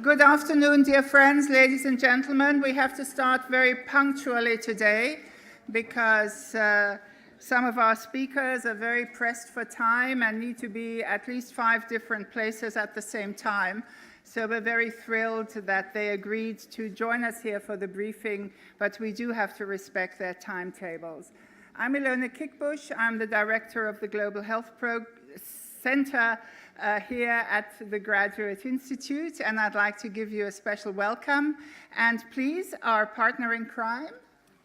Good afternoon, dear friends, ladies and gentlemen. We have to start very punctually today because some of our speakers are very pressed for time and need to be at least 5 different places at the same time. So we're very thrilled that they agreed to join us here for the briefing, but we do have to respect their timetables. I'm Ilona Kickbush. I'm the director of the Global Health Center here at the Graduate Institute, and I'd like to give you a special welcome. And please, our partner in crime,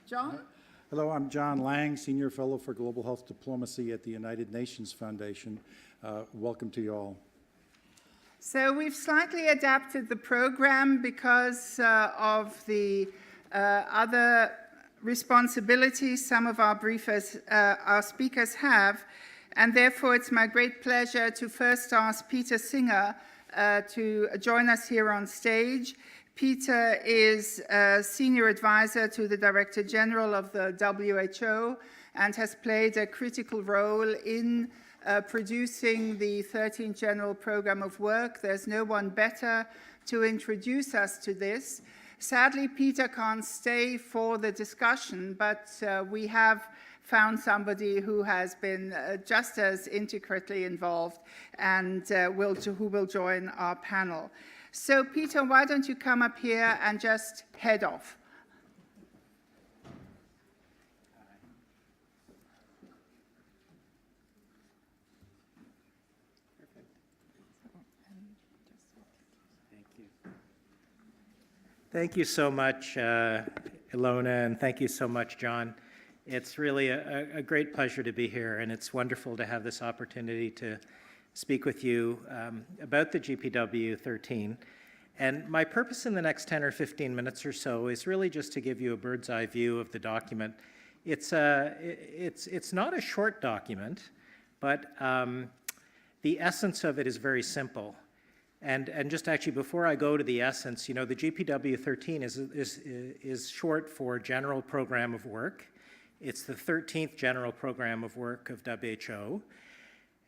John. Hello, I'm John Lang, Senior Fellow for Global Health Diplomacy at the United Nations Foundation. Welcome to you all. So we've slightly adapted the program because of the other responsibilities some of our our speakers have, and therefore it's my great pleasure to first ask Peter Singer to join us here on stage. Peter is a senior advisor to the Director General of the WHO and has played a critical role in producing the 13th General Program of Work. There's no one better to introduce us to this. Sadly, Peter can't stay for the discussion, but we have found somebody who has been just as intricately involved and who will join our panel. So, Peter, why don't you come up here and just head off? Thank you so much, Ilona, and thank you so much, John. It's really a great pleasure to be here, and it's wonderful to have this opportunity to speak with you about the GPW 13. And my purpose in the next 10 or 15 minutes or so is really just to give you a bird's eye view of the document. It's not a short document, but the essence of it is very simple. And just actually, before I go to the essence, you know, the GPW 13 is short for General Program of Work. It's the 13th General Program of Work of WHO.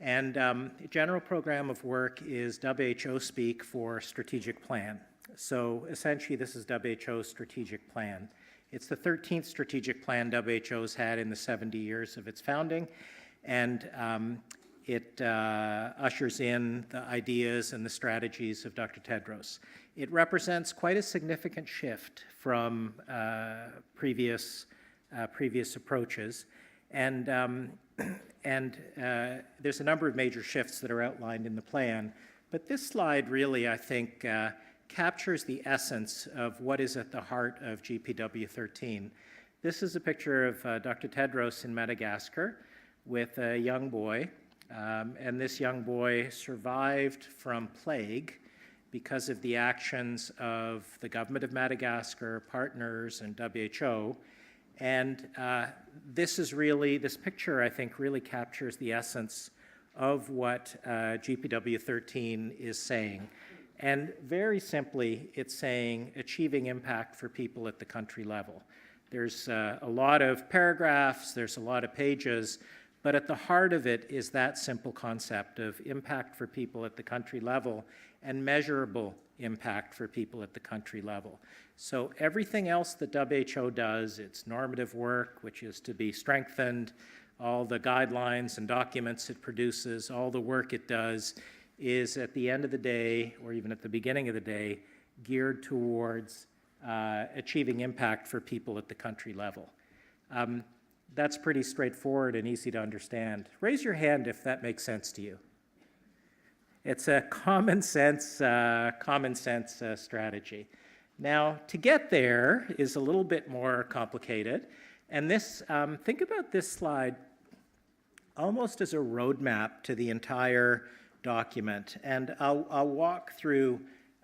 And General Program of Work is WHO speak for strategic plan. So essentially, this is WHO's strategic plan. It's the 13th strategic plan WHO's had in the 70 years of its founding. And it ushers in the ideas and the strategies of Dr. Tedros. It represents quite a significant shift from previous approaches, and there's a number of major shifts that are outlined in the plan. But this slide really, I think, captures the essence of what is at the heart of GPW 13. This is a picture of Dr. Tedros in Madagascar with a young boy. And this young boy survived from plague because of the actions of the government of Madagascar, partners, and WHO. And this picture, I think, really captures the essence of what GPW 13 is saying. And very simply, it's saying achieving impact for people at the country level. There's a lot of paragraphs, there's a lot of pages, but at the heart of it is that simple concept of impact for people at the country level and measurable impact for people at the country level. So everything else that WHO does, its normative work, which is to be strengthened, all the guidelines and documents it produces, all the work it does, is at the end of the day, or even at the beginning of the day, geared towards achieving impact for people at the country level. That's pretty straightforward and easy to understand. Raise your hand if that makes sense to you. It's a common sense strategy. Now, to get there is a little bit more complicated. And this, think about this slide almost as a roadmap to the entire document. And I'll walk through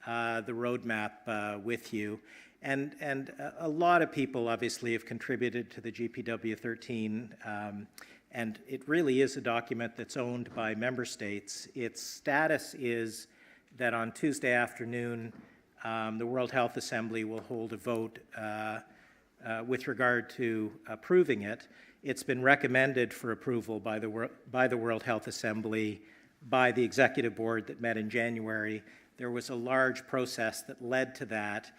the roadmap with you. And a lot of people obviously have contributed to the GPW 13, and it really is a document that's owned by member states. Its status is that on Tuesday afternoon, the World Health Assembly will hold a vote with regard to approving it. It's been recommended for approval by the World Health Assembly by the Executive Board that met in January. there was a large process that led to that,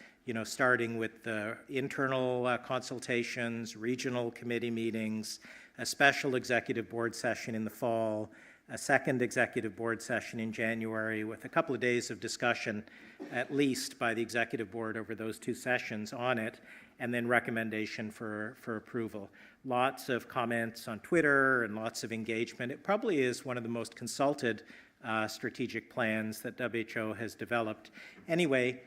starting with the internal consultations, regional committee meetings, a special executive board session in the fall, a second executive board session in January with a couple of days of discussion, at least by the executive board over those 2 sessions on it, and then recommendation for approval. Lots of comments on Twitter and lots of engagement. It probably is one of the most consulted strategic plans that WHO has developed. Anyway,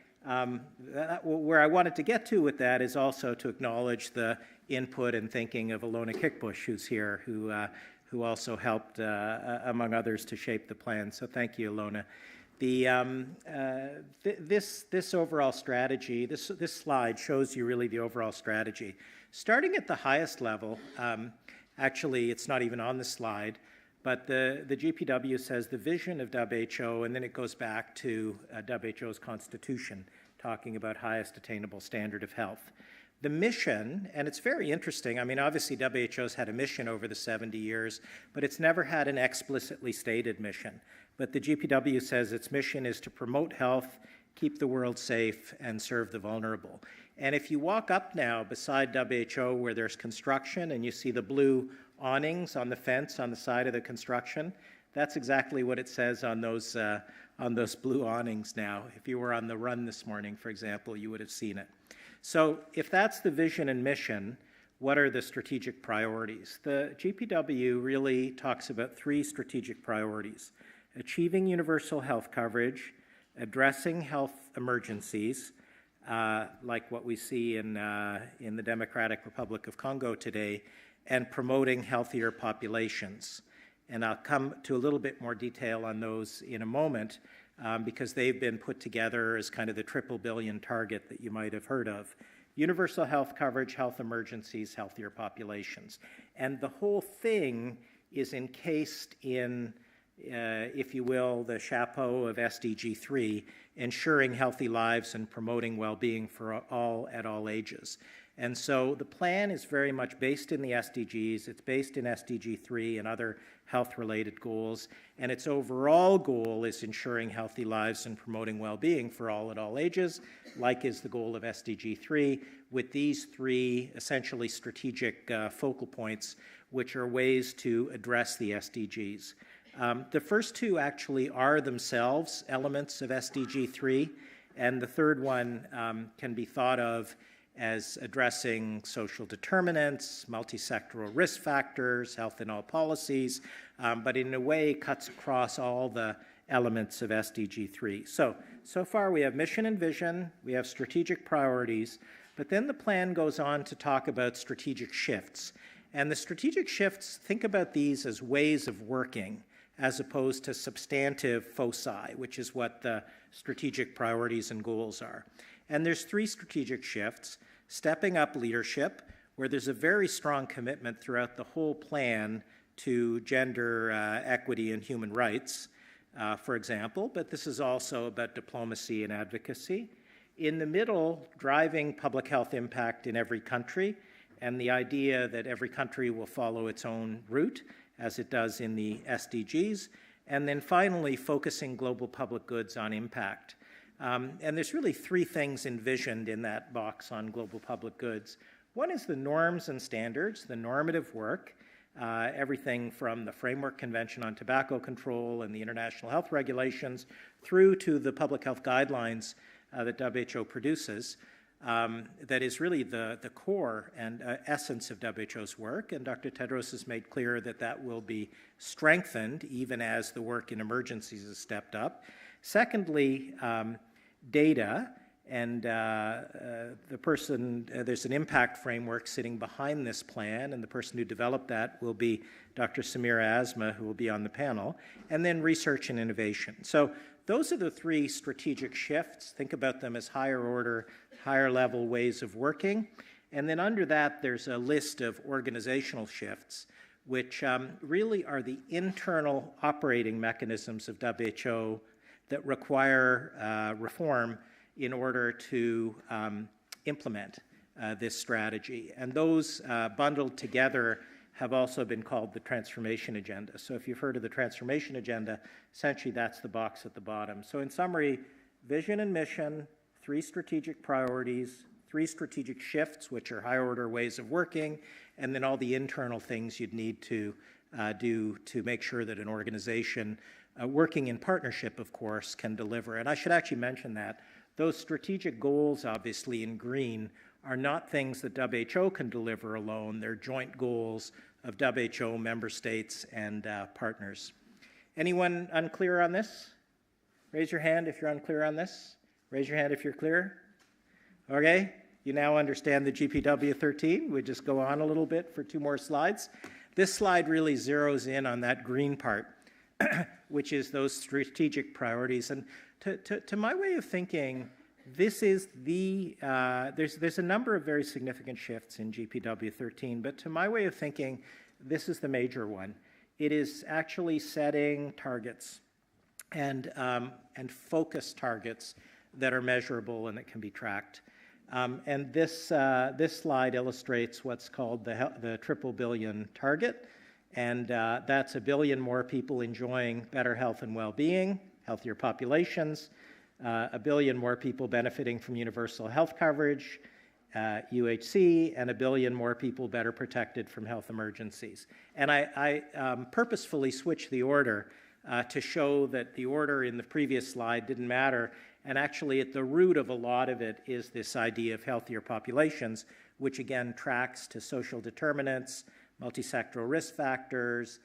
where I wanted to get to with that is also to acknowledge the input and thinking of Ilona Kickbush, who's here, who also helped, among others, to shape the plan. So thank you, Ilona. This overall strategy, this slide shows you really the overall strategy. Starting at the highest level, actually it's not even on the slide, but the GPW says the vision of WHO, and then it goes back to WHO's constitution, talking about highest attainable standard of health. The mission, and it's very interesting, I mean, obviously WHO's had a mission over the 70 years, but it's never had an explicitly stated mission. But the GPW says its mission is to promote health, keep the world safe, and serve the vulnerable. And if you walk up now beside WHO where there's construction and you see the blue awnings on the fence on the side of the construction, that's exactly what it says on those blue awnings now. If you were on the run this morning, for example, you would have seen it. So if that's the vision and mission, what are the strategic priorities? The GPW really talks about 3 strategic priorities: achieving universal health coverage, addressing health emergencies, like what we see in the Democratic Republic of Congo today, and promoting healthier populations. And I'll come to a little bit more detail on those in a moment, because they've been put together as kind of the triple billion target that you might have heard of. Universal health coverage, health emergencies, healthier populations. And the whole thing is encased in, if you will, the chapeau of SDG 3, ensuring healthy lives and promoting well-being for all at all ages. And so the plan is very much based in the SDGs, it's based in SDG 3 and other health-related goals, and its overall goal is ensuring healthy lives and promoting well-being for all at all ages, like is the goal of SDG 3, with these 3 essentially strategic focal points, which are ways to address the SDGs. The first 2 actually are themselves elements of SDG 3, and the third one can be thought of as addressing social determinants, multi-sectoral risk factors, health in all policies, but in a way cuts across all the elements of SDG 3. So far we have mission and vision, we have strategic priorities, but then the plan goes on to talk about strategic shifts. And the strategic shifts, think about these as ways of working as opposed to substantive foci, which is what the strategic priorities and goals are. And there's 3 strategic shifts: stepping up leadership, where there's a very strong commitment throughout the whole plan to gender equity and human rights, for example, but this is also about diplomacy and advocacy. In the middle, driving public health impact in every country, and the idea that every country will follow its own route, as it does in the SDGs. And then finally, focusing global public goods on impact. And there's really 3 things envisioned in that box on global public goods. One is the norms and standards, the normative work, everything from the Framework Convention on Tobacco Control and the International Health Regulations through to the public health guidelines that WHO produces. That is really the core and essence of WHO's work, and Dr. Tedros has made clear that that will be strengthened even as the work in emergencies is stepped up. Secondly, data, and there's an impact framework sitting behind this plan, and the person who developed that will be Dr. Samira Asma, who will be on the panel, and then research and innovation. So those are the 3 strategic shifts. Think about them as higher order, higher level ways of working. And then under that, there's a list of organizational shifts, which really are the internal operating mechanisms of WHO that require reform in order to implement this strategy. And those bundled together have also been called the transformation agenda. So if you've heard of the transformation agenda, essentially that's the box at the bottom. So in summary, vision and mission, 3 strategic priorities, 3 strategic shifts, which are higher-order ways of working, and then all the internal things you'd need to do to make sure that an organization working in partnership, of course, can deliver. And I should actually mention that those strategic goals, obviously in green, are not things that WHO can deliver alone. They're joint goals of WHO, member states, and partners. Anyone unclear on this? Raise your hand if you're unclear on this. Raise your hand if you're clear. Okay, you now understand the GPW 13. We just go on a little bit for 2 more slides. This slide really zeroes in on that green part, which is those strategic priorities. And to my way of thinking, this is there's a number of very significant shifts in GPW 13, but to my way of thinking, this is the major one. It is actually setting targets and focused targets that are measurable and that can be tracked. And this slide illustrates what's called the triple billion target, and that's 1 billion more people enjoying better health and well-being, healthier populations, 1 billion more people benefiting from universal health coverage, UHC, and 1 billion more people better protected from health emergencies. And I purposefully switched the order to show that the order in the previous slide didn't matter. And actually, at the root of a lot of it is this idea of healthier populations, which again tracks to social determinants, multisectoral risk factors,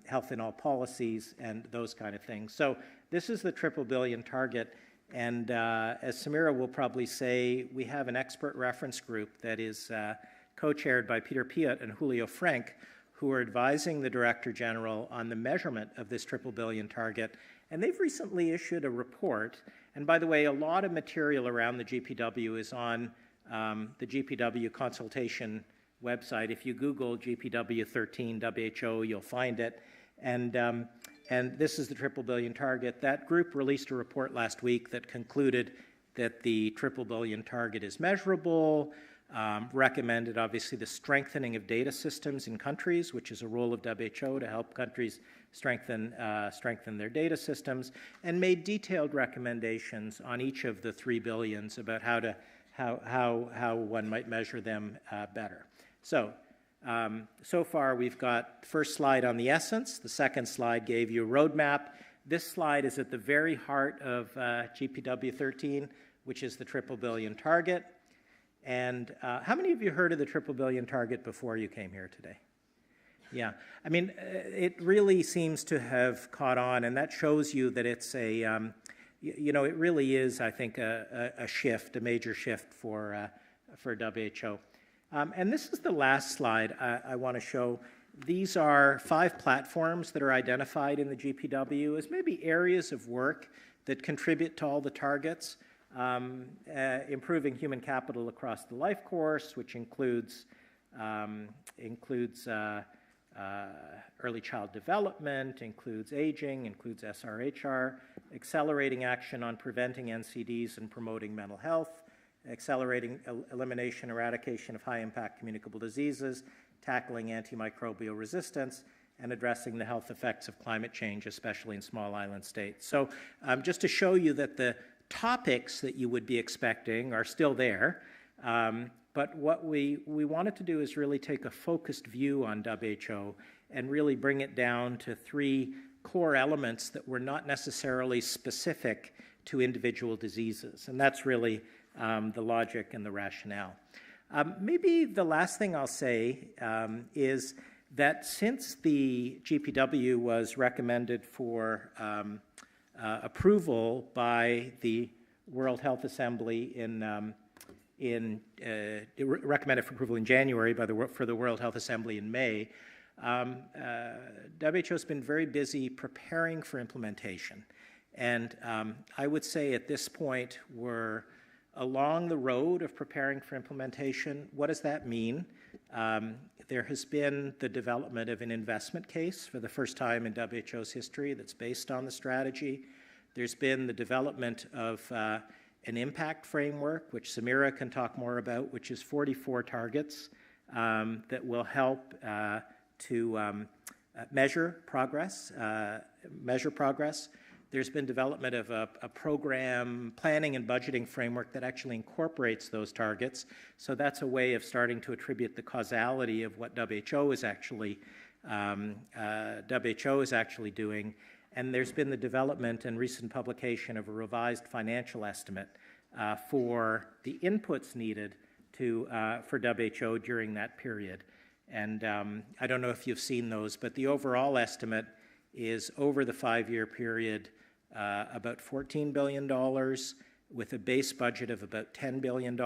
health in all policies, and those kind of things. So this is the triple billion target. And as Samira will probably say, we have an expert reference group that is co-chaired by Peter Piot and Julio Frank, who are advising the Director General on the measurement of this triple billion target. And they've recently issued a report. And by the way, a lot of material around the GPW is on the GPW consultation website. If you Google GPW 13 WHO, you'll find it. And this is the triple billion target. That group released a report last week that concluded that the triple billion target is measurable, recommended obviously the strengthening of data systems in countries, which is a role of WHO to help countries strengthen their data systems, and made detailed recommendations on each of the 3 billions about how one might measure them better. So far we've got first slide on the essence. The second slide gave you a roadmap. This slide is at the very heart of GPW 13, which is the triple billion target. And how many of you heard of the triple billion target before you came here today? Yeah, I mean, it really seems to have caught on, and that shows you that it's a, it really is, I think, a shift, a major shift for WHO. And this is the last slide I want to show. These are 5 platforms that are identified in the GPW as maybe areas of work that contribute to all the targets. Improving human capital across the life course, which includes early child development, includes aging, includes SRHR, accelerating action on preventing NCDs and promoting mental health, accelerating elimination, eradication of high-impact communicable diseases, tackling anti-microbial resistance, and addressing the health effects of climate change, especially in small island states. So just to show you that the topics that you would be expecting are still there, but what we wanted to do is really take a focused view on WHO and really bring it down to 3 core elements that were not necessarily specific to individual diseases. And that's really the logic and the rationale. Maybe the last thing I'll say is that since the GPW was recommended for approval by the World Health Assembly recommended for approval in January for the World Health Assembly in May, WHO's been very busy preparing for implementation. And I would say at this point we're along the road of preparing for implementation. What does that mean? There has been the development of an investment case for the first time in WHO's history that's based on the strategy. There's been the development of an impact framework, which Samira can talk more about, which is 44 targets that will help to measure progress. there's been development of a program planning and budgeting framework that actually incorporates those targets. So that's a way of starting to attribute the causality of what WHO is actually doing. And there's been the development and recent publication of a revised financial estimate for the inputs needed for WHO during that period. And I don't know if you've seen those, but the overall estimate is over the 5-year period about $14 billion with a base budget of about $10 billion,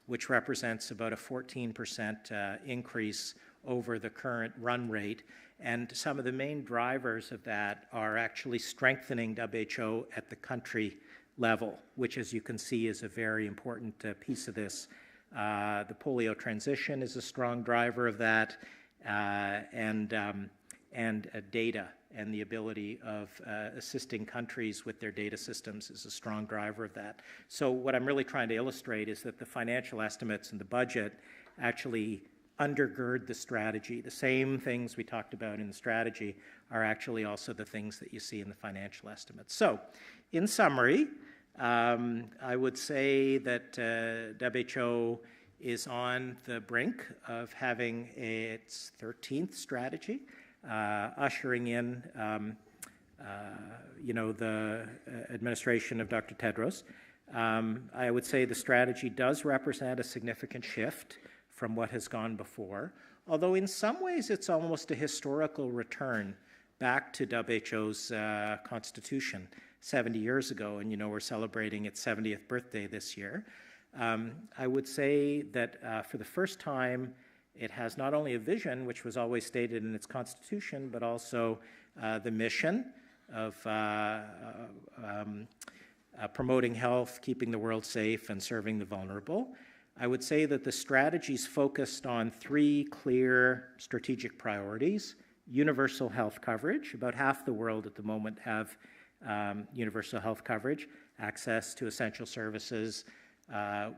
which represents about a 14% increase over the current run rate. And some of the main drivers of that are actually strengthening WHO at the country level, which, as you can see, is a very important piece of this. The polio transition is a strong driver of that, and data and the ability of assisting countries with their data systems is a strong driver of that. So what I'm really trying to illustrate is that the financial estimates and the budget actually undergird the strategy. The same things we talked about in the strategy are actually also the things that you see in the financial estimates. So, in summary, I would say that WHO is on the brink of having its 13th strategy, ushering in, the administration of Dr. Tedros. I would say the strategy does represent a significant shift from what has gone before, although in some ways it's almost a historical return back to WHO's constitution 70 years ago, and we're celebrating its 70th birthday this year. I would say that for the first time, it has not only a vision, which was always stated in its constitution, but also the mission of promoting health, keeping the world safe, and serving the vulnerable. I would say that the strategy's focused on 3 clear strategic priorities: universal health coverage. About half the world at the moment have universal health coverage, access to essential services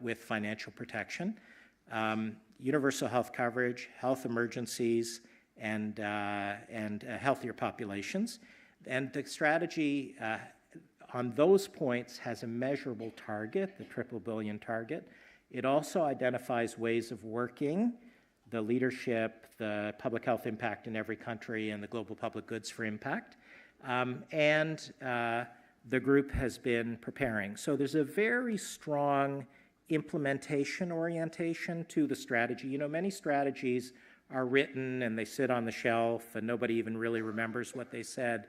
with financial protection. Universal health coverage, health emergencies, and healthier populations. And the strategy on those points has a measurable target, the $3 billion target. It also identifies ways of working, the leadership, the public health impact in every country, and the global public goods for impact. The group has been preparing. So there's a very strong implementation orientation to the strategy. Many strategies are written and they sit on the shelf and nobody even really remembers what they said.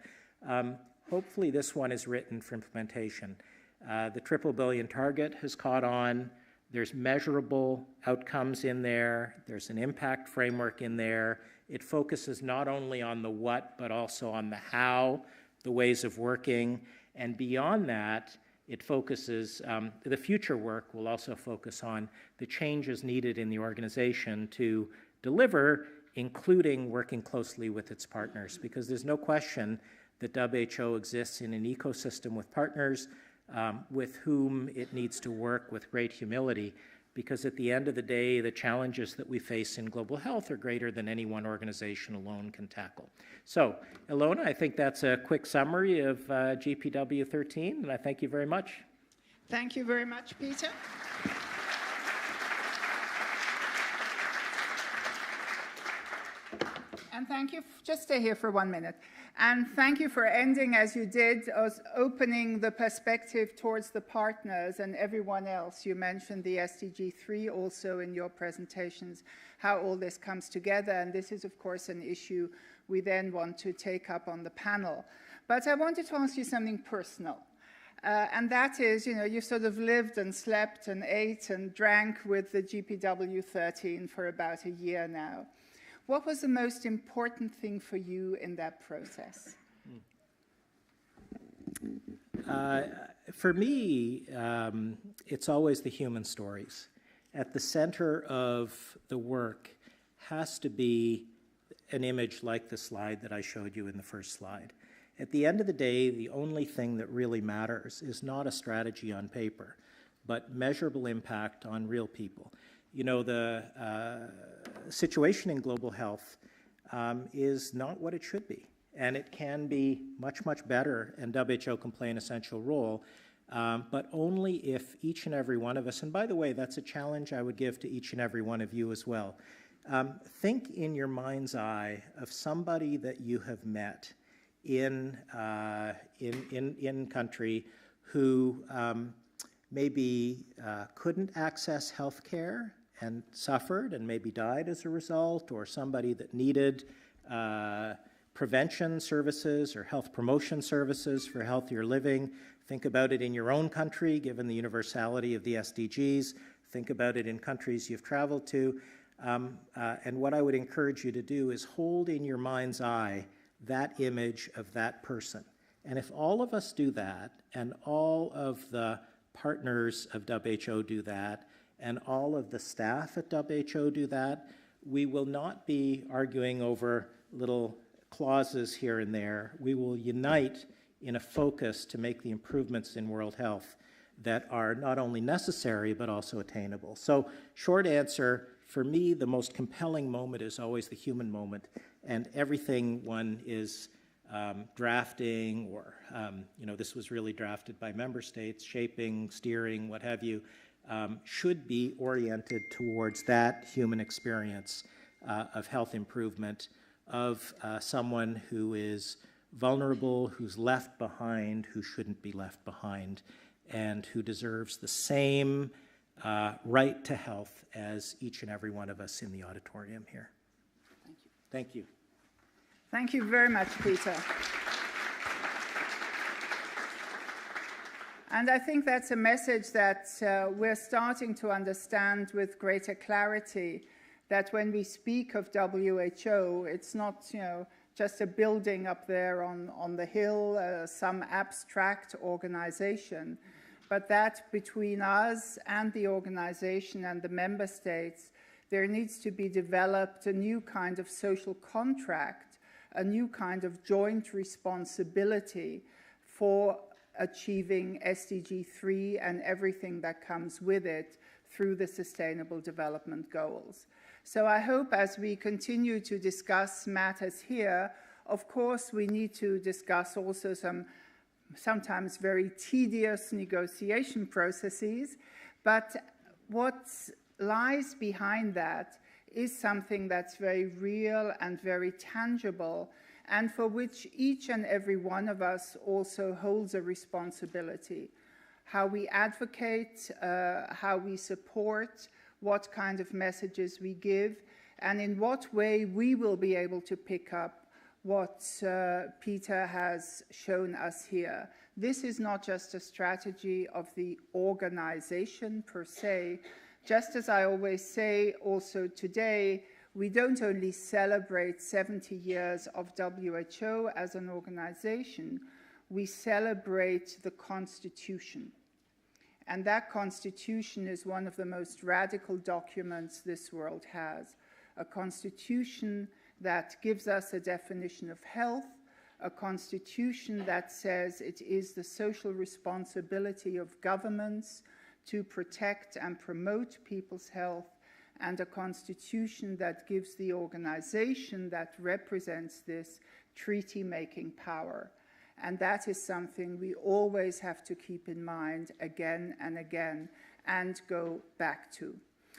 Hopefully this one is written for implementation. The $3 billion target has caught on. There's measurable outcomes in there. There's an impact framework in there. It focuses not only on the what, but also on the how, the ways of working. And beyond that, it focuses, the future work will also focus on the changes needed in the organization to deliver, including working closely with its partners. Because there's no question that WHO exists in an ecosystem with partners with whom it needs to work with great humility, because at the end of the day, the challenges that we face in global health are greater than any one organization alone can tackle. So, Ilona, I think that's a quick summary of GPW 13, and I thank you very much. Thank you very much, Peter. And thank you, just stay here for 1 minute. And thank you for ending as you did, as opening the perspective towards the partners and everyone else. You mentioned the SDG 3 also in your presentations, how all this comes together. And this is, of course, an issue we then want to take up on the panel. But I wanted to ask you something personal. And that is, you sort of lived and slept and ate and drank with the GPW 13 for about a year now. What was the most important thing for you in that process? For me, it's always the human stories. At the center of the work has to be an image like the slide that I showed you in the first slide. At the end of the day, the only thing that really matters is not a strategy on paper, but measurable impact on real people. The situation in global health is not what it should be. and it can be much, much better, and WHO can play an essential role, but only if each and every one of us, and by the way, that's a challenge I would give to each and every one of you as well. Think in your mind's eye of somebody that you have met in country who maybe couldn't access health care and suffered and maybe died as a result, or somebody that needed prevention services or health promotion services for healthier living. Think about it in your own country, given the universality of the SDGs. Think about it in countries you've traveled to. And what I would encourage you to do is hold in your mind's eye that image of that person. And if all of us do that, and all of the partners of WHO do that, and all of the staff at WHO do that, we will not be arguing over little clauses here and there. We will unite in a focus to make the improvements in world health that are not only necessary but also attainable. So, short answer, for me, the most compelling moment is always the human moment, and everything one is drafting, or this was really drafted by member states, shaping, steering, what have you, should be oriented towards that human experience of health improvement, of someone who is vulnerable, who's left behind, who shouldn't be left behind, and who deserves the same right to health as each and every one of us in the auditorium here. Thank you. Thank you very much, Peter. And I think that's a message that we're starting to understand with greater clarity, that when we speak of WHO, it's not, just a building up there on the hill, some abstract organization, but that between us and the organization and the member states, there needs to be developed a new kind of social contract, a new kind of joint responsibility for achieving SDG 3 and everything that comes with it through the Sustainable Development Goals. So I hope as we continue to discuss matters here, of course we need to discuss also some sometimes very tedious negotiation processes, but what lies behind that is something that's very real and very tangible, and for which each and every one of us also holds a responsibility. How we advocate, how we support, what kind of messages we give, and in what way we will be able to pick up what Peter has shown us here. This is not just a strategy of the organization per se. Just as I always say also today, we don't only celebrate 70 years of WHO as an organization, we celebrate the Constitution. And that Constitution is one of the most radical documents this world has. A Constitution that gives us a definition of health, a Constitution that says it is the social responsibility of governments to protect and promote people's health, and a Constitution that gives the organization that represents this treaty-making power. And that is something we always have to keep in mind again and again and go back to.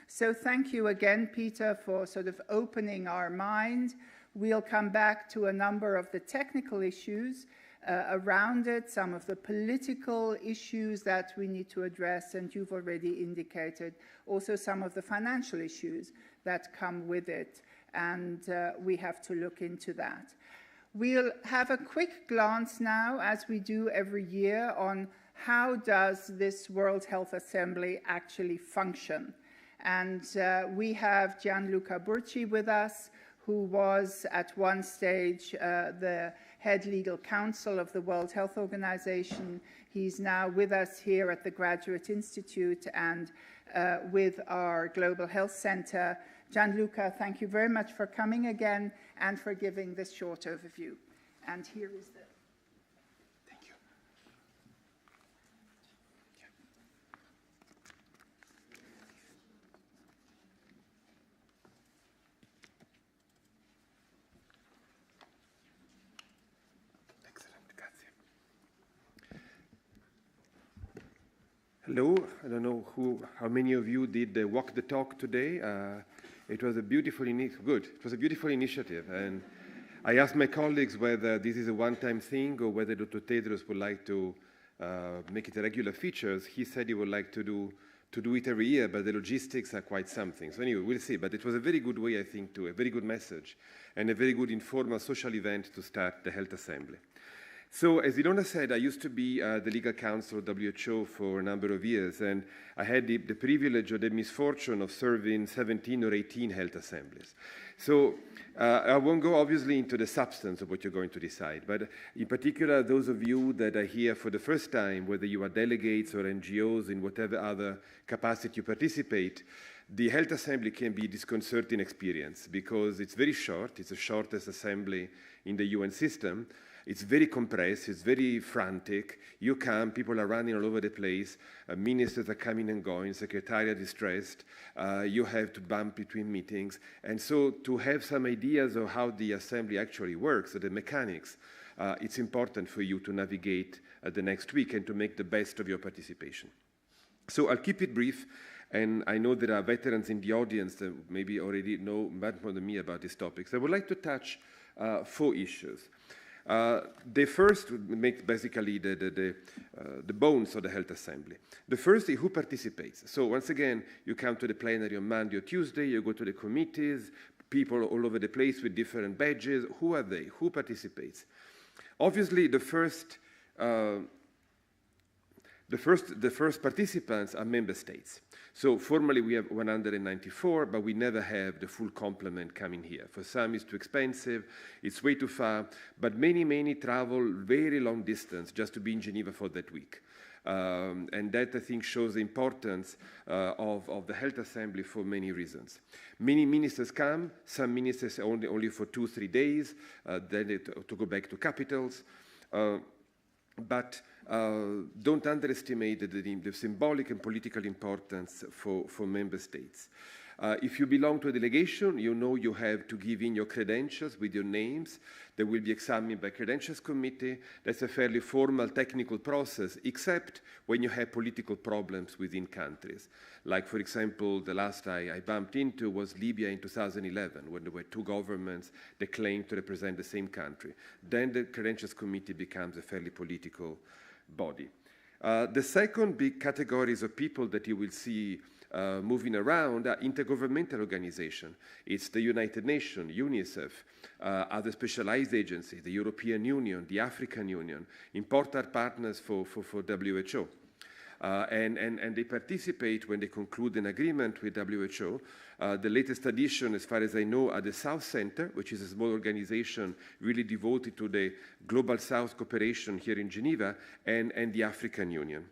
So thank you again, Peter, for sort of opening our mind. We'll come back to a number of the technical issues around it, some of the political issues that we need to address, and you've already indicated also some of the financial issues that come with it, and we have to look into that. We'll have a quick glance now, as we do every year, on how does this World Health Assembly actually function. And we have Gianluca Burci with us, who was at one stage the head legal counsel of the World Health Organization. He's now with us here at the Graduate Institute and with our Global Health Center. Gianluca, thank you very much for coming again and for giving this short overview. And here is the... Thank you. Hello. I don't know how many of you did walk the talk today. It was a beautiful initiative, and I asked my colleagues whether this is a one-time thing or whether Dr. Tedros would like to make it a regular feature. He said he would like to do it every year, but the logistics are quite something. So anyway, we'll see. But it was a very good way, I think, a very good message, and a very good informal social event to start the Health Assembly. So, as Ilona said, I used to be the legal counsel of WHO for a number of years, and I had the privilege or the misfortune of serving 17 or 18 health assemblies. So, I won't go obviously into the substance of what you're going to decide, but in particular, those of you that are here for the first time, whether you are delegates or NGOs in whatever other capacity you participate, the Health Assembly can be a disconcerting experience because it's very short. It's the shortest assembly in the UN system. It's very compressed, it's very frantic. You come, people are running all over the place, ministers are coming and going, secretariat is stressed, you have to bump between meetings. And so to have some ideas of how the assembly actually works, the mechanics, it's important for you to navigate the next week and to make the best of your participation. So I'll keep it brief, and I know there are veterans in the audience that maybe already know much more than me about these topics. I would like to touch 4 issues. The first make basically the bones of the Health Assembly. The first is who participates. So once again, you come to the plenary on Monday or Tuesday, you go to the committees, people all over the place with different badges. Who are they? Who participates? Obviously, the first participants are member states. So formally we have 194, but we never have the full complement coming here. For some it's too expensive, it's way too far, but many travel very long distance just to be in Geneva for that week. And that, I think, shows the importance of the Health Assembly for many reasons. Many ministers come, some ministers only for 2-3 days, then to go back to capitals. But don't underestimate the symbolic and political importance for member states. If you belong to a delegation, you know you have to give in your credentials with your names. They will be examined by credentials committee. That's a fairly formal technical process, except when you have political problems within countries. Like, for example, the last I bumped into was Libya in 2011, when there were 2 governments that claimed to represent the same country. Then the credentials committee becomes a fairly political body. The second big categories of people that you will see moving around are intergovernmental organizations. It's the United Nations, UNICEF, other specialized agencies, the European Union, the African Union, important partners for WHO. And they participate when they conclude an agreement with WHO. The latest addition, as far as I know, are the South Center, which is a small organization really devoted to the Global South cooperation here in Geneva, and the African Union.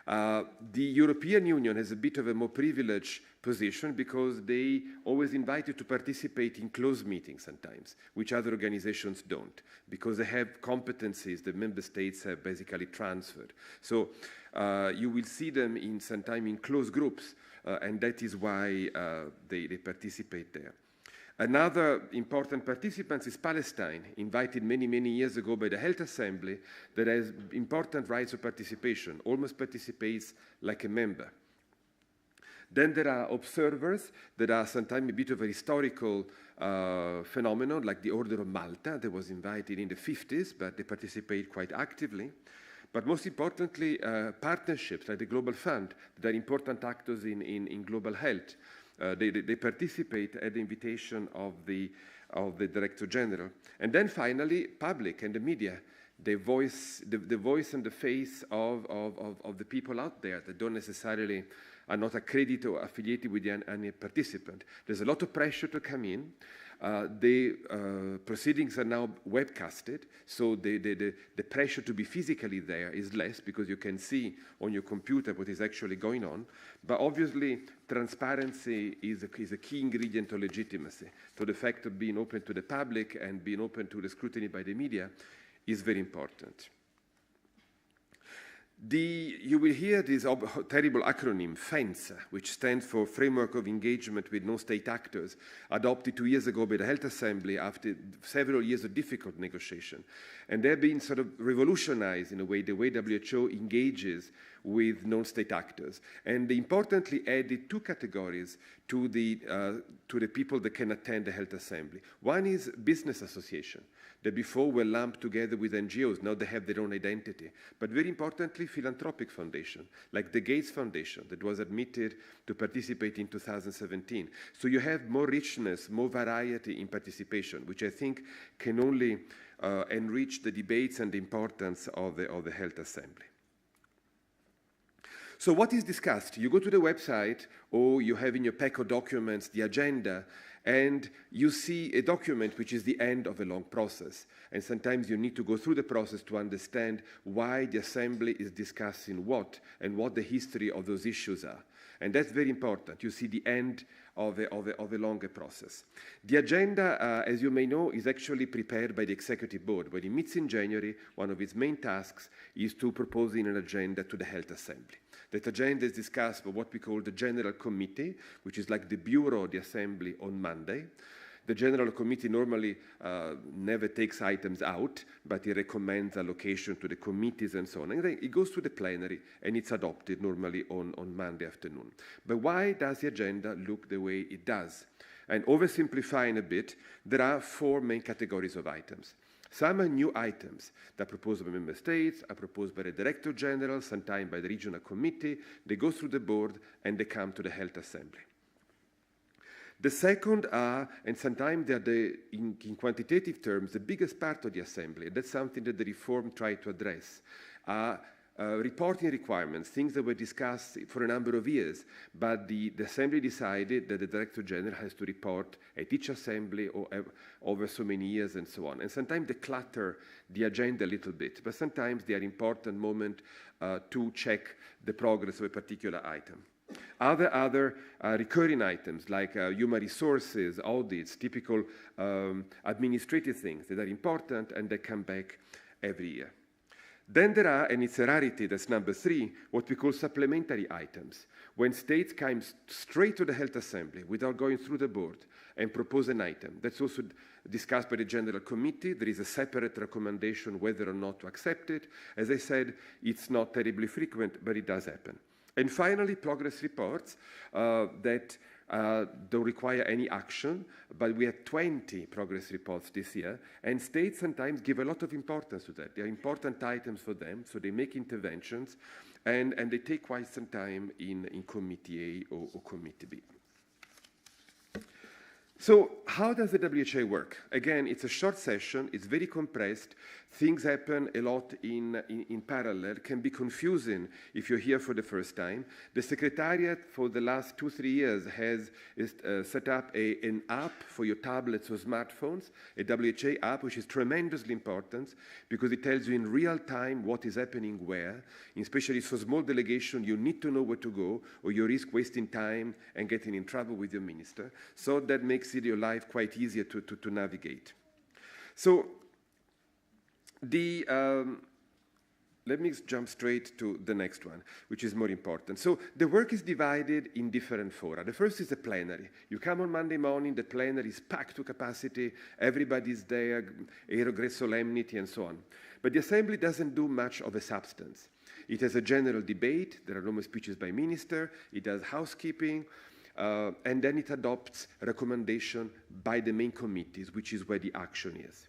The European Union has a bit of a more privileged position because they always invite you to participate in closed meetings sometimes, which other organizations don't, because they have competencies that member states have basically transferred. So you will see them sometime in closed groups, and that is why they participate there. Another important participant is Palestine, invited many years ago by the Health Assembly, that has important rights of participation, almost participates like a member. Then there are observers that are sometimes a bit of a historical phenomenon, like the Order of Malta that was invited in the 50s, but they participate quite actively. But most importantly, partnerships like the Global Fund that are important actors in global health. They participate at the invitation of the Director General. And then finally, public and the media, the voice and the face of the people out there that don't necessarily are not accredited or affiliated with any participant. There's a lot of pressure to come in. The proceedings are now webcasted, so the pressure to be physically there is less because you can see on your computer what is actually going on. But obviously, transparency is a key ingredient of legitimacy. So the fact of being open to the public and being open to the scrutiny by the media is very important. You will hear this terrible acronym, FENS, which stands for Framework of Engagement with Non-State Actors, adopted 2 years ago by the Health Assembly after several years of difficult negotiation. And they're being sort of revolutionized in a way, the way WHO engages with non-state actors. And they importantly added two categories to the people that can attend the health assembly. One is business association, that before were lumped together with NGOs. Now they have their own identity. But very importantly, philanthropic foundation, like the Gates Foundation that was admitted to participate in 2017. So you have more richness, more variety in participation, which I think can only enrich the debates and the importance of the health assembly. So what is discussed? You go to the website, or you have in your pack of documents the agenda, and you see a document which is the end of a long process. And sometimes you need to go through the process to understand why the assembly is discussing what, and what the history of those issues are. And that's very important. You see the end of a longer process. The agenda, as you may know, is actually prepared by the Executive Board. When it meets in January, one of its main tasks is to propose an agenda to the Health Assembly. That agenda is discussed by what we call the General Committee, which is like the Bureau of the Assembly on Monday. The General Committee normally never takes items out, but it recommends allocation to the committees and so on. And then it goes to the plenary, and it's adopted normally on Monday afternoon. But why does the agenda look the way it does? And oversimplifying a bit, there are four main categories of items. Some are new items that are proposed by member states, are proposed by the Director General, sometimes by the Regional Committee. They go through the board, and they come to the Health Assembly. The second are, and sometimes they are in quantitative terms, the biggest part of the assembly. That's something that the reform tried to address. Reporting requirements, things that were discussed for a number of years, but the assembly decided that the Director General has to report at each assembly or over so many years and so on. And sometimes they clutter the agenda a little bit, but sometimes they are important moments to check the progress of a particular item. Other recurring items like human resources, audits, typical administrative things that are important and they come back every year. Then there are, and it's a rarity, that's number 3, what we call supplementary items. When states come straight to the Health Assembly without going through the board and propose an item. That's also discussed by the General Committee. There is a separate recommendation whether or not to accept it. As I said, it's not terribly frequent, but it does happen. And finally, progress reports that don't require any action, but we have 20 progress reports this year, and states sometimes give a lot of importance to that. They're important items for them, so they make interventions, and they take quite some time in Committee A or Committee B. So how does the WHA work? Again, it's a short session, it's very compressed, things happen a lot in parallel, can be confusing if you're here for the first time. The Secretariat for the last 2-3 years has set up an app for your tablets or smartphones, a WHA app, which is tremendously important because it tells you in real time what is happening where. Especially for small delegation, you need to know where to go or you risk wasting time and getting in trouble with your minister. So that makes your life quite easier to navigate. So let me jump straight to the next one, which is more important. So the work is divided in different fora. The first is the plenary. You come on Monday morning, the plenary is packed to capacity, everybody's there, great solemnity and so on. But the assembly doesn't do much of a substance. It has a general debate, there are no more speeches by minister, it does housekeeping, and then it adopts a recommendation by the main committees, which is where the action is.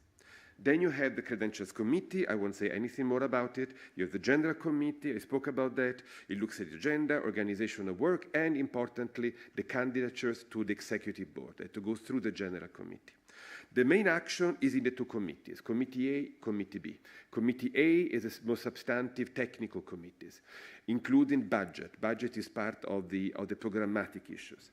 Then you have the Credentials Committee. I won't say anything more about it. You have the General Committee. I spoke about that. It looks at the agenda, organization of work, and importantly, the candidatures to the Executive Board to go through the General Committee. The main action is in the two committees, Committee A, Committee B. Committee A is the most substantive technical committees, including budget. Budget is part of the programmatic issues.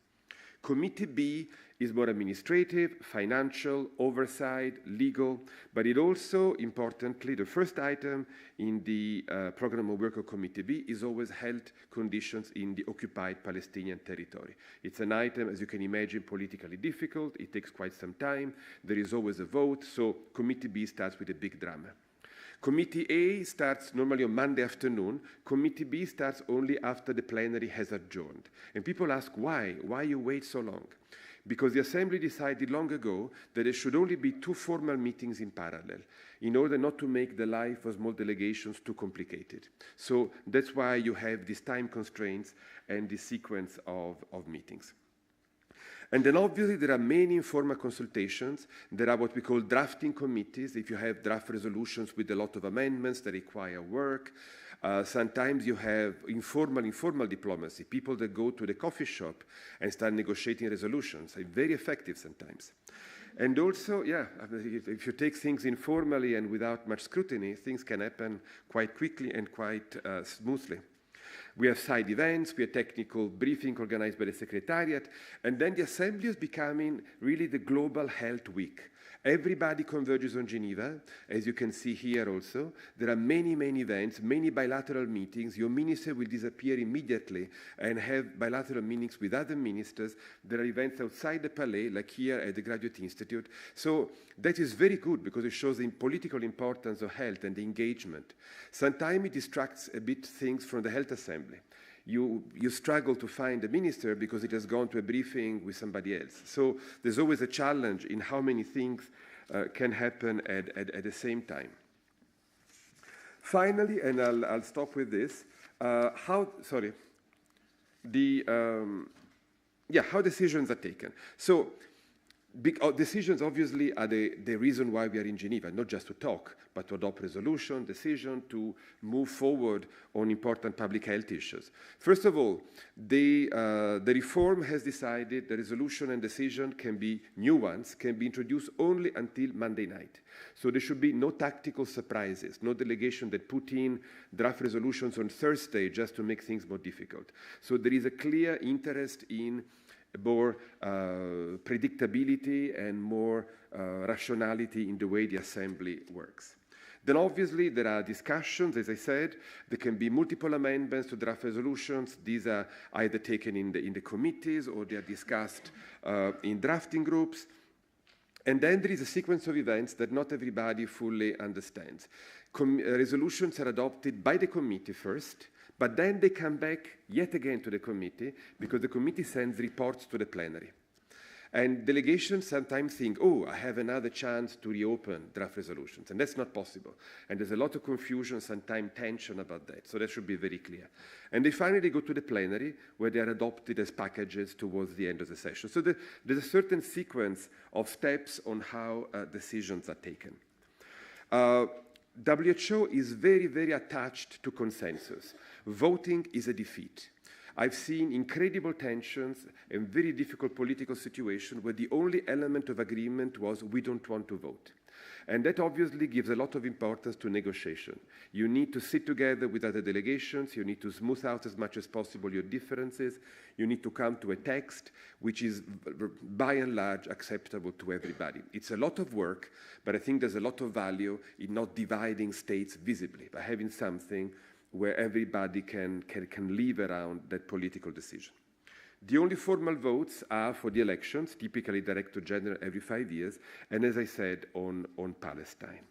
Committee B is more administrative, financial, oversight, legal, but it also, importantly, the first item in the program of work of Committee B is always health conditions in the occupied Palestinian territory. It's an item, as you can imagine, politically difficult. It takes quite some time. There is always a vote, so Committee B starts with a big drama. Committee A starts normally on Monday afternoon. Committee B starts only after the plenary has adjourned. And people ask, why? Why you wait so long? Because the Assembly decided long ago that there should only be 2 formal meetings in parallel in order not to make the life of small delegations too complicated. So that's why you have these time constraints and this sequence of meetings. And then obviously there are many informal consultations. There are what we call drafting committees. If you have draft resolutions with a lot of amendments that require work, sometimes you have informal diplomacy, people that go to the coffee shop and start negotiating resolutions. They're very effective sometimes. And also, yeah, if you take things informally and without much scrutiny, things can happen quite quickly and quite smoothly. We have side events, we have technical briefing organized by the Secretariat, and then the Assembly is becoming really the global health week. Everybody converges on Geneva, as you can see here also. There are many, many events, many bilateral meetings. Your minister will disappear immediately and have bilateral meetings with other ministers. There are events outside the Palais, like here at the Graduate Institute. So that is very good because it shows the political importance of health and the engagement. Sometimes it distracts a bit things from the Health Assembly. You struggle to find a minister because it has gone to a briefing with somebody else. So there's always a challenge in how many things can happen at the same time. Finally, and I'll stop with this, how decisions are taken. So decisions obviously are the reason why we are in Geneva, not just to talk, but to adopt resolution, decision to move forward on important public health issues. First of all, the reform has decided the resolution and decision can be new ones, can be introduced only until Monday night. So there should be no tactical surprises, no delegation that put in draft resolutions on Thursday just to make things more difficult. So there is a clear interest in more predictability and more rationality in the way the Assembly works. Then obviously there are discussions, as I said. There can be multiple amendments to draft resolutions. These are either taken in the committees or they are discussed in drafting groups. And then there is a sequence of events that not everybody fully understands. Resolutions are adopted by the committee first, but then they come back yet again to the committee because the committee sends reports to the plenary. And delegations sometimes think, oh, I have another chance to reopen draft resolutions. And that's not possible. And there's a lot of confusion, sometimes tension about that. So that should be very clear. And they finally go to the plenary where they are adopted as packages towards the end of the session. So there's a certain sequence of steps on how decisions are taken. WHO is very, very attached to consensus. Voting is a defeat. I've seen incredible tensions and very difficult political situations where the only element of agreement was we don't want to vote. And that obviously gives a lot of importance to negotiation. You need to sit together with other delegations. You need to smooth out as much as possible your differences. You need to come to a text which is, by and large, acceptable to everybody. It's a lot of work, but I think there's a lot of value in not dividing states visibly, by having something where everybody can live around that political decision. The only formal votes are for the elections, typically Director General every 5 years, and as I said, on Palestine.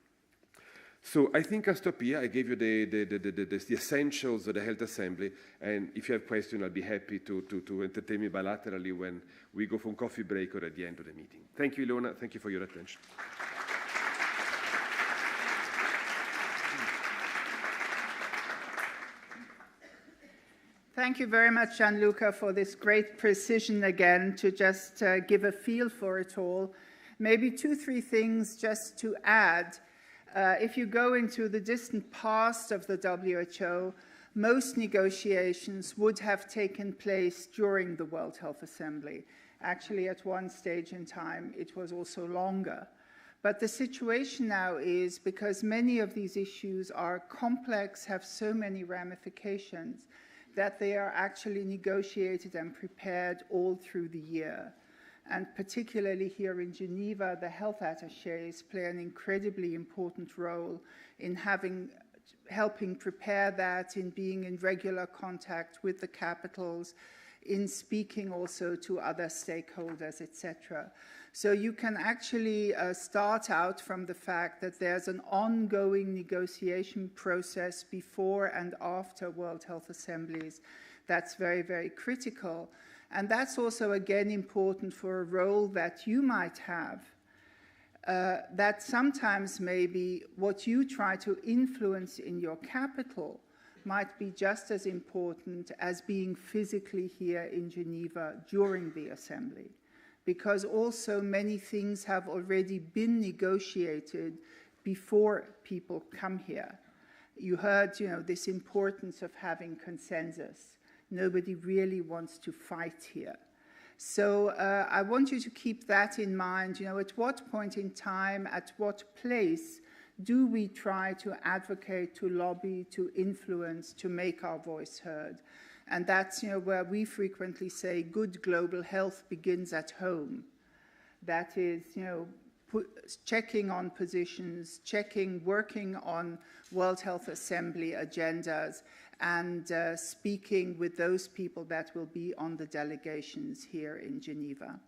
So I think I'll stop here. I gave you the essentials of the Health Assembly, and if you have questions, I'll be happy to entertain me bilaterally when we go for a coffee break or at the end of the meeting. Thank you, Ilona. Thank you for your attention. Thank you very much, Gianluca, for this great precision again to just give a feel for it all. Maybe 2-3 things just to add. If you go into the distant past of the WHO, most negotiations would have taken place during the World Health Assembly. Actually, at one stage in time, it was also longer. But the situation now is, because many of these issues are complex, have so many ramifications, that they are actually negotiated and prepared all through the year. And particularly here in Geneva, the health attachés play an incredibly important role in helping prepare that, in being in regular contact with the capitals, in speaking also to other stakeholders, etc. So you can actually start out from the fact that there's an ongoing negotiation process before and after World Health Assemblies. That's very, very critical. And that's also, again, important for a role that you might have, that sometimes maybe what you try to influence in your capital might be just as important as being physically here in Geneva during the assembly, because also many things have already been negotiated before people come here. You heard, this importance of having consensus. Nobody really wants to fight here. So I want you to keep that in mind. At what point in time, at what place do we try to advocate, to lobby, to influence, to make our voice heard? And that's where we frequently say good global health begins at home. That is, checking on positions, working on World Health Assembly agendas, and speaking with those people that will be on the delegations here in Geneva.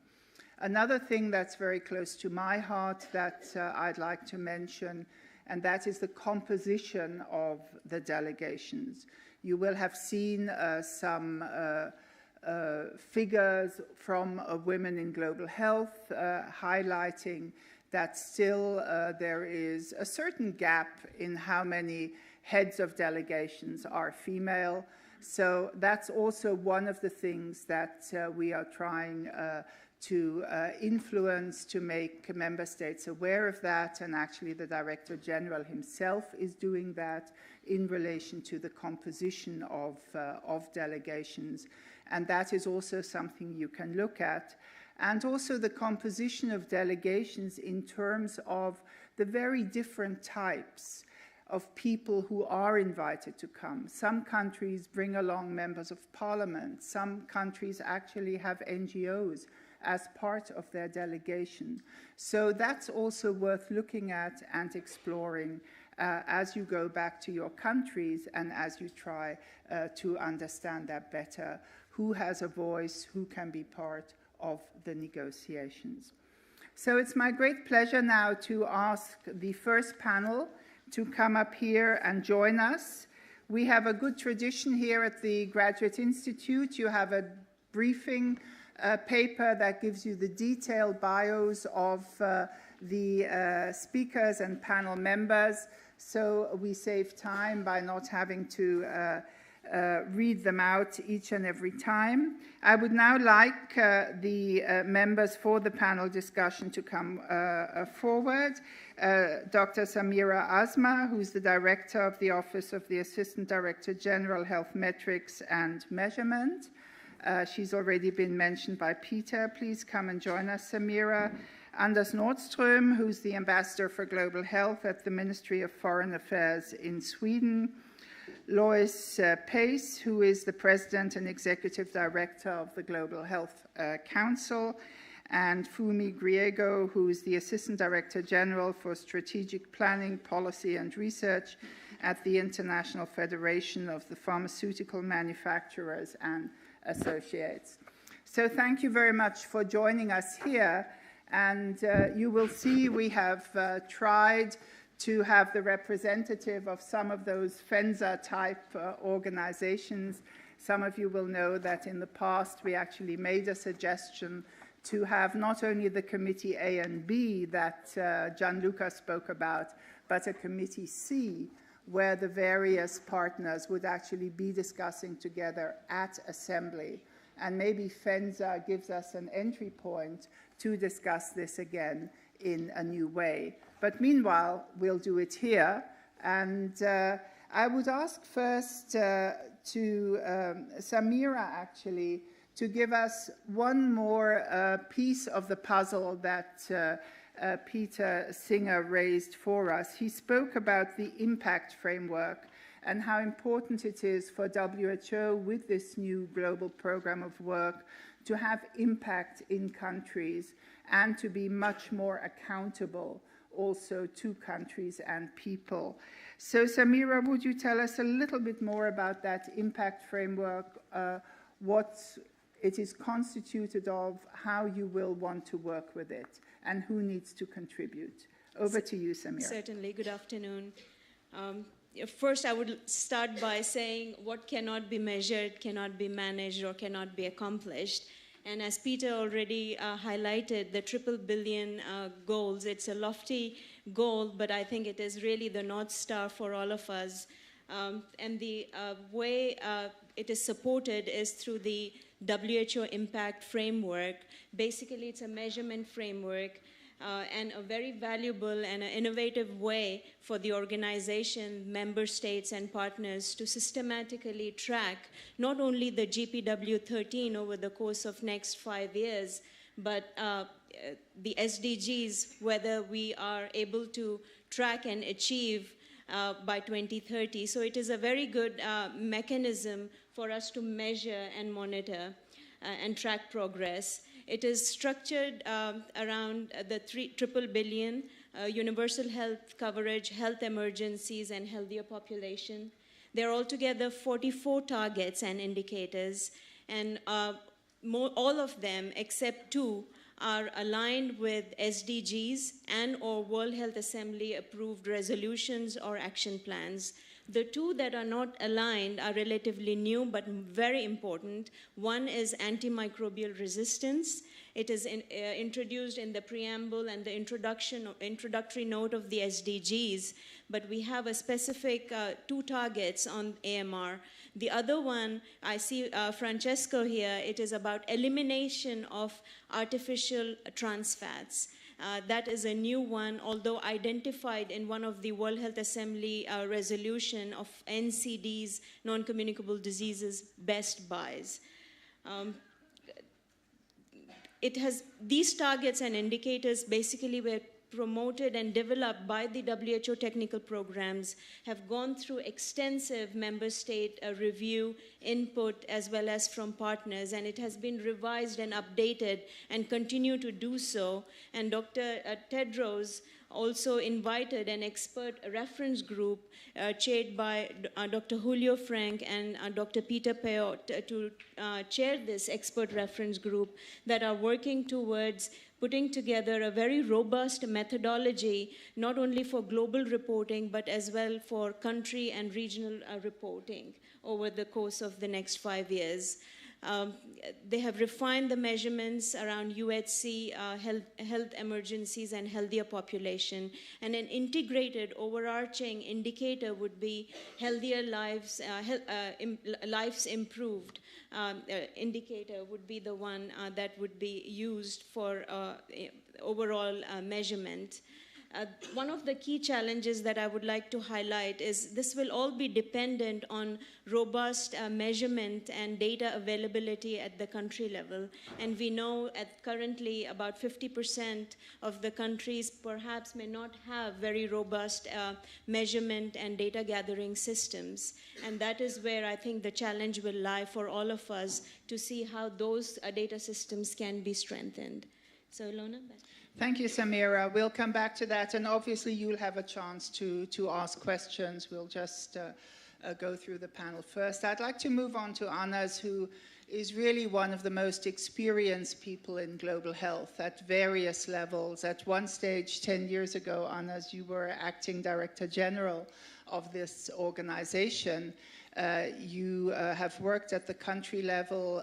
Another thing that's very close to my heart that I'd like to mention, and that is the composition of the delegations. You will have seen some figures from Women in Global Health highlighting that still there is a certain gap in how many heads of delegations are female. So that's also one of the things that we are trying to influence, to make member states aware of that, and actually the Director General himself is doing that in relation to the composition of delegations. And that is also something you can look at. And also the composition of delegations in terms of the very different types of people who are invited to come. Some countries bring along members of parliament. Some countries actually have NGOs as part of their delegation. So that's also worth looking at and exploring as you go back to your countries and as you try to understand that better. Who has a voice? Who can be part of the negotiations? So it's my great pleasure now to ask the first panel to come up here and join us. We have a good tradition here at the Graduate Institute. You have a briefing paper that gives you the detailed bios of the speakers and panel members, so we save time by not having to read them out each and every time. I would now like the members for the panel discussion to come forward. Dr. Samira Azma, who's the Director of the Office of the Assistant Director General, Health Metrics and Measurement. She's already been mentioned by Peter. Please come and join us, Samira. Anders Nordström, who's the Ambassador for Global Health at the Ministry of Foreign Affairs in Sweden. Lois Pace, who is the President and Executive Director of the Global Health Council, and Fumi Griego, who is the Assistant Director General for Strategic Planning, Policy and Research at the International Federation of the Pharmaceutical Manufacturers and Associates. So thank you very much for joining us here. And you will see we have tried to have the representative of some of those FENSA-type organizations. Some of you will know that in the past we actually made a suggestion to have not only the Committee A and B that Gianluca spoke about, but a Committee C, where the various partners would actually be discussing together at Assembly. And maybe FENSA gives us an entry point to discuss this again in a new way. But meanwhile, we'll do it here. And I would ask first to Samira, actually, to give us one more piece of the puzzle that Peter Singer raised for us. He spoke about the impact framework and how important it is for WHO with this new global program of work to have impact in countries and to be much more accountable also to countries and people. So Samira, would you tell us a little bit more about that impact framework? What it is constituted of how you will want to work with it and who needs to contribute. Over to you, Samira. Certainly. Good afternoon. First, I would start by saying what cannot be measured, cannot be managed, or cannot be accomplished. And as Peter already highlighted, the triple billion goals, it's a lofty goal, but I think it is really the North Star for all of us. And the way it is supported is through the WHO Impact Framework. Basically, it's a measurement framework and a very valuable and an innovative way for the organization, member states, and partners to systematically track not only the GPW13 over the course of next 5 years, but the SDGs, whether we are able to track and achieve by 2030. So it is a very good mechanism for us to measure and monitor and track progress. It is structured around the triple billion, universal health coverage, health emergencies, and healthier population. There are altogether 44 targets and indicators, and all of them, except 2, are aligned with SDGs and or World Health Assembly approved resolutions or action plans. The 2 that are not aligned are relatively new but very important. One is anti-microbial resistance. It is introduced in the preamble and the introductory note of the SDGs, but we have a specific 2 targets on AMR. The other one, I see Francesco here, it is about elimination of artificial trans fats. That is a new one, although identified in one of the World Health Assembly resolution of NCDs, non-communicable diseases, best buys. These targets and indicators basically were promoted and developed by the WHO technical programs, have gone through extensive member state review, input, as well as from partners, and it has been revised and updated and continue to do so. And Dr. Tedros also invited an expert reference group chaired by Dr. Julio Frank and Dr. Peter Peot to chair this expert reference group that are working towards putting together a very robust methodology, not only for global reporting, but as well for country and regional reporting over the course of the next 5 years. They have refined the measurements around UHC, health emergencies, and healthier population. And an integrated, overarching indicator would be healthier lives, lives improved. Indicator would be the one that would be used for overall measurement. One of the key challenges that I would like to highlight is this will all be dependent on robust measurement and data availability at the country level. And we know currently about 50% of the countries perhaps may not have very robust measurement and data gathering systems. And that is where I think the challenge will lie for all of us to see how those data systems can be strengthened. So Ilona, back. Thank you, Samira. We'll come back to that, and obviously you'll have a chance to ask questions. We'll just go through the panel first. I'd like to move on to Anas, who is really one of the most experienced people in global health at various levels. At one stage, 10 years ago, Anas, you were acting Director General of this organization. You have worked at the country level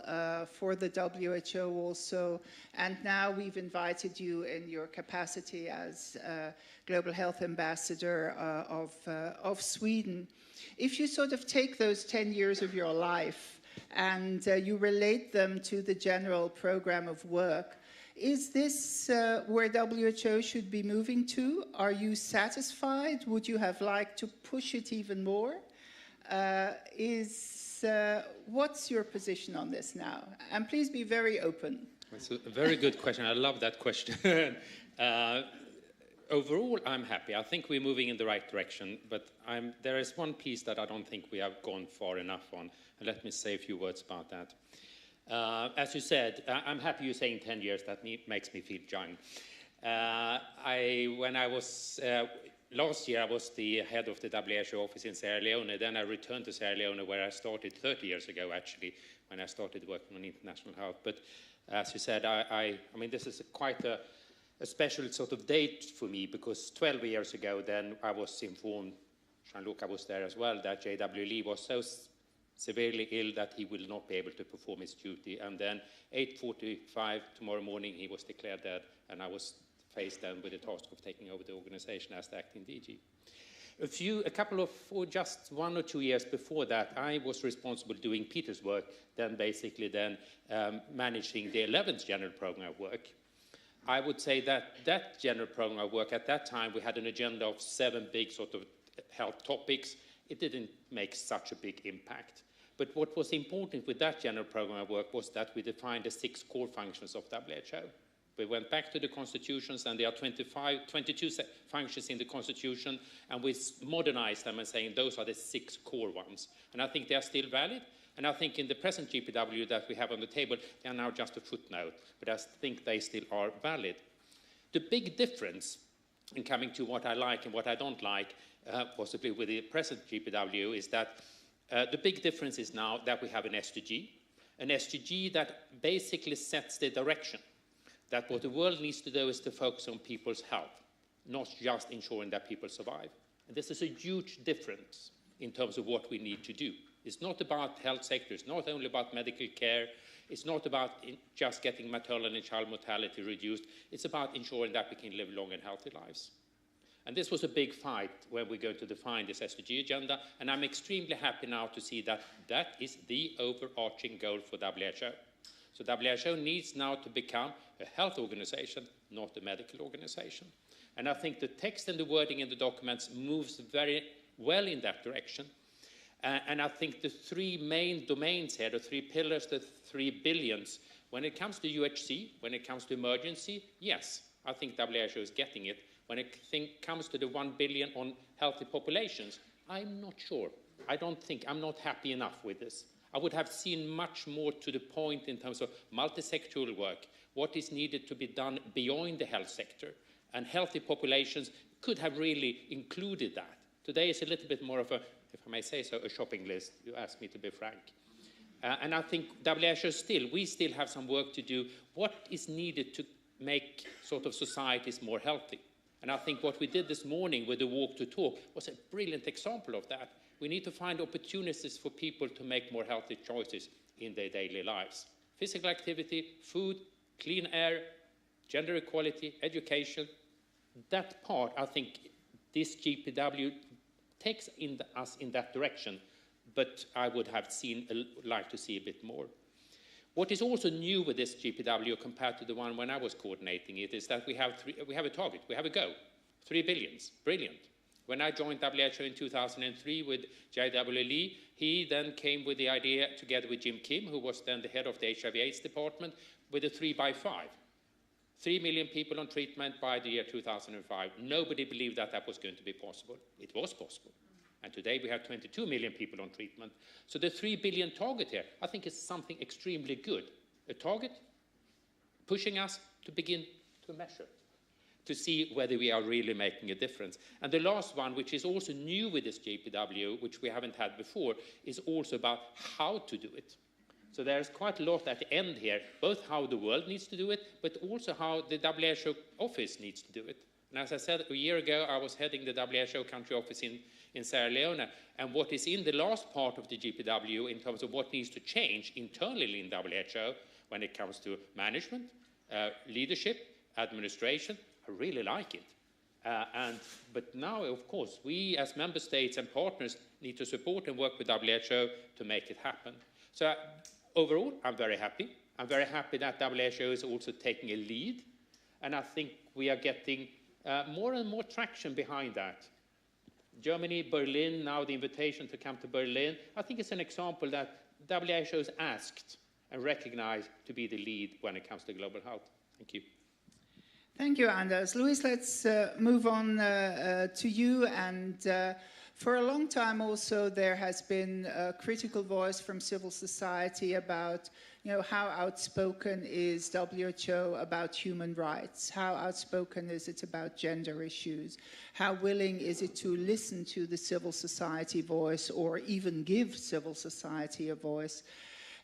for the WHO also, and now we've invited you in your capacity as Global Health Ambassador of Sweden. If you sort of take those 10 years of your life and you relate them to the general program of work, is this where WHO should be moving to? Are you satisfied? Would you have liked to push it even more? What's your position on this now? And please be very open. That's a very good question. I love that question. Overall, I'm happy. I think we're moving in the right direction, but there is one piece that I don't think we have gone far enough on, and let me say a few words about that. As you said, I'm happy you're saying 10 years. That makes me feel young. Last year, I was the head of the WHO office in Sierra Leone. Then I returned to Sierra Leone, where I started 30 years ago, actually, when I started working on international health. But as you said, I mean, this is quite a special sort of date for me, because 12 years ago then I was informed, Jean-Luc, I was there as well, that J.W. Lee was so severely ill that he will not be able to perform his duty. And then 8:45 tomorrow morning, he was declared dead, and I was faced then with the task of taking over the organization as the acting DG. Just 1 or 2 years before that, I was responsible doing Peter's work, then basically managing the 11th general program of work. I would say that general program of work, at that time, we had an agenda of 7 big sort of health topics. It didn't make such a big impact. But what was important with that general program of work was that we defined the 6 core functions of WHO. We went back to the constitutions, and there are 22 functions in the constitution, and we modernized them and saying those are the 6 core ones. And I think they are still valid. And I think in the present GPW that we have on the table, they are now just a footnote, but I think they still are valid. The big difference in coming to what I like and what I don't like, possibly with the present GPW, is that the big difference is now that we have an SDG that basically sets the direction, that what the world needs to do is to focus on people's health, not just ensuring that people survive. And this is a huge difference in terms of what we need to do. It's not about health sector, it's not only about medical care, it's not about just getting maternal and child mortality reduced, it's about ensuring that we can live long and healthy lives. And this was a big fight when we're going to define this SDG agenda, and I'm extremely happy now to see that that is the overarching goal for WHO. So WHO needs now to become a health organization, not a medical organization. And I think the text and the wording in the documents moves very well in that direction. And I think the 3 main domains here, the 3 pillars, the 3 billions, when it comes to UHC, when it comes to emergency, yes, I think WHO is getting it. When it comes to the 1 billion on healthy populations, I'm not sure. I'm not happy enough with this. I would have seen much more to the point in terms of multi-sectoral work, what is needed to be done beyond the health sector. And healthy populations could have really included that. Today is a little bit more of a, if I may say so, a shopping list, you asked me to be frank. And I think WHO we still have some work to do. What is needed to make sort of societies more healthy? And I think what we did this morning with the walk to talk was a brilliant example of that. We need to find opportunities for people to make more healthy choices in their daily lives. Physical activity, food, clean air, gender equality, education. That part, I think, this GPW takes us in that direction, but I would have liked to see a bit more. What is also new with this GPW compared to the one when I was coordinating it is that we have a target, we have a goal, 3 billions, brilliant. When I joined WHO in 2003 with J.W. Lee, he then came with the idea, together with Jim Kim, who was then the head of the HIV/AIDS department, with a 3x5. 3 million people on treatment by the year 2005. Nobody believed that that was going to be possible. It was possible. And today we have 22 million people on treatment. So the 3 billion target here, I think, is something extremely good. A target pushing us to begin to measure, to see whether we are really making a difference. And the last one, which is also new with this GPW, which we haven't had before, is also about how to do it. So there's quite a lot at the end here, both how the world needs to do it, but also how the WHO office needs to do it. And as I said, a year ago, I was heading the WHO country office in Sierra Leone, and what is in the last part of the GPW in terms of what needs to change internally in WHO when it comes to management, leadership, administration, I really like it. But now, of course, we as member states and partners need to support and work with WHO to make it happen. So overall, I'm very happy. I'm very happy that WHO is also taking a lead, and I think we are getting more and more traction behind that. Germany, Berlin, now the invitation to come to Berlin, I think it's an example that WHO is asked and recognized to be the lead when it comes to global health. Thank you. Thank you, Anders. Luis, let's move on to you. And for a long time also, there has been a critical voice from civil society about, how outspoken is WHO about human rights? How outspoken is it about gender issues? How willing is it to listen to the civil society voice or even give civil society a voice?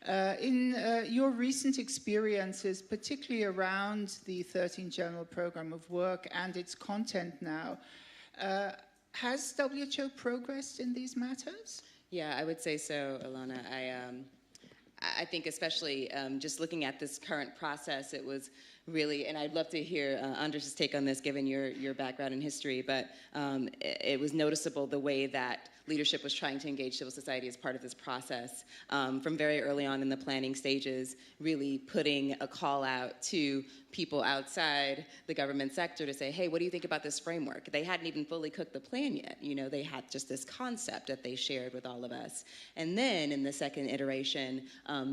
In your recent experiences, particularly around the 13th General Program of Work and its content now, has WHO progressed in these matters? Yeah, I would say so, Ilona. I think especially just looking at this current process, it was really, and I'd love to hear Anders' take on this given your background in history, but it was noticeable the way that leadership was trying to engage civil society as part of this process from very early on in the planning stages, really putting a call out to people outside the government sector to say, hey, what do you think about this framework? They hadn't even fully cooked the plan yet. You know, they had just this concept that they shared with all of us. And then in the second iteration,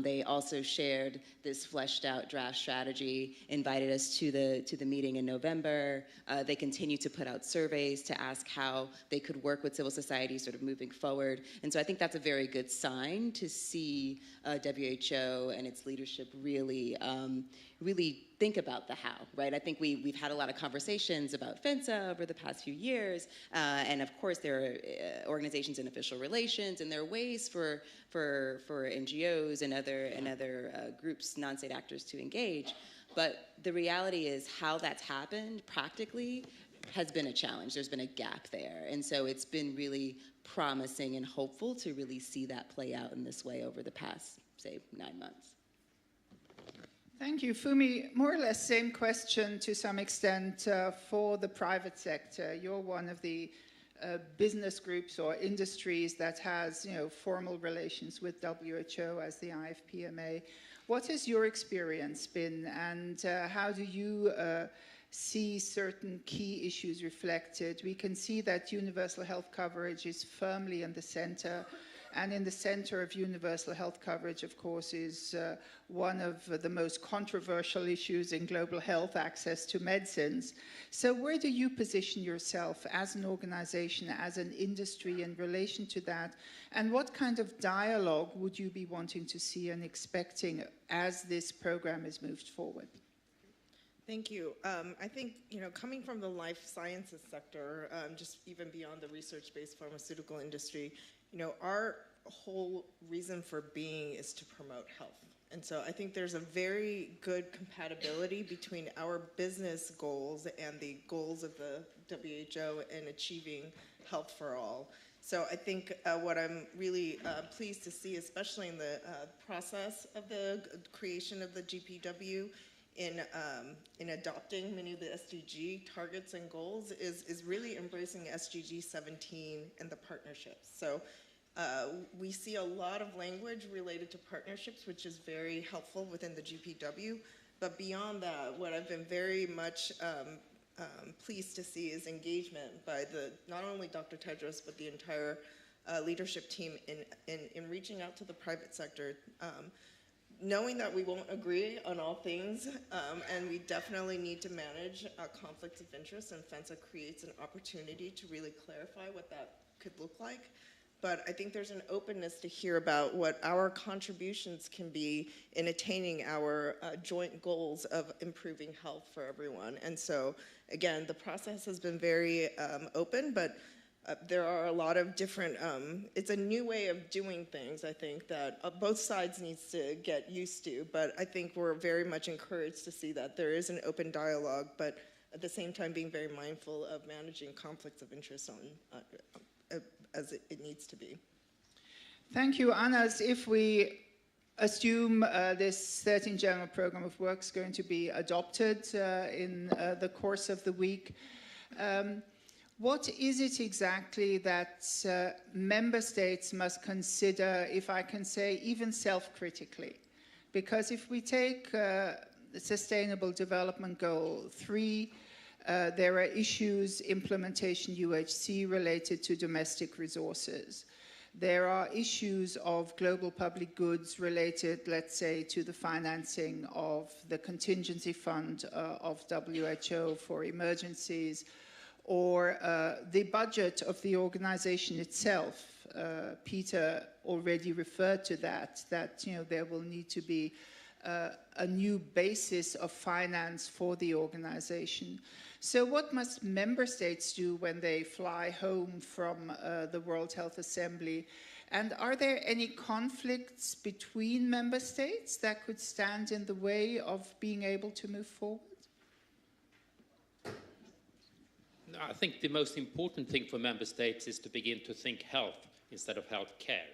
they also shared this fleshed out draft strategy, invited us to the meeting in November. They continue to put out surveys to ask how they could work with civil society sort of moving forward. And so I think that's a very good sign to see WHO and its leadership really think about the how, right? I think we've had a lot of conversations about Influenza over the past few years, and of course there are organizations in official relations, and there are ways for NGOs and other groups, non-state actors to engage. But the reality is how that's happened practically has been a challenge. There's been a gap there. And so it's been really promising and hopeful to really see that play out in this way over the past, say, 9 months. Thank you. Fumi, more or less same question to some extent for the private sector. You're one of the business groups or industries that has, formal relations with WHO as the IFPMA. What has your experience been, and how do you see certain key issues reflected? We can see that universal health coverage is firmly in the center, and in the center of universal health coverage, of course, is one of the most controversial issues in global health, access to medicines. So where do you position yourself as an organization, as an industry in relation to that? And what kind of dialogue would you be wanting to see and expecting as this program is moved forward? Thank you. I think, coming from the life sciences sector, just even beyond the research-based pharmaceutical industry, our whole reason for being is to promote health. And so I think there's a very good compatibility between our business goals and the goals of the WHO in achieving health for all. So I think what I'm really pleased to see, especially in the process of the creation of the GPW, in adopting many of the SDG targets and goals is really embracing SDG 17 and the partnerships. So we see a lot of language related to partnerships, which is very helpful within the GPW. But beyond that, what I've been very much pleased to see is engagement by not only Dr. Tedros, but the entire leadership team in reaching out to the private sector. Knowing that we won't agree on all things, and we definitely need to manage conflicts of interest, and Influenza creates an opportunity to really clarify what that could look like. But I think there's an openness to hear about what our contributions can be in attaining our joint goals of improving health for everyone. And so, again, the process has been very open, but there are a lot of different, it's a new way of doing things, I think, that both sides needs to get used to. But I think we're very much encouraged to see that there is an open dialogue, but at the same time being very mindful of managing conflicts of interest as it needs to be. Thank you, Anna. If we assume this 13th General Program of Work is going to be adopted in the course of the week, what is it exactly that member states must consider, if I can say, even self-critically? Because if we take the Sustainable Development Goal 3, there are issues, implementation UHC related to domestic resources. There are issues of global public goods related, let's say, to the financing of the contingency fund of WHO for emergencies, or the budget of the organization itself. Peter already referred to that there will need to be a new basis of finance for the organization. So what must member states do when they fly home from the World Health Assembly? And are there any conflicts between member states that could stand in the way of being able to move forward? I think the most important thing for member states is to begin to think health instead of health care.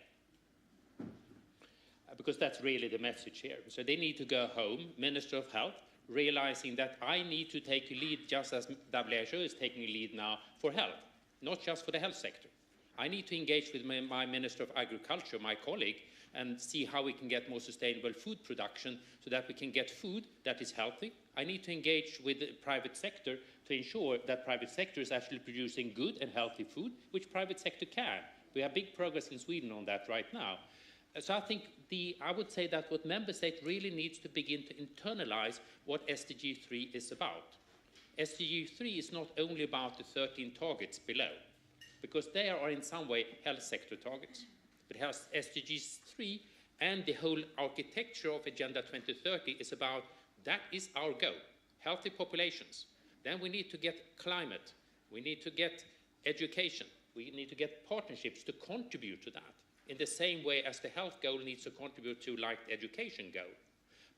Because that's really the message here. So they need to go home, Minister of Health, realizing that I need to take a lead just as WHO is taking a lead now for health, not just for the health sector. I need to engage with my Minister of Agriculture, my colleague, and see how we can get more sustainable food production so that we can get food that is healthy. I need to engage with the private sector to ensure that private sector is actually producing good and healthy food, which private sector can. We have big progress in Sweden on that right now. So I think I would say that what member state really needs to begin to internalize what SDG 3 is about. SDG 3 is not only about the 13 targets below, because they are in some way health sector targets. But SDGs 3 and the whole architecture of Agenda 2030 is about, that is our goal, healthy populations. Then we need to get climate, we need to get education, we need to get partnerships to contribute to that, in the same way as the health goal needs to contribute to like the education goal.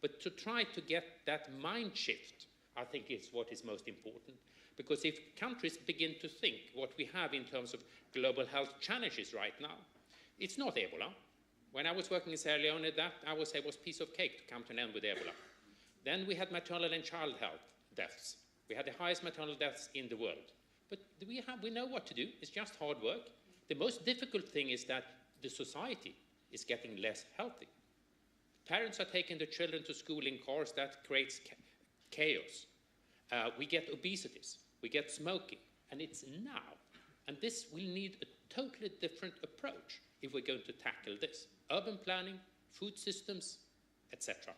But to try to get that mind shift, I think is what is most important. Because if countries begin to think what we have in terms of global health challenges right now, it's not Ebola. When I was working in Sierra Leone, that I would say was piece of cake to come to an end with Ebola. Then we had maternal and child health deaths. We had the highest maternal deaths in the world. But we know what to do. It's just hard work. The most difficult thing is that the society is getting less healthy. Parents are taking their children to school in cars. That creates chaos. We get obesities. We get smoking. And it's now. And this will need a totally different approach if we're going to tackle this. Urban planning, food systems, etc.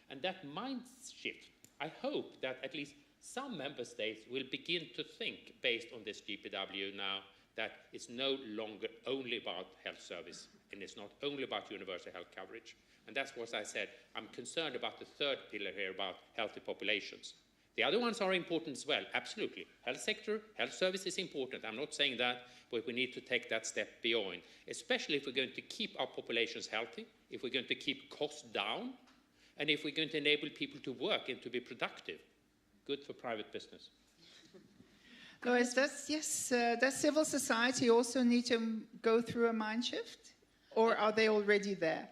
And that mind shift, I hope that at least some member states will begin to think, based on this GPW now, that it's no longer only about health service, and it's not only about universal health coverage. And that's what I said. I'm concerned about the third pillar here about healthy populations. The other ones are important as well, absolutely. Health sector, health service is important. I'm not saying that, but we need to take that step beyond, especially if we're going to keep our populations healthy, if we're going to keep costs down, and if we're going to enable people to work and to be productive. Good for private business. Lois, does civil society also need to go through a mind shift, or are they already there?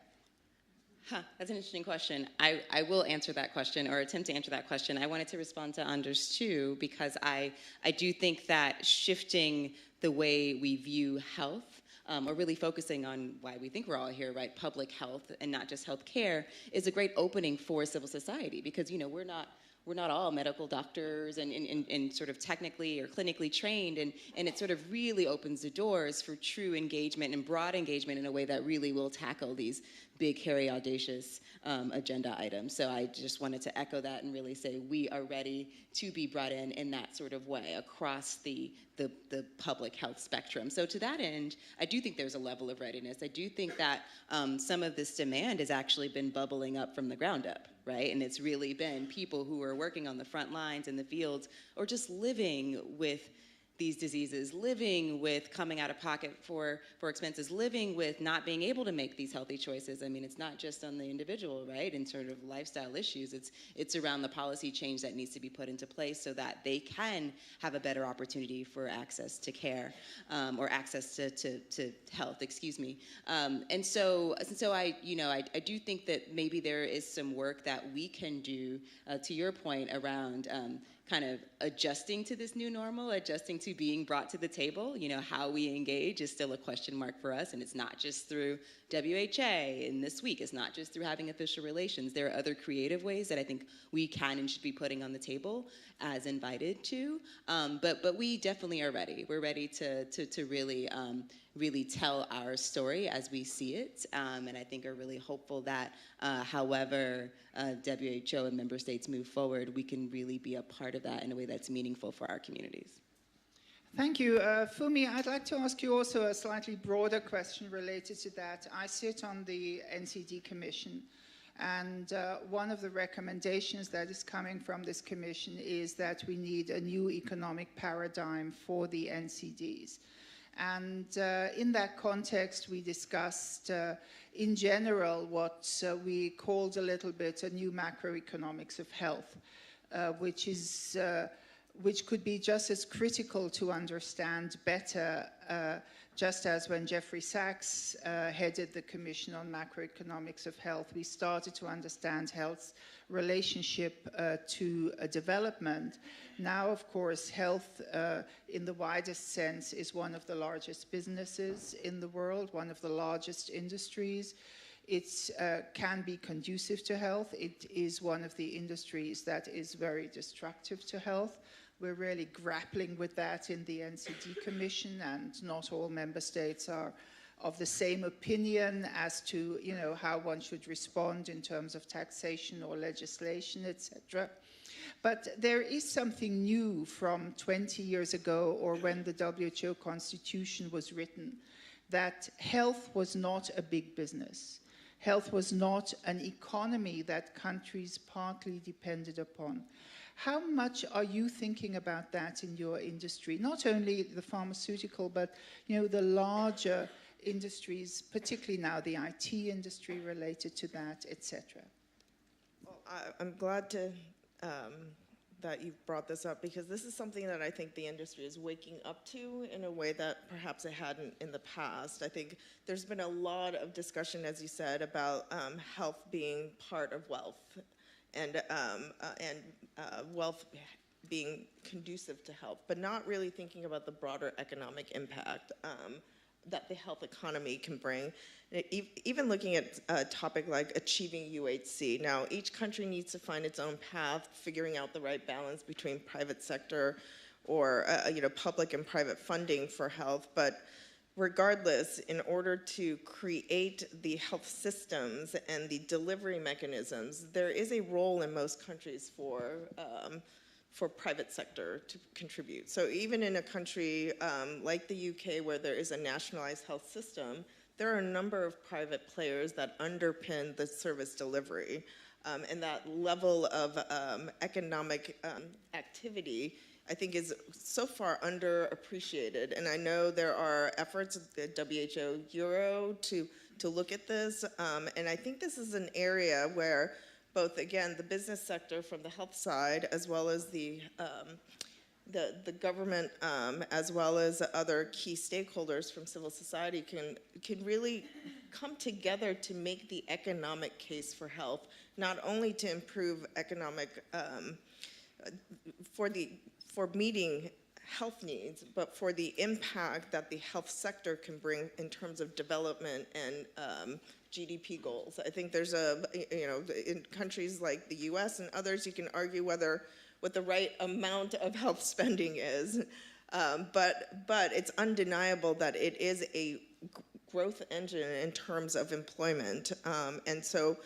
That's an interesting question. I will answer that question, or attempt to answer that question. I wanted to respond to Anders too, because I do think that shifting the way we view health, or really focusing on why we think we're all here, right, public health and not just health care, is a great opening for civil society, because we're not all medical doctors and sort of technically or clinically trained, and it sort of really opens the doors for true engagement and broad engagement in a way that really will tackle these big, hairy, audacious agenda items. So I just wanted to echo that and really say we are ready to be brought in that sort of way across the public health spectrum. So to that end, I do think there's a level of readiness. I do think that some of this demand has actually been bubbling up from the ground up, right? And it's really been people who are working on the front lines in the fields, or just living with these diseases, living with coming out of pocket for expenses, living with not being able to make these healthy choices. I mean, it's not just on the individual, right, and sort of lifestyle issues. It's around the policy change that needs to be put into place so that they can have a better opportunity for access to care, or access to health, excuse me. And so I do think that maybe there is some work that we can do, to your point, around kind of adjusting to this new normal, adjusting to being brought to the table. How we engage is still a question mark for us, and it's not just through WHA in this week. It's not just through having official relations. There are other creative ways that I think we can and should be putting on the table as invited to. But we definitely are ready. We're ready to really tell our story as we see it, and I think are really hopeful that however WHO and member states move forward, we can really be a part of that in a way that's meaningful for our communities. Thank you. Fumi, I'd like to ask you also a slightly broader question related to that. I sit on the NCD Commission, and one of the recommendations that is coming from this commission is that we need a new economic paradigm for the NCDs. And in that context, we discussed in general what we called a little bit a new macroeconomics of health, which could be just as critical to understand better, just as when Jeffrey Sachs headed the Commission on Macroeconomics of Health, we started to understand health's relationship to development. Now, of course, health in the widest sense is one of the largest businesses in the world, one of the largest industries. It can be conducive to health. It is one of the industries that is very destructive to health. We're really grappling with that in the NCD Commission, and not all member states are of the same opinion as to, how one should respond in terms of taxation or legislation, etc. But there is something new from 20 years ago, or when the WHO Constitution was written, that health was not a big business. Health was not an economy that countries partly depended upon. How much are you thinking about that in your industry? Not only the pharmaceutical, but the larger industries, particularly now the IT industry related to that, etc. Well, I'm glad that you brought this up, because this is something that I think the industry is waking up to in a way that perhaps it hadn't in the past. I think there's been a lot of discussion, as you said, about health being part of wealth, and wealth being conducive to health, but not really thinking about the broader economic impact that the health economy can bring. Even looking at a topic like achieving UHC. Now, each country needs to find its own path, figuring out the right balance between private sector or public and private funding for health. But regardless, in order to create the health systems and the delivery mechanisms, there is a role in most countries for private sector to contribute. So even in a country like the UK, where there is a nationalized health system, there are a number of private players that underpin the service delivery. And that level of economic activity, I think, is so far underappreciated. And I know there are efforts at the WHO Euro to look at this. And I think this is an area where both, again, the business sector from the health side, as well as the government, as well as other key stakeholders from civil society can really come together to make the economic case for health, not only to improve economic, for meeting health needs, but for the impact that the health sector can bring in terms of development and GDP goals. I think there's in countries like the US and others, you can argue what the right amount of health spending is, but it's undeniable that it is a growth engine in terms of employment. And so,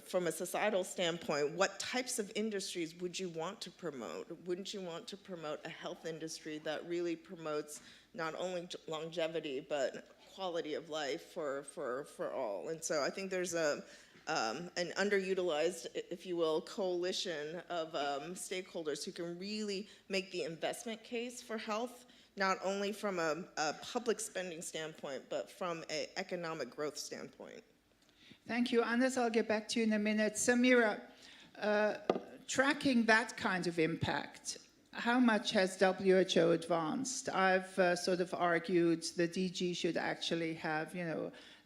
from a societal standpoint, what types of industries would you want to promote? Wouldn't you want to promote a health industry that really promotes not only longevity, but quality of life for all? And so I think there's an underutilized, if you will, coalition of stakeholders who can really make the investment case for health, not only from a public spending standpoint, but from an economic growth standpoint. Thank you. Anders, I'll get back to you in a minute. Samira, tracking that kind of impact, how much has WHO advanced? I've sort of argued the DG should actually have,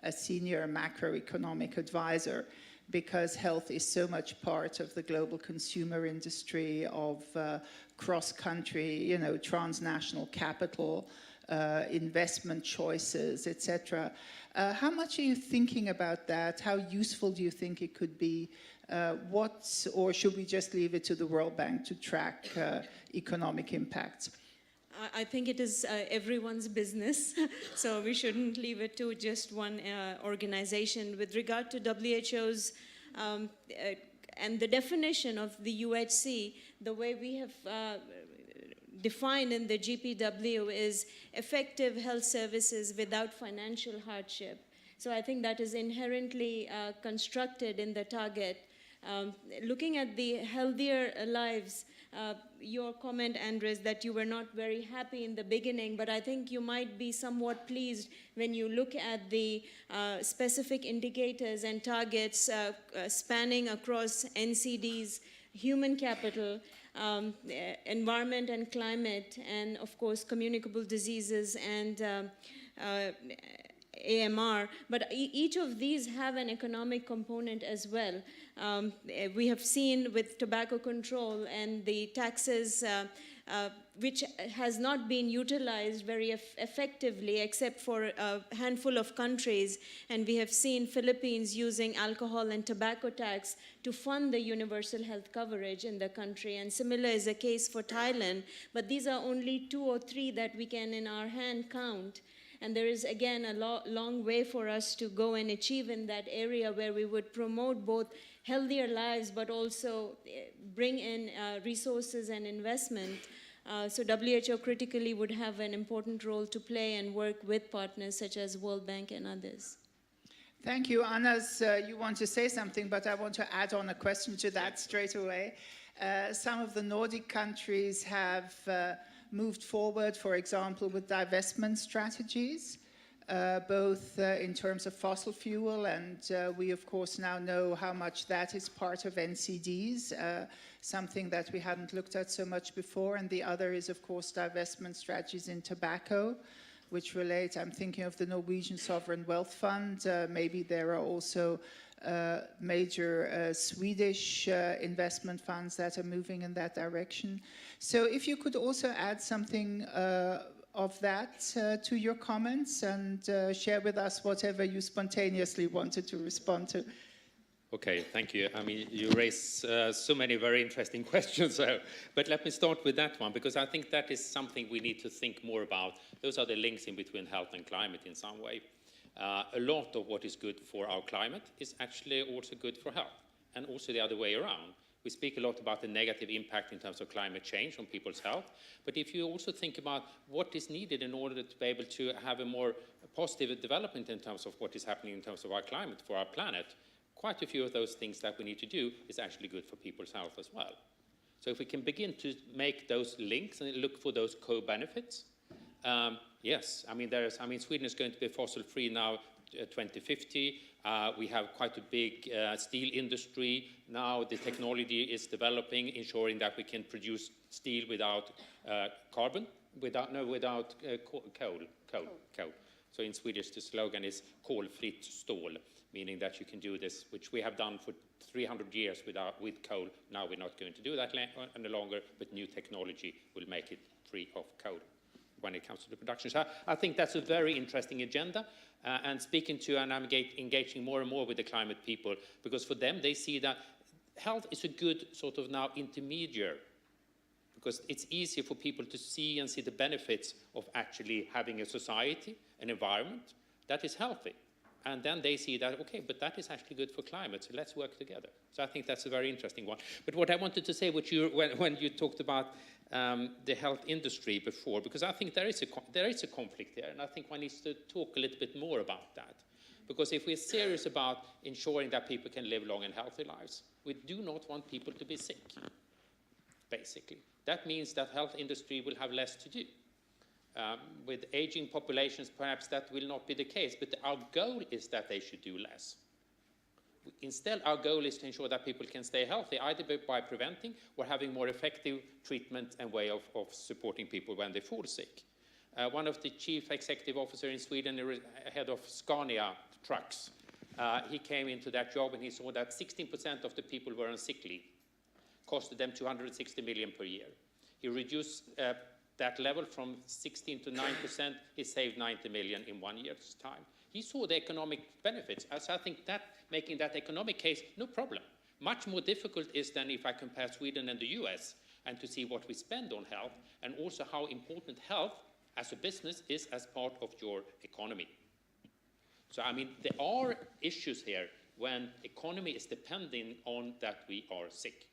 a senior macroeconomic advisor, because health is so much part of the global consumer industry, of cross-country, transnational capital, investment choices, etc. How much are you thinking about that? How useful do you think it could be? Or should we just leave it to the World Bank to track economic impacts? I think it is everyone's business, so we shouldn't leave it to just one organization. With regard to WHO's and the definition of the UHC, the way we have defined in the GPW is effective health services without financial hardship. So I think that is inherently constructed in the target Looking at the healthier lives, your comment, Andres, that you were not very happy in the beginning, but I think you might be somewhat pleased when you look at the specific indicators and targets spanning across NCDs, human capital, environment and climate, and of course communicable diseases and AMR, but each of these have an economic component as well. We have seen with tobacco control and the taxes, which has not been utilized very effectively except for a handful of countries, and we have seen Philippines using alcohol and tobacco tax to fund the universal health coverage in the country, and similar is the case for Thailand, but these are only 2 or 3 that we can in our hand count. And there is, again, a long way for us to go and achieve in that area where we would promote both healthier lives, but also bring in resources and investment. So WHO critically would have an important role to play and work with partners such as World Bank and others. Thank you. Anas, you want to say something, but I want to add on a question to that straight away. Some of the Nordic countries have moved forward, for example, with divestment strategies, both in terms of fossil fuel, and we of course now know how much that is part of NCDs, something that we hadn't looked at so much before, and the other is of course divestment strategies in tobacco, which relate, I'm thinking of the Norwegian Sovereign Wealth Fund, maybe there are also major Swedish investment funds that are moving in that direction. So if you could also add something of that to your comments and share with us whatever you spontaneously wanted to respond to. Okay, thank you. I mean, you raise so many very interesting questions, but let me start with that one, because I think that is something we need to think more about. Those are the links in between health and climate in some way. A lot of what is good for our climate is actually also good for health, and also the other way around. We speak a lot about the negative impact in terms of climate change on people's health, but if you also think about what is needed in order to be able to have a more positive development in terms of what is happening in terms of our climate for our planet, quite a few of those things that we need to do is actually good for people's health as well. So if we can begin to make those links and look for those co-benefits, yes, I mean, Sweden is going to be fossil-free now, 2050. We have quite a big steel industry now. The technology is developing, ensuring that we can produce steel without carbon, without coal. So in Swedish, the slogan is kolfritt stål, meaning that you can do this, which we have done for 300 years with coal. Now we're not going to do that any longer, but new technology will make it free of coal when it comes to the production. So I think that's a very interesting agenda, and speaking to, and I'm engaging more and more with the climate people, because for them, they see that health is a good sort of now intermediary, because it's easier for people to see and see the benefits of actually having a society, an environment that is healthy. And then they see that, okay, but that is actually good for climate, so let's work together. So I think that's a very interesting one. But what I wanted to say, when you talked about the health industry before, because I think there is a conflict there, and I think one needs to talk a little bit more about that. Because if we're serious about ensuring that people can live long and healthy lives, we do not want people to be sick, basically. That means that health industry will have less to do. With aging populations, perhaps that will not be the case, but our goal is that they should do less. Instead, our goal is to ensure that people can stay healthy, either by preventing or having more effective treatment and way of supporting people when they fall sick. One of the chief executive officers in Sweden, head of Scania trucks, he came into that job and he saw that 16% of the people were on sick leave, costed them 260 million per year. He reduced that level from 16 to 9%, he saved 90 million in 1 year's time. He saw the economic benefits. So I think that making that economic case, no problem. Much more difficult is than if I compare Sweden and the US and to see what we spend on health and also how important health as a business is as part of your economy. So, I mean, there are issues here when economy is depending on that we are sick.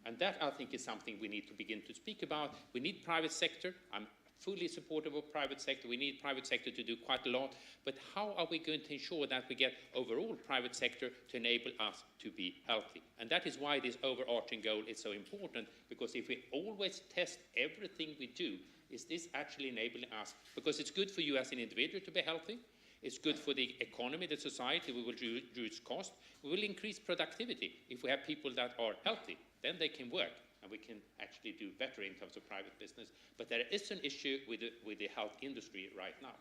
And that, I think, is something we need to begin to speak about. We need private sector. I'm fully supportive of private sector. We need private sector to do quite a lot. But how are we going to ensure that we get overall private sector to enable us to be healthy? And that is why this overarching goal is so important, because if we always test everything we do, is this actually enabling us? Because it's good for you as an individual to be healthy. It's good for the economy, the society. We will reduce cost. We will increase productivity. If we have people that are healthy, then they can work, and we can actually do better in terms of private business. But there is an issue with the health industry right now.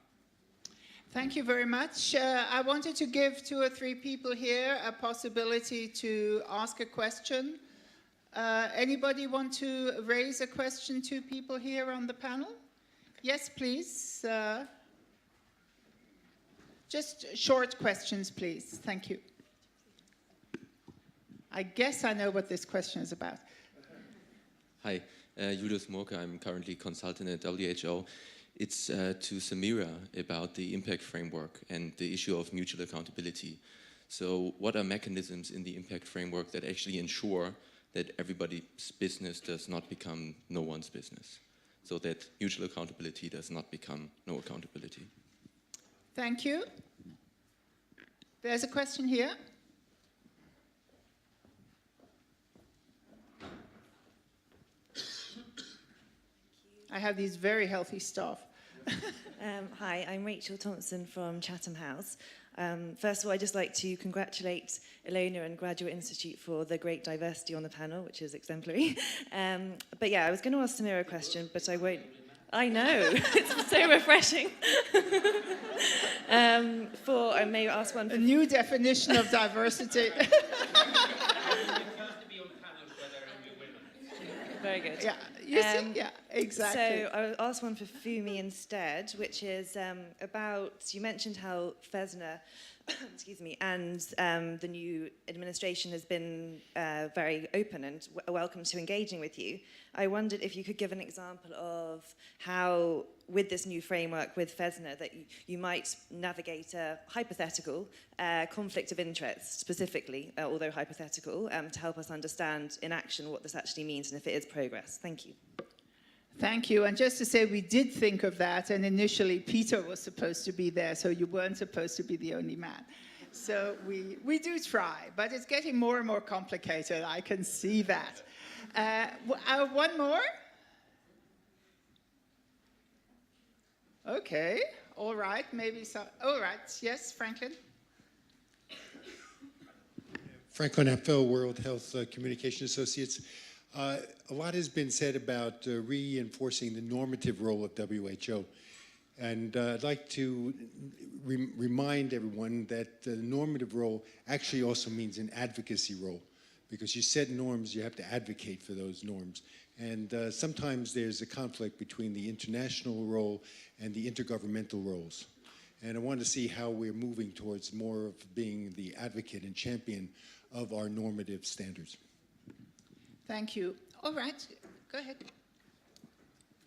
Thank you very much. I wanted to give 2 or 3 people here a possibility to ask a question. Anybody want to raise a question to people here on the panel? Yes, please. Just short questions, please. Thank you. I guess I know what this question is about. Hi, Julius Morke. I'm currently consultant at WHO. It's to Samira about the impact framework and the issue of mutual accountability. So what are mechanisms in the impact framework that actually ensure that everybody's business does not become no one's business? So that mutual accountability does not become no accountability. Thank you. There's a question here. I have these very healthy staff. Hi, I'm Rachel Thompson from Chatham House. First of all, I'd just like to congratulate Ilona and Graduate Institute for the great diversity on the panel, which is exemplary. But yeah, I was going to ask Samira a question, but I won't. I know, it's so refreshing. I may ask one. A new definition of diversity. Very good. Yeah, you see? Yeah, exactly. So I'll ask one for Fumi instead, which is about, you mentioned how FESNA, excuse me, and the new administration has been very open and welcome to engaging with you. I wondered if you could give an example of how, with this new framework with FESNA, that you might navigate a hypothetical conflict of interest, specifically, although hypothetical, to help us understand in action what this actually means and if it is progress. Thank you. Thank you. And just to say, we did think of that, and initially Peter was supposed to be there, so you weren't supposed to be the only man. So we do try, but it's getting more and more complicated. I can see that. One more? Okay, all right, maybe so. All right, yes, Franklin? Franklin Appel, World Health Communication Associates. A lot has been said about reinforcing the normative role of WHO. And I'd like to remind everyone that the normative role actually also means an advocacy role. Because you set norms, you have to advocate for those norms. And sometimes there's a conflict between the international role and the intergovernmental roles. And I want to see how we're moving towards more of being the advocate and champion of our normative standards. Thank you. All right, go ahead.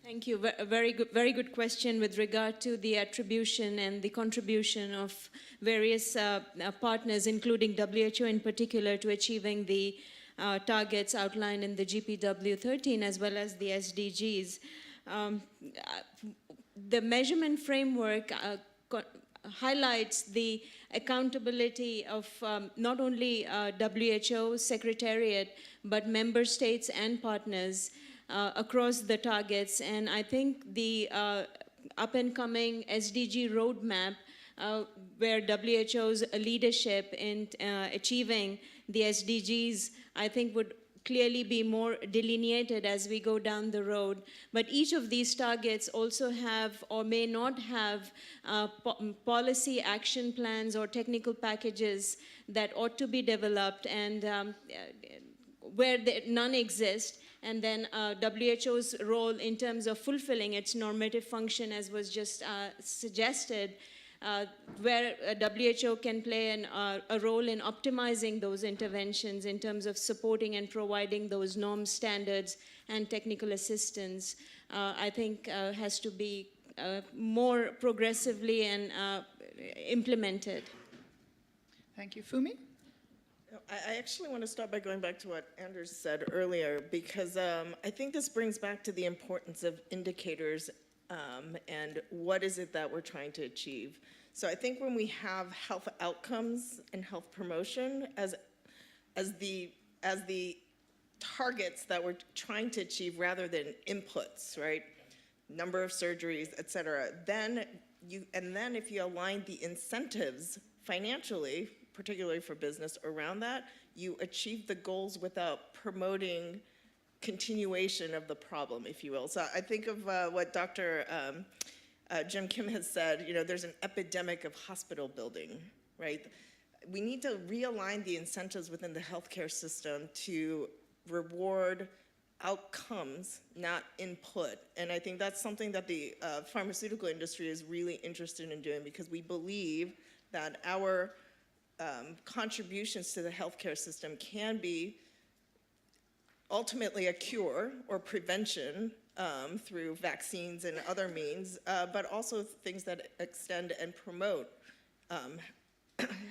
Thank you. A very good question with regard to the attribution and the contribution of various partners, including WHO in particular, to achieving the targets outlined in the GPW 13 as well as the SDGs. The measurement framework highlights the accountability of not only WHO Secretariat, but member states and partners across the targets. And I think the up-and-coming SDG roadmap, where WHO's leadership in achieving the SDGs, I think would clearly be more delineated as we go down the road. But each of these targets also have or may not have policy action plans or technical packages that ought to be developed, and where none exist. And then WHO's role in terms of fulfilling its normative function, as was just suggested, where WHO can play a role in optimizing those interventions in terms of supporting and providing those norm standards and technical assistance, I think has to be more progressively and implemented. Thank you. Fumi? I actually want to start by going back to what Anders said earlier, because I think this brings back to the importance of indicators and what is it that we're trying to achieve. So I think when we have health outcomes and health promotion as the targets that we're trying to achieve rather than inputs, right? Number of surgeries, et cetera. Then if you align the incentives financially, particularly for business around that, you achieve the goals without promoting continuation of the problem, if you will. So I think of what Dr. Jim Kim has said, there's an epidemic of hospital building, right? We need to realign the incentives within the healthcare system to reward outcomes, not input. And I think that's something that the pharmaceutical industry is really interested in doing, because we believe that our contributions to the healthcare system can be ultimately a cure or prevention through vaccines and other means, but also things that extend and promote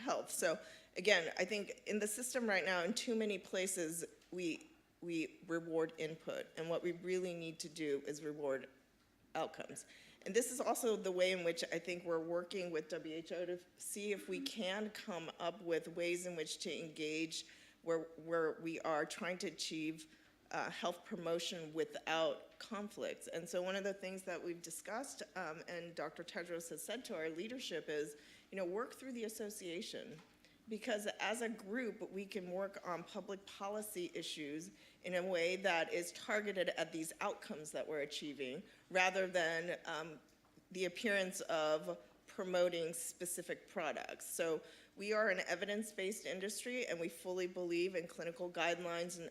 health. So again, I think in the system right now, in too many places, we reward input, and what we really need to do is reward outcomes. And this is also the way in which I think we're working with WHO to see if we can come up with ways in which to engage where we are trying to achieve health promotion without conflicts. And so one of the things that we've discussed, and Dr. Tedros has said to our leadership is, work through the association. Because as a group, we can work on public policy issues in a way that is targeted at these outcomes that we're achieving, rather than the appearance of promoting specific products. So we are an evidence-based industry, and we fully believe in clinical guidelines and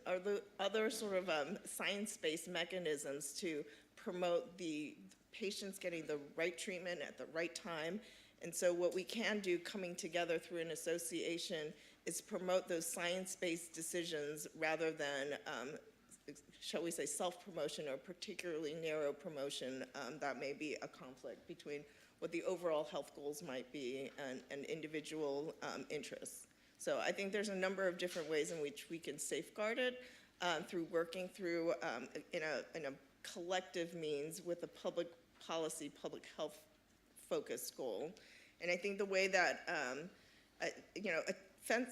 other sort of science-based mechanisms to promote the patients getting the right treatment at the right time. And so what we can do coming together through an association is promote those science-based decisions rather than, shall we say, self-promotion or particularly narrow promotion that may be a conflict between what the overall health goals might be and individual interests. So I think there's a number of different ways in which we can safeguard it through working through in a collective means with a public policy, public health focused goal. And I think the way that,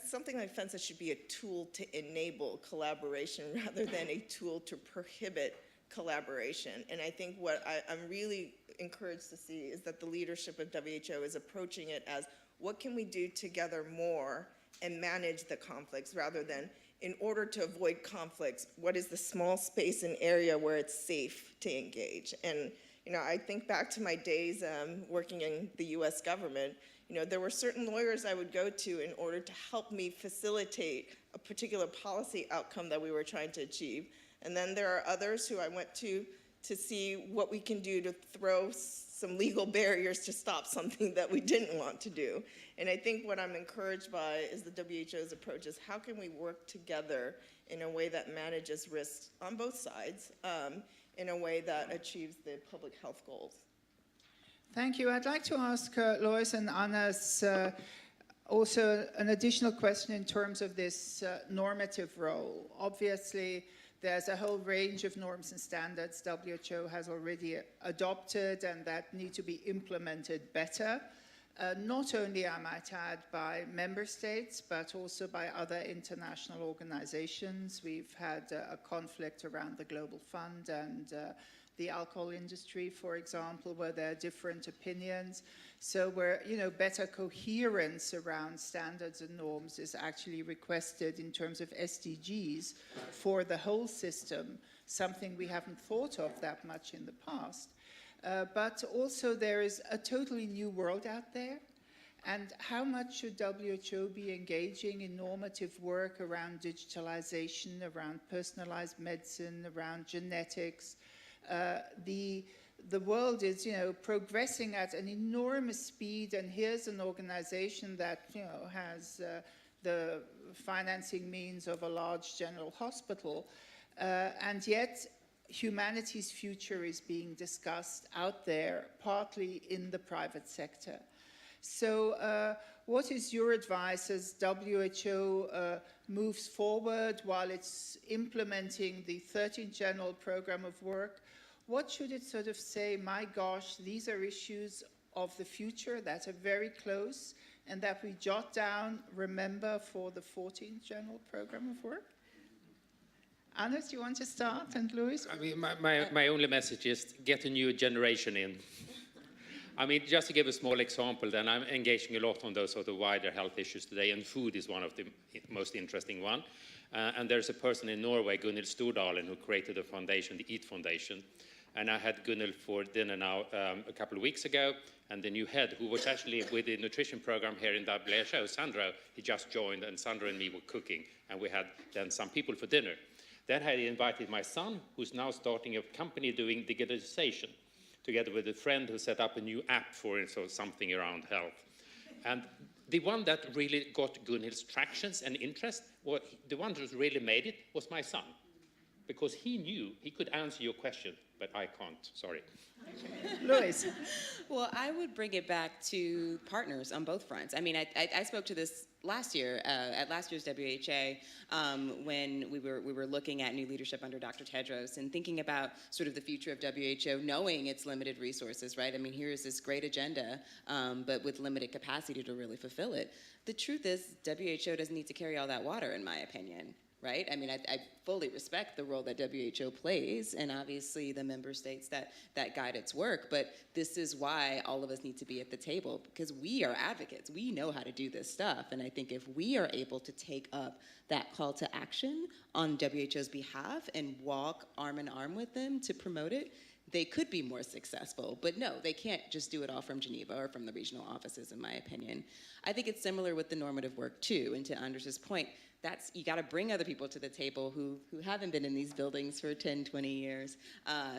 something like FENSA should be a tool to enable collaboration rather than a tool to prohibit collaboration. And I think what I'm really encouraged to see is that the leadership of WHO is approaching it as, what can we do together more and manage the conflicts, rather than, in order to avoid conflicts, what is the small space and area where it's safe to engage? And I think back to my days working in the US government. There were certain lawyers I would go to in order to help me facilitate a particular policy outcome that we were trying to achieve. And then there are others who I went to see what we can do to throw some legal barriers to stop something that we didn't want to do. And I think what I'm encouraged by is the WHO's approach is, how can we work together in a way that manages risks on both sides, in a way that achieves the public health goals. Thank you. I'd like to ask Lois and Anna's also an additional question in terms of this normative role. Obviously, there's a whole range of norms and standards WHO has already adopted and that need to be implemented better. Not only, I might add, by member states, but also by other international organizations. We've had a conflict around the Global Fund and the alcohol industry, for example, where there are different opinions. So where, better coherence around standards and norms is actually requested in terms of SDGs for the whole system, something we haven't thought of that much in the past. But also there is a totally new world out there. And how much should WHO be engaging in normative work around digitalization, around personalized medicine, around genetics? The world is, progressing at an enormous speed, and here's an organization that, has the financing means of a large general hospital, and yet humanity's future is being discussed out there, partly in the private sector. So what is your advice as WHO moves forward while it's implementing the 13th General Program of Work? what should it sort of say, my gosh, these are issues of the future that are very close and that we jot down, remember for the 14th General Program of Work? Anders, do you want to start? And Louis? I mean, my only message is get a new generation in. I mean, just to give a small example, then I'm engaging a lot on those sort of wider health issues today, and food is one of the most interesting one. And there's a person in Norway, Gunhild Stordalen, who created a foundation, the EAT Foundation. And I had Gunhild for dinner now a couple of weeks ago, and the new head, who was actually with the nutrition program here in WHO, Sandro, he just joined, and Sandro and me were cooking, and we had then some people for dinner. Then I invited my son, who's now starting a company doing digitalization, together with a friend who set up a new app for something around health. And the one that really got Gunhild's tractions and interest, the one that really made it, was my son. Because he knew he could answer your question, but I can't, sorry. Louis? Well, I would bring it back to partners on both fronts. I mean, I spoke to this last year at last year's WHA when we were looking at new leadership under Dr. Tedros and thinking about sort of the future of WHO, knowing its limited resources, right? I mean, here is this great agenda, but with limited capacity to really fulfill it. The truth is, WHO doesn't need to carry all that water, in my opinion. Right? I mean, I fully respect the role that WHO plays and obviously the member states that guide its work, but this is why all of us need to be at the table, because we are advocates. We know how to do this stuff, and I think if we are able to take up that call to action on WHO's behalf and walk arm in arm with them to promote it, they could be more successful. But no, they can't just do it all from Geneva or from the regional offices, in my opinion. I think it's similar with the normative work, too, and to Anders' point, you got to bring other people to the table who haven't been in these buildings for 10, 20 years,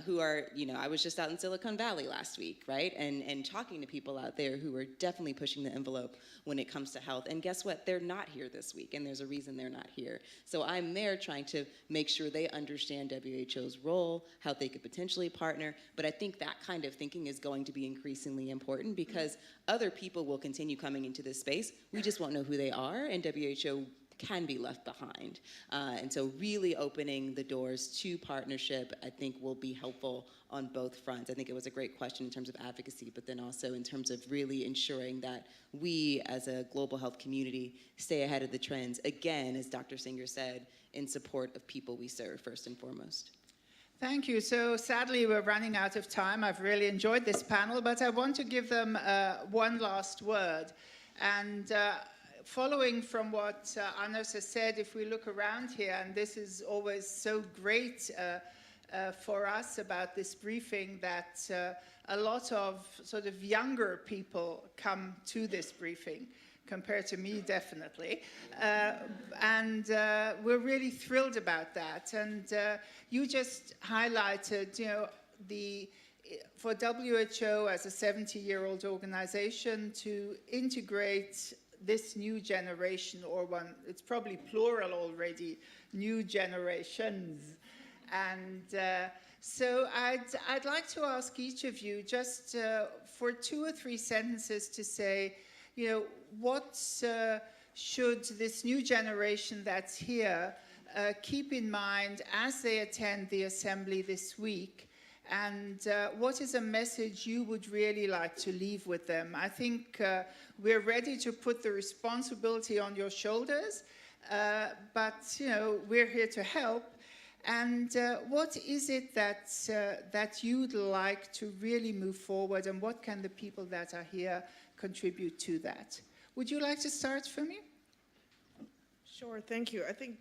who are, I was just out in Silicon Valley last week, right? And talking to people out there who are definitely pushing the envelope when it comes to health. And guess what? They're not here this week, and there's a reason they're not here. So I'm there trying to make sure they understand WHO's role, how they could potentially partner. But I think that kind of thinking is going to be increasingly important because other people will continue coming into this space. We just won't know who they are, and WHO can be left behind. And so really opening the doors to partnership, I think, will be helpful on both fronts. I think it was a great question in terms of advocacy, but then also in terms of really ensuring that we as a global health community stay ahead of the trends, again, as Dr. Singer said, in support of people we serve first and foremost. Thank you. So sadly, we're running out of time. I've really enjoyed this panel, but I want to give them one last word. And following from what Anders has said, if we look around here, and this is always so great for us about this briefing, that a lot of sort of younger people come to this briefing, compared to me, definitely. And we're really thrilled about that. And you just highlighted, for WHO as a 70-year-old organization to integrate this new generation, or one, it's probably plural already, new generations. And so I'd like to ask each of you just for 2 or 3 sentences to say, what should this new generation that's here keep in mind as they attend the assembly this week? And what is a message you would really like to leave with them? I think we're ready to put the responsibility on your shoulders, but we're here to help. And what is it that you'd like to really move forward, and what can the people that are here contribute to that? Would you like to start for me? Sure, thank you. I think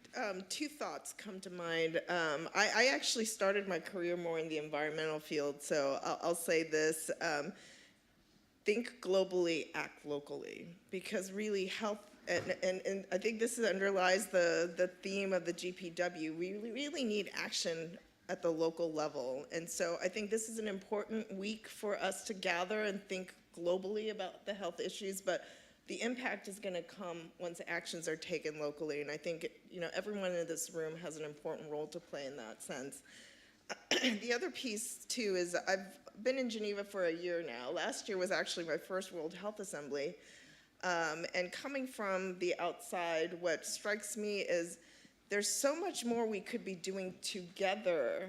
2 thoughts come to mind. I actually started my career more in the environmental field, so I'll say this. Think globally, act locally, because really health, and I think this underlies the theme of the GPW, we really need action at the local level. And so I think this is an important week for us to gather and think globally about the health issues, but the impact is going to come once actions are taken locally, and I think everyone in this room has an important role to play in that sense. The other piece, too, is I've been in Geneva for a year now. Last year was actually my first World Health Assembly, and coming from the outside, what strikes me is there's so much more we could be doing together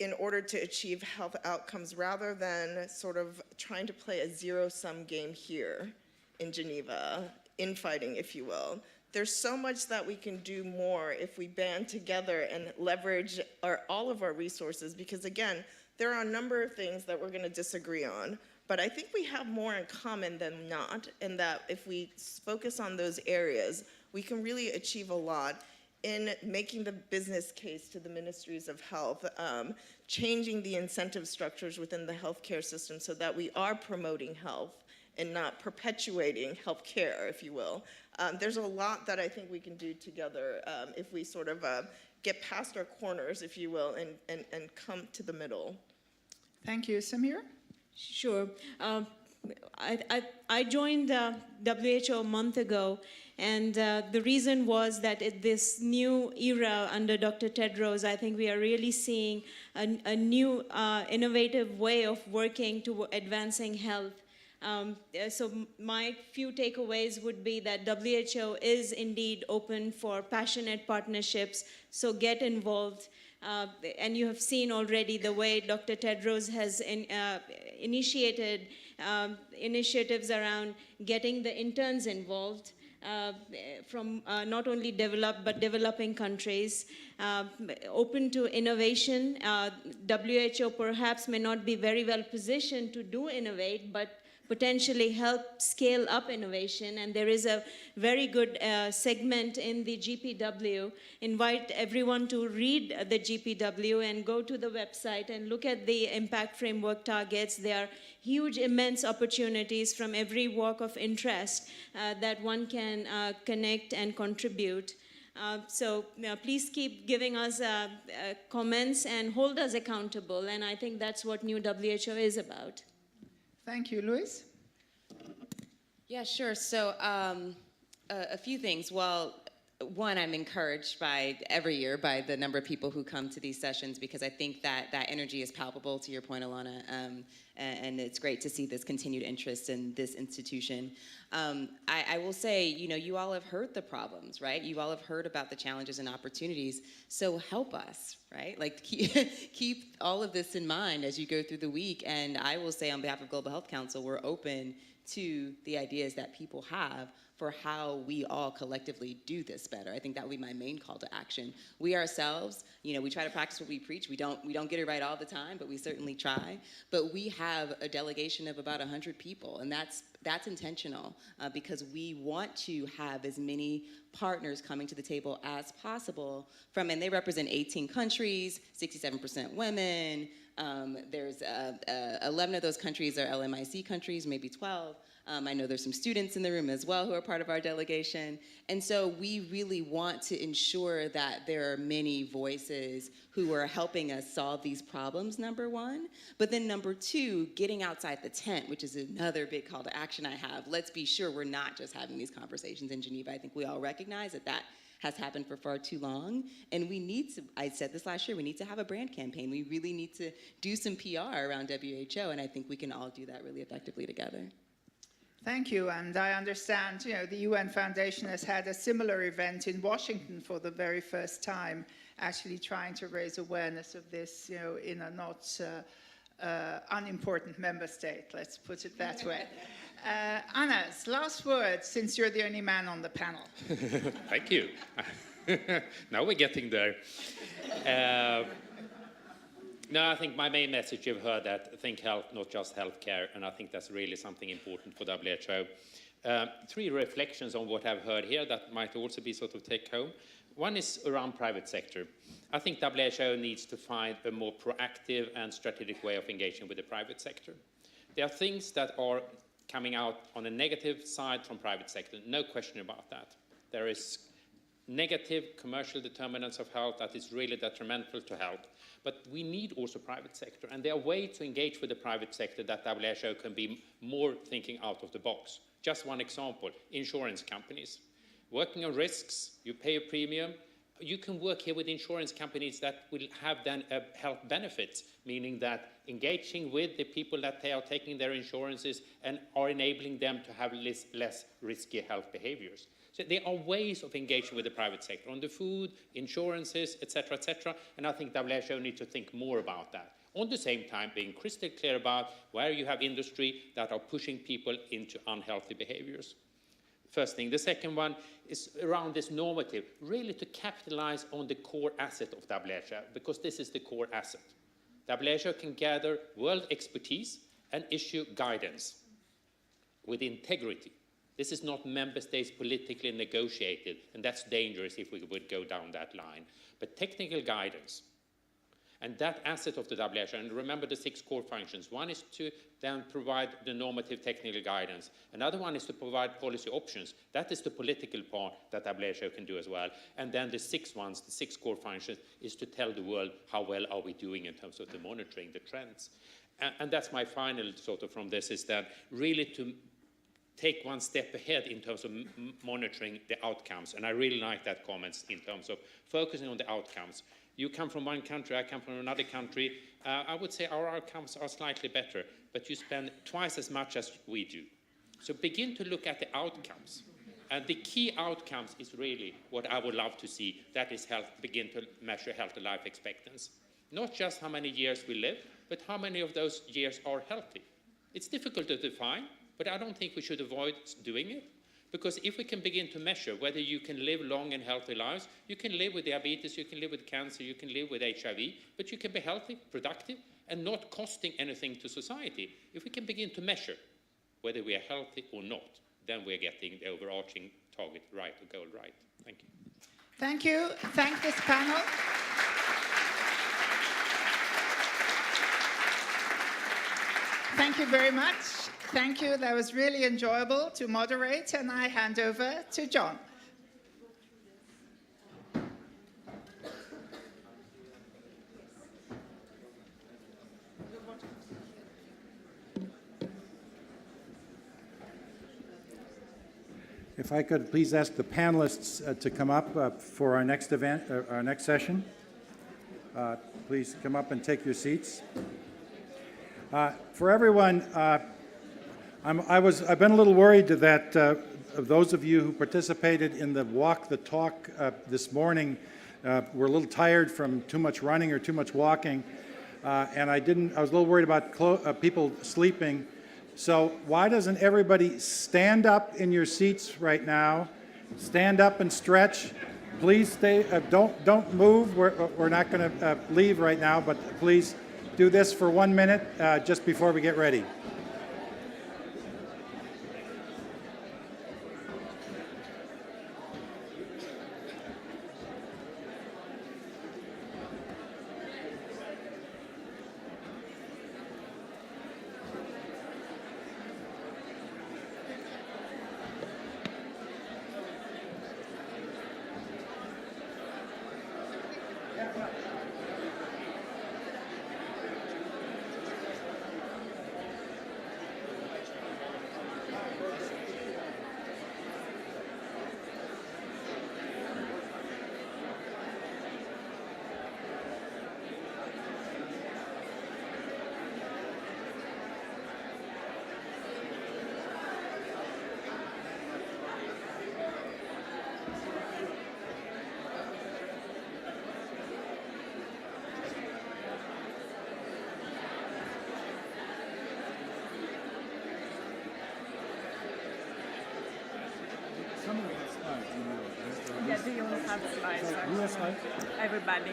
in order to achieve health outcomes rather than sort of trying to play a zero-sum game here in Geneva, infighting, if you will. There's so much that we can do more if we band together and leverage all of our resources, because again, there are a number of things that we're going to disagree on, but I think we have more in common than not, and that if we focus on those areas, we can really achieve a lot in making the business case to the ministries of health, changing the incentive structures within the healthcare system so that we are promoting health and not perpetuating healthcare, if you will. There's a lot that I think we can do together if we sort of get past our corners, if you will, and come to the middle. Thank you. Samira? Sure. I joined WHO a month ago, and the reason was that this new era under Dr. Tedros, I think we are really seeing a new innovative way of working to advancing health. So my few takeaways would be that WHO is indeed open for passionate partnerships, so get involved. And you have seen already the way Dr. Tedros has initiated initiatives around getting the interns involved from not only developed but developing countries, open to innovation. WHO perhaps may not be very well positioned to do innovate, but potentially help scale up innovation. And there is a very good segment in the GPW. Invite everyone to read the GPW and go to the website and look at the impact framework targets. There are huge, immense opportunities from every walk of interest that one can connect and contribute. So please keep giving us comments and hold us accountable. And I think that's what new WHO is about. Thank you. Louise? Yeah, sure. So a few things. Well, one, I'm encouraged by every year by the number of people who come to these sessions, because I think that energy is palpable, to your point, Ilana, and it's great to see this continued interest in this institution. I will say, you all have heard the problems, right? You all have heard about the challenges and opportunities, so help us, right? Like keep all of this in mind as you go through the week, and I will say on behalf of Global Health Council, we're open to the ideas that people have for how we all collectively do this better. I think that would be my main call to action. We ourselves, we try to practice what we preach. We don't get it right all the time, but we certainly try. But we have a delegation of about 100 people, and that's intentional because we want to have as many partners coming to the table as possible and they represent 18 countries, 67% women. There's 11 of those countries are LMIC countries, maybe 12. I know there's some students in the room as well who are part of our delegation. And so we really want to ensure that there are many voices who are helping us solve these problems, number one. But then number two, getting outside the tent, which is another big call to action I have. Let's be sure we're not just having these conversations in Geneva. I think we all recognize that has happened for far too long. And we need to, I said this last year, we need to have a brand campaign. We really need to do some PR around WHO, and I think we can all do that really effectively together. Thank you, and I understand, the UN Foundation has had a similar event in Washington for the very first time, actually trying to raise awareness of this, in a not unimportant member state, let's put it that way. Anas, last word, since you're the only man on the panel. Thank you. Now we're getting there. No, I think my main message, you've heard that, think health, not just healthcare, and I think that's really something important for WHO. 3 reflections on what I've heard here that might also be sort of take home. One is around private sector. I think WHO needs to find a more proactive and strategic way of engaging with the private sector. There are things that are coming out on a negative side from private sector, no question about that. There is negative commercial determinants of health that is really detrimental to health. But we need also private sector, and there are ways to engage with the private sector that WHO can be more thinking out of the box. Just one example, insurance companies. Working on risks, you pay a premium. You can work here with insurance companies that will have then a health benefits, meaning that engaging with the people that they are taking their insurances and are enabling them to have less risky health behaviors. So there are ways of engaging with the private sector on the food, insurances, etc., and I think WHO needs to think more about that. On the same time, being crystal clear about where you have industry that are pushing people into unhealthy behaviors. First thing. The second one is around this normative, really to capitalize on the core asset of WHO, because this is the core asset. WHO can gather world expertise and issue guidance with integrity. This is not member states politically negotiated, and that's dangerous if we would go down that line. But technical guidance, and that asset of the WHO, and remember the 6 core functions. One is to then provide the normative technical guidance. Another one is to provide policy options. That is the political part that WHO can do as well. And then the 6 ones, the 6 core functions, is to tell the world how well are we doing in terms of the monitoring, the trends. And that's my final sort of from this, is that really to take one step ahead in terms of monitoring the outcomes. And I really like that comment in terms of focusing on the outcomes. You come from one country, I come from another country. I would say our outcomes are slightly better, but you spend twice as much as we do. So begin to look at the outcomes. And the key outcomes is really what I would love to see. That is begin to measure healthy life expectancy. Not just how many years we live, but how many of those years are healthy. It's difficult to define, but I don't think we should avoid doing it. Because if we can begin to measure whether you can live long and healthy lives, you can live with diabetes, you can live with cancer, you can live with HIV, but you can be healthy, productive, and not costing anything to society. If we can begin to measure whether we are healthy or not, then we're getting the overarching target right, the goal right. Thank you. Thank you. Thank this panel. Thank you very much. Thank you. That was really enjoyable to moderate, and I hand over to John. If I could please ask the panelists to come up for our next event, our next session. Please come up and take your seats. For everyone, I've been a little worried that those of you who participated in the walk the talk this morning were a little tired from too much running or too much walking, and I was a little worried about people sleeping. So why doesn't everybody stand up in your seats right now? Stand up and stretch. Please stay. Don't move. We're not going to leave right now, but please do this for 1 minute just before we get ready. Yeah, do you want to have slides? Everybody.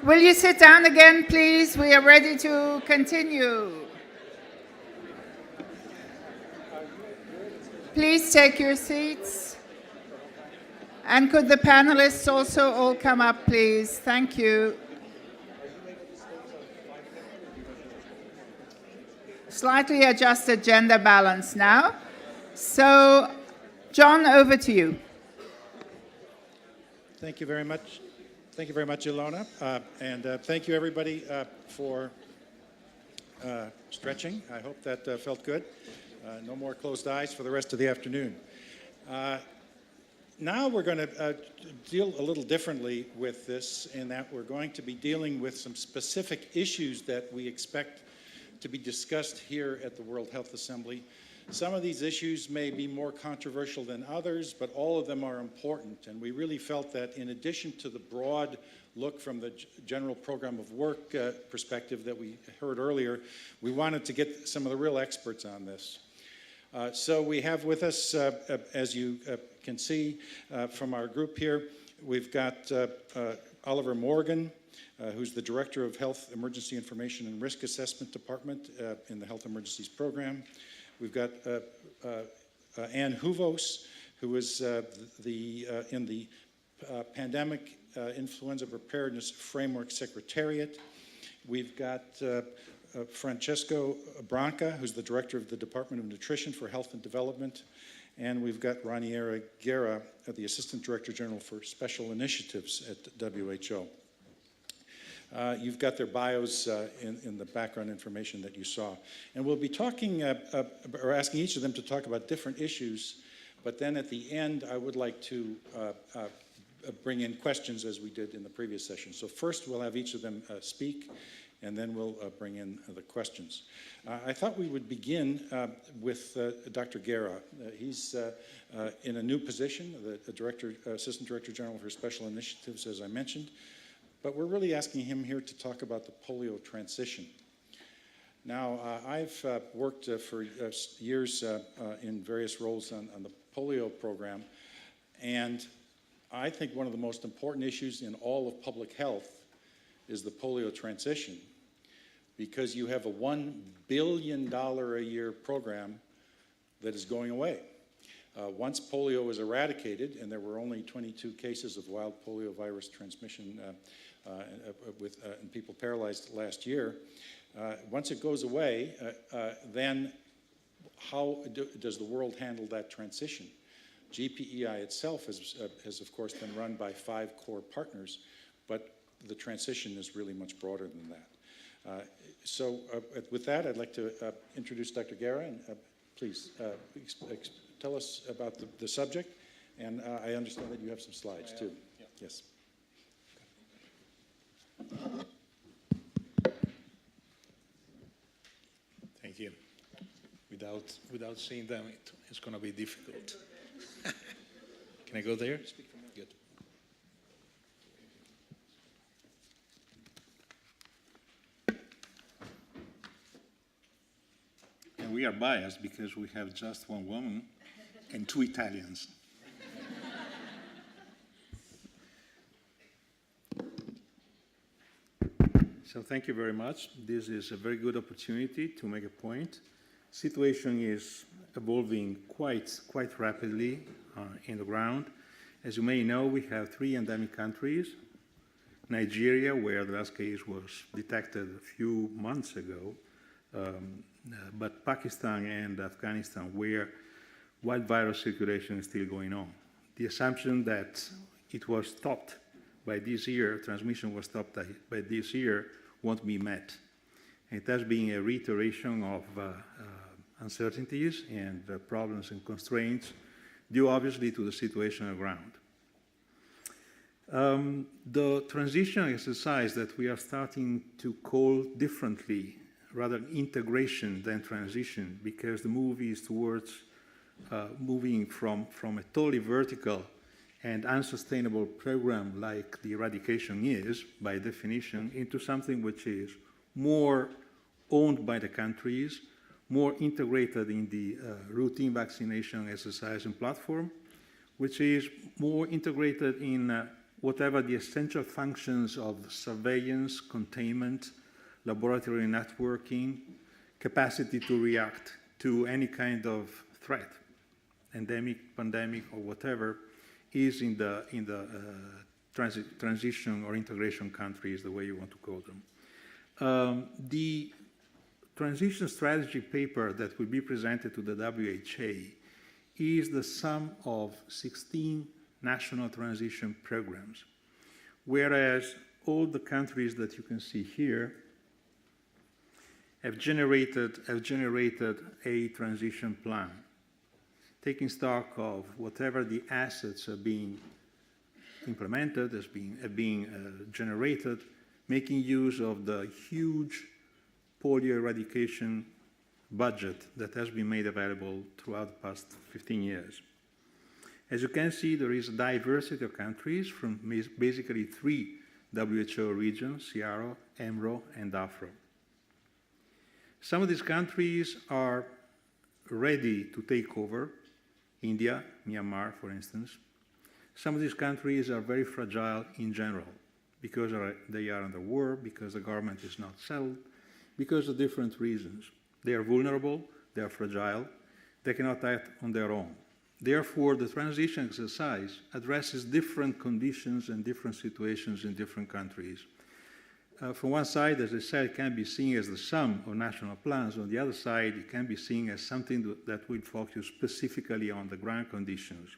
Will you sit down again, please? We are ready to continue. Please take your seats. And could the panelists also all come up, please? Thank you. Slightly adjusted gender balance now. So, John, over to you. Thank you very much. Thank you very much, Ilona. And thank you, everybody, for stretching. I hope that felt good. No more closed eyes for the rest of the afternoon. Now we're going to deal a little differently with this, in that we're going to be dealing with some specific issues that we expect to be discussed here at the World Health Assembly. Some of these issues may be more controversial than others, but all of them are important. And we really felt that in addition to the broad look from the general program of work perspective that we heard earlier, we wanted to get some of the real experts on this. So we have with us, as you can see from our group here, we've got Oliver Morgan, who's the Director of Health Emergency Information and Risk Assessment Department in the Health Emergencies Program. We've got Ann Huvos, who is in the Pandemic Influenza Preparedness Framework Secretariat. We've got Francesco Branca, who's the Director of the Department of Nutrition for Health and Development. And we've got Raniera Guerra, the Assistant Director General for Special Initiatives at WHO. You've got their bios in the background information that you saw. And we'll be talking, or asking each of them to talk about different issues, but then at the end, I would like to bring in questions as we did in the previous session. So first, we'll have each of them speak, and then we'll bring in the questions. I thought we would begin with Dr. Guerra. He's in a new position, the Assistant Director General for Special Initiatives, as I mentioned. But we're really asking him here to talk about the polio transition. Now, I've worked for years in various roles on the polio program, and I think one of the most important issues in all of public health is the polio transition, because you have a $1 billion a year program that is going away. Once polio was eradicated, and there were only 22 cases of wild polio virus transmission and people paralyzed last year, once it goes away, then how does the world handle that transition? GPEI itself has of course been run by 5 core partners, but the transition is really much broader than that. So with that, I'd like to introduce Dr. Guerra, and please tell us about the subject, and I understand that you have some slides too. Yeah. Yes. Thank you. Without seeing them, it's going to be difficult. Can I go there? Good. And we are biased because we have just one woman and 2 Italians. So thank you very much. This is a very good opportunity to make a point. Situation is evolving quite rapidly in the ground. As you may know, we have 3 endemic countries. Nigeria, where the last case was detected a few months ago, but Pakistan and Afghanistan, where wild virus circulation is still going on. The assumption that it was stopped by this year, transmission was stopped by this year, won't be met. It has been a reiteration of uncertainties and problems and constraints due obviously to the situation on the ground. The transition exercise that we are starting to call differently, rather integration than transition, because the move is towards moving from a totally vertical and unsustainable program like the eradication is, by definition, into something which is more owned by the countries, more integrated in the routine vaccination exercise and platform, which is more integrated in whatever the essential functions of surveillance, containment, laboratory networking, capacity to react to any kind of threat, endemic, pandemic, or whatever, is in the transition or integration countries, the way you want to call them. The transition strategy paper that will be presented to the WHO is the sum of 16 national transition programs, whereas all the countries that you can see here have generated a transition plan, taking stock of whatever the assets are being implemented, are being generated, making use of the huge polio eradication budget that has been made available throughout the past 15 years. As you can see, there is a diversity of countries from basically 3 WHO regions, CIARO, EMRO, and AFRO. Some of these countries are ready to take over, India, Myanmar, for instance. Some of these countries are very fragile in general because they are under war, because the government is not settled, because of different reasons. They are vulnerable, they are fragile, they cannot act on their own. Therefore, the transition exercise addresses different conditions and different situations in different countries. From one side, as I said, it can be seen as the sum of national plans. On the other side, it can be seen as something that will focus specifically on the ground conditions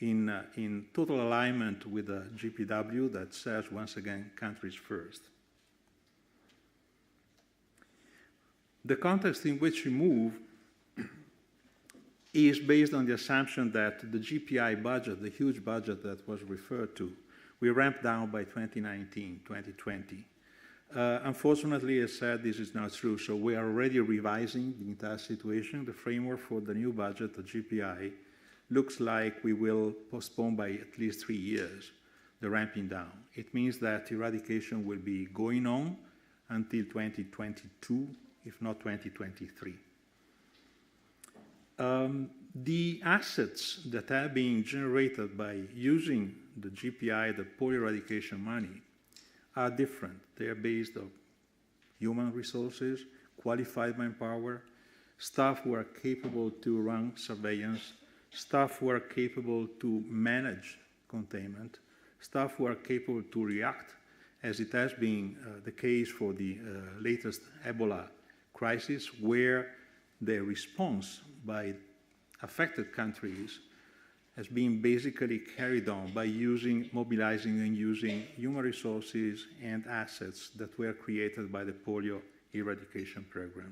in total alignment with the GPW that says, once again, countries first. The context in which we move is based on the assumption that the GPI budget, the huge budget that was referred to, will ramp down by 2019, 2020. Unfortunately, as said, this is not true, so we are already revising the entire situation. The framework for the new budget, the GPI, looks like we will postpone by at least 3 years the ramping down. It means that eradication will be going on until 2022, if not 2023. The assets that are being generated by using the GPI, the polio eradication money, are different. They are based on human resources, qualified manpower, staff who are capable to run surveillance, staff who are capable to manage containment, staff who are capable to react, as it has been the case for the latest Ebola crisis, where the response by affected countries has been basically carried on by mobilizing and using human resources and assets that were created by the polio eradication program.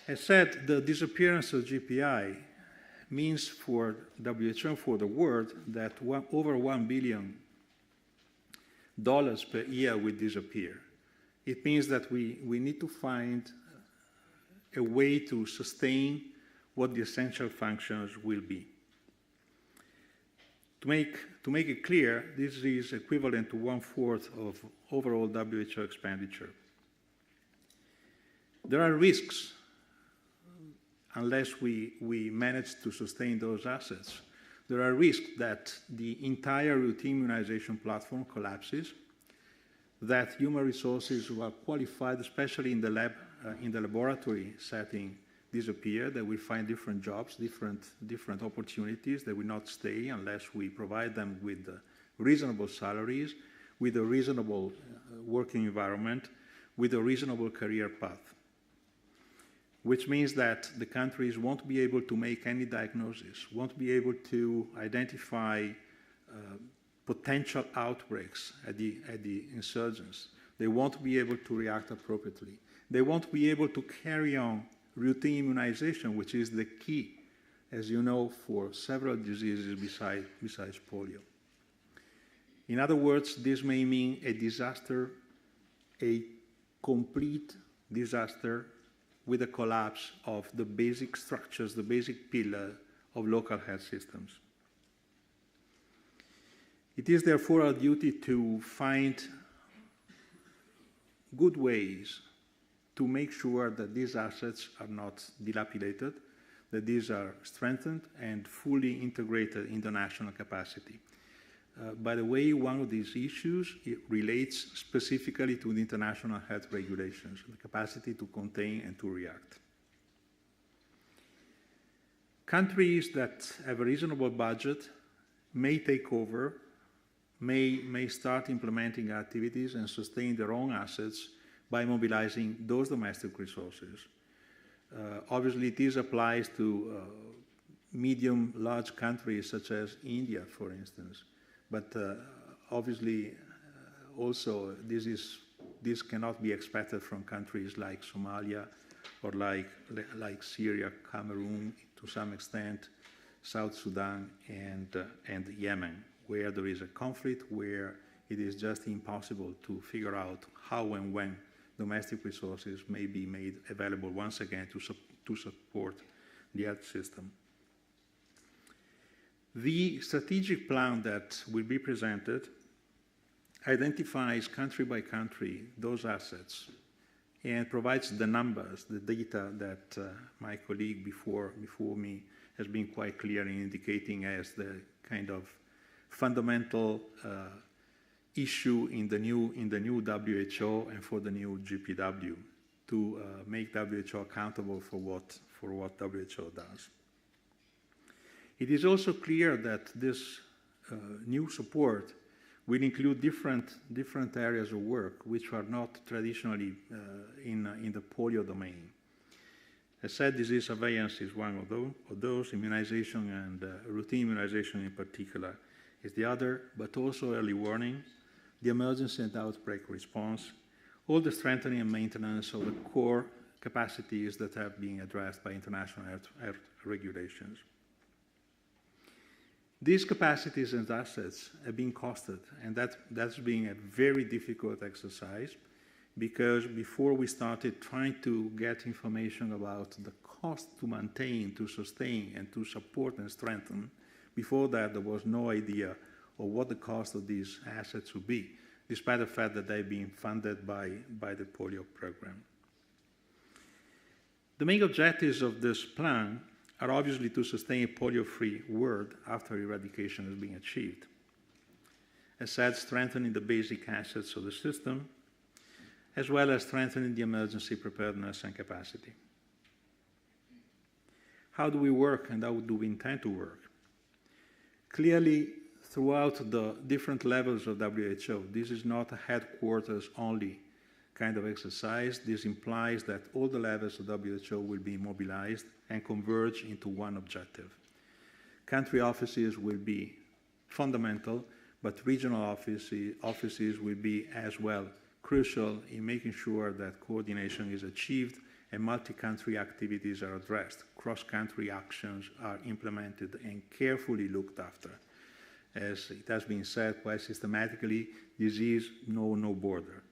As said, the disappearance of GPI means for WHO, for the world, that over $1 billion per year will disappear. It means that we need to find a way to sustain what the essential functions will be. To make it clear, this is equivalent to 1/4 of overall WHO expenditure. There are risks unless we manage to sustain those assets. There are risks that the entire routine immunization platform collapses, that human resources who are qualified, especially in the lab, in the laboratory setting, disappear, that we find different jobs, different opportunities. They will not stay unless we provide them with reasonable salaries, with a reasonable working environment, with a reasonable career path. Which means that the countries won't be able to make any diagnosis, won't be able to identify potential outbreaks at the insurgents. They won't be able to react appropriately. They won't be able to carry on routine immunization, which is the key, as you know, for several diseases besides polio. In other words, this may mean a disaster, a complete disaster with a collapse of the basic structures, the basic pillar of local health systems. It is therefore our duty to find good ways to make sure that these assets are not dilapidated, that these are strengthened and fully integrated in the national capacity. By the way, one of these issues relates specifically to the international health regulations, the capacity to contain and to react. Countries that have a reasonable budget may take over, may start implementing activities and sustain their own assets by mobilizing those domestic resources. Obviously, this applies to medium, large countries such as India, for instance. But obviously, also, this cannot be expected from countries like Somalia or like Syria, Cameroon, to some extent, South Sudan, and Yemen, where there is a conflict, where it is just impossible to figure out how and when domestic resources may be made available once again to support the health system. The strategic plan that will be presented identifies country by country those assets and provides the numbers, the data that my colleague before me has been quite clear in indicating as the kind of fundamental issue in the new WHO and for the new GPW to make WHO accountable for what WHO does. It is also clear that this new support will include different areas of work which are not traditionally in the polio domain. As said, disease surveillance is one of those, immunization and routine immunization in particular is the other, but also early warning, the emergency and outbreak response, all the strengthening and maintenance of the core capacities that have been addressed by international health regulations. These capacities and assets have been costed, and that's been a very difficult exercise because before we started trying to get information about the cost to maintain, to sustain, and to support and strengthen, before that there was no idea of what the cost of these assets would be, despite the fact that they've been funded by the polio program. The main objectives of this plan are obviously to sustain a polio-free world after eradication has been achieved. As said, strengthening the basic assets of the system, as well as strengthening the emergency preparedness and capacity. How do we work and how do we intend to work? Clearly, throughout the different levels of WHO, this is not a headquarters only kind of exercise. This implies that all the levels of WHO will be mobilized and converge into one objective. Country offices will be fundamental, but regional offices will be as well crucial in making sure that coordination is achieved and multi-country activities are addressed. Cross-country actions are implemented and carefully looked after. As it has been said quite systematically, disease knows no border.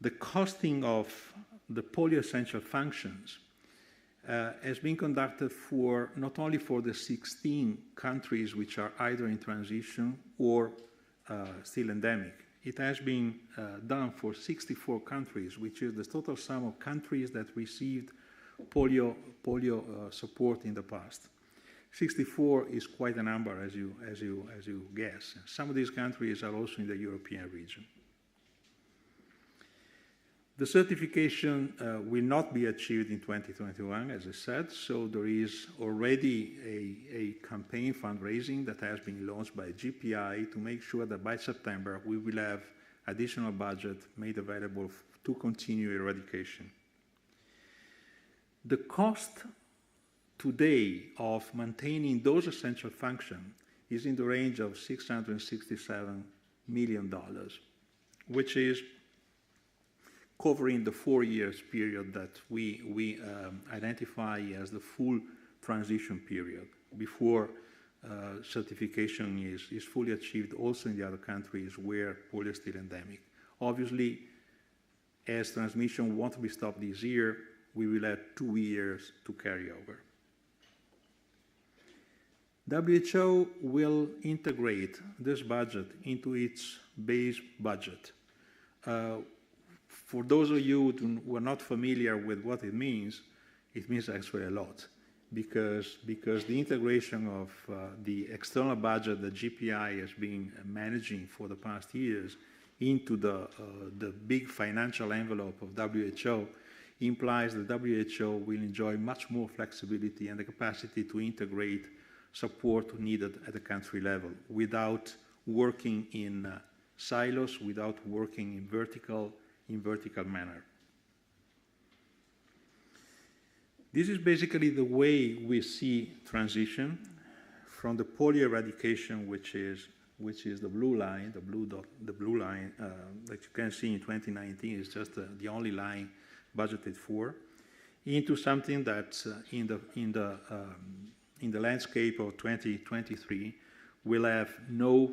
The costing of the polio essential functions has been conducted for not only for the 16 countries which are either in transition or still endemic. It has been done for 64 countries, which is the total sum of countries that received polio support in the past. 64 is quite a number, as you guess. Some of these countries are also in the European region. The certification will not be achieved in 2021, as I said, so there is already a campaign fundraising that has been launched by GPI to make sure that by September we will have additional budget made available to continue eradication. The cost today of maintaining those essential functions is in the range of $667 million, which is covering the 4 years period that we identify as the full transition period before certification is fully achieved also in the other countries where polio is still endemic. Obviously, as transmission won't be stopped this year, we will have 2 years to carry over. WHO will integrate this budget into its base budget. For those of you who are not familiar with what it means actually a lot, because the integration of the external budget that GPI has been managing for the past years into the big financial envelope of WHO implies that WHO will enjoy much more flexibility and the capacity to integrate support needed at the country level without working in silos, without working in vertical manner. This is basically the way we see transition from the polio eradication, which is the blue line, the blue line that you can see in 2019 is just the only line budgeted for, into something that in the landscape of 2023 will have no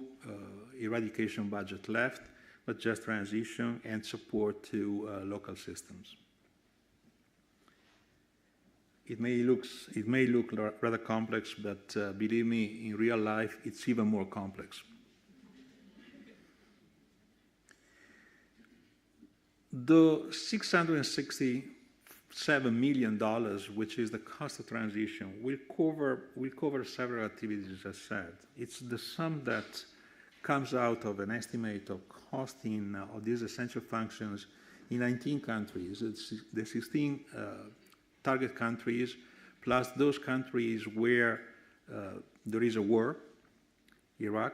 eradication budget left, but just transition and support to local systems. It may look rather complex, but believe me, in real life, it's even more complex. The $667 million, which is the cost of transition, will cover several activities, as I said. It's the sum that comes out of an estimate of costing of these essential functions in 19 countries. It's the 16 target countries, plus those countries where there is a war, Iraq,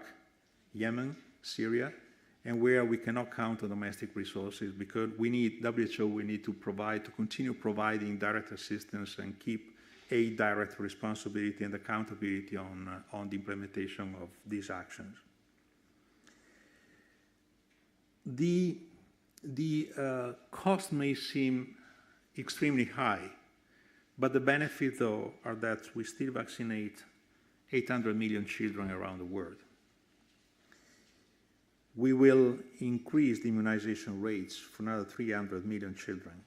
Yemen, Syria, and where we cannot count on domestic resources because we need, WHO, we need to continue providing direct assistance and keep a direct responsibility and accountability on the implementation of these actions. The cost may seem extremely high, but the benefits, though, are that we still vaccinate 800 million children around the world. We will increase the immunization rates for another 300 million children.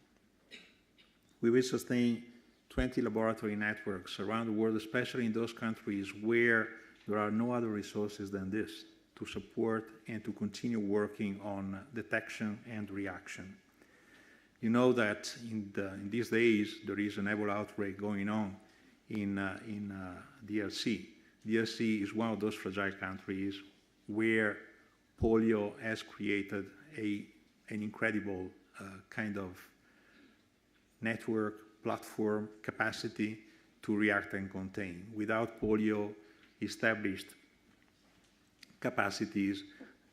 We will sustain 20 laboratory networks around the world, especially in those countries where there are no other resources than this to support and to continue working on detection and reaction. You know that in these days there is an Ebola outbreak going on in DRC. DRC is one of those fragile countries where polio has created an incredible kind of network, platform, capacity to react and contain. Without polio established capacities,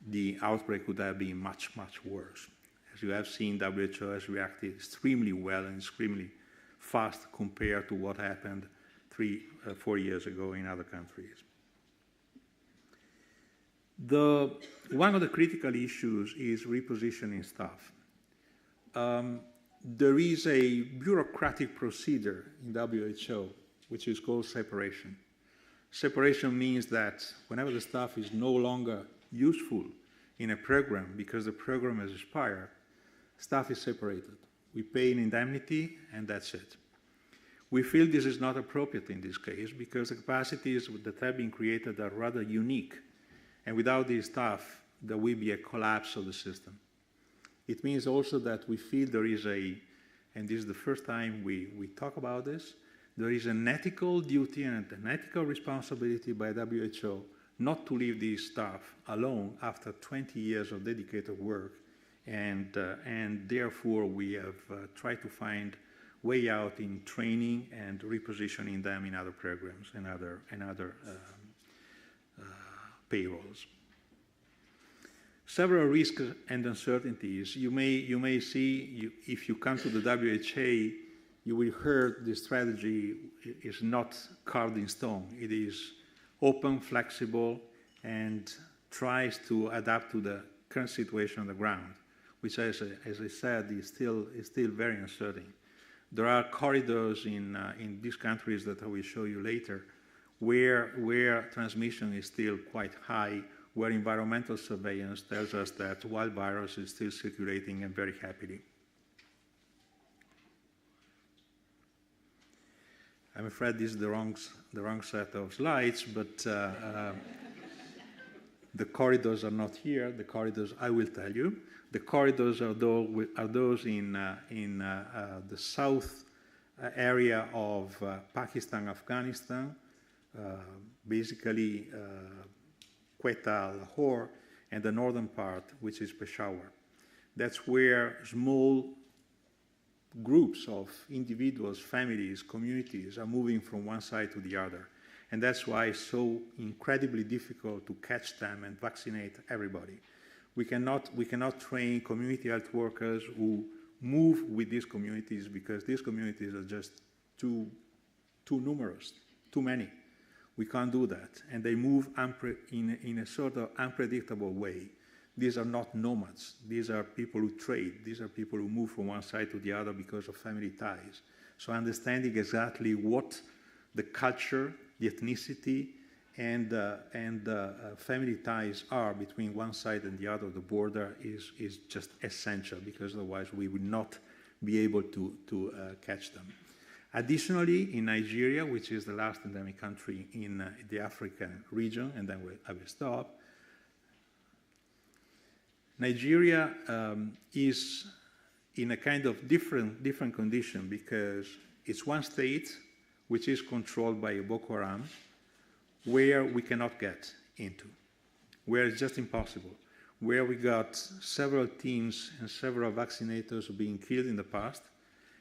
the outbreak would have been much, much worse. As you have seen, WHO has reacted extremely well and extremely fast compared to what happened 4 years ago in other countries. One of the critical issues is repositioning staff. There is a bureaucratic procedure in WHO which is called separation. Separation means that whenever the staff is no longer useful in a program because the program has expired, staff is separated. We pay an indemnity and that's it. We feel this is not appropriate in this case because the capacities that have been created are rather unique. And without these staff, there will be a collapse of the system. It means also that we feel there is and this is the first time we talk about this, there is an ethical duty and an ethical responsibility by WHO not to leave these staff alone after 20 years of dedicated work. And therefore, we have tried to find way out in training and repositioning them in other programs and other payrolls. Several risks and uncertainties. You may see, if you come to the WHA, you will hear the strategy is not carved in stone. It is open, flexible, and tries to adapt to the current situation on the ground, which, as I said, is still very uncertain. There are corridors in these countries that I will show you later where transmission is still quite high, where environmental surveillance tells us that wild virus is still circulating and very happily. I'm afraid this is the wrong set of slides, but the corridors are not here. The corridors, I will tell you. The corridors are those in the south area of Pakistan, Afghanistan, basically Quetta, Lahore, and the northern part, which is Peshawar. That's where small groups of individuals, families, communities are moving from one side to the other. And that's why it's so incredibly difficult to catch them and vaccinate everybody. We cannot train community health workers who move with these communities because these communities are just too numerous, too many. We can't do that. And they move in a sort of unpredictable way. These are not nomads. These are people who trade. These are people who move from one side to the other because of family ties. So understanding exactly what the culture, the ethnicity, and family ties are between one side and the other of the border is just essential, because otherwise we would not be able to catch them. Additionally, in Nigeria, which is the last endemic country in the African region, and then I will stop, Nigeria is in a kind of different condition, because it's one state which is controlled by Boko Haram, where we cannot get into, where it's just impossible, where we got several teams and several vaccinators being killed in the past,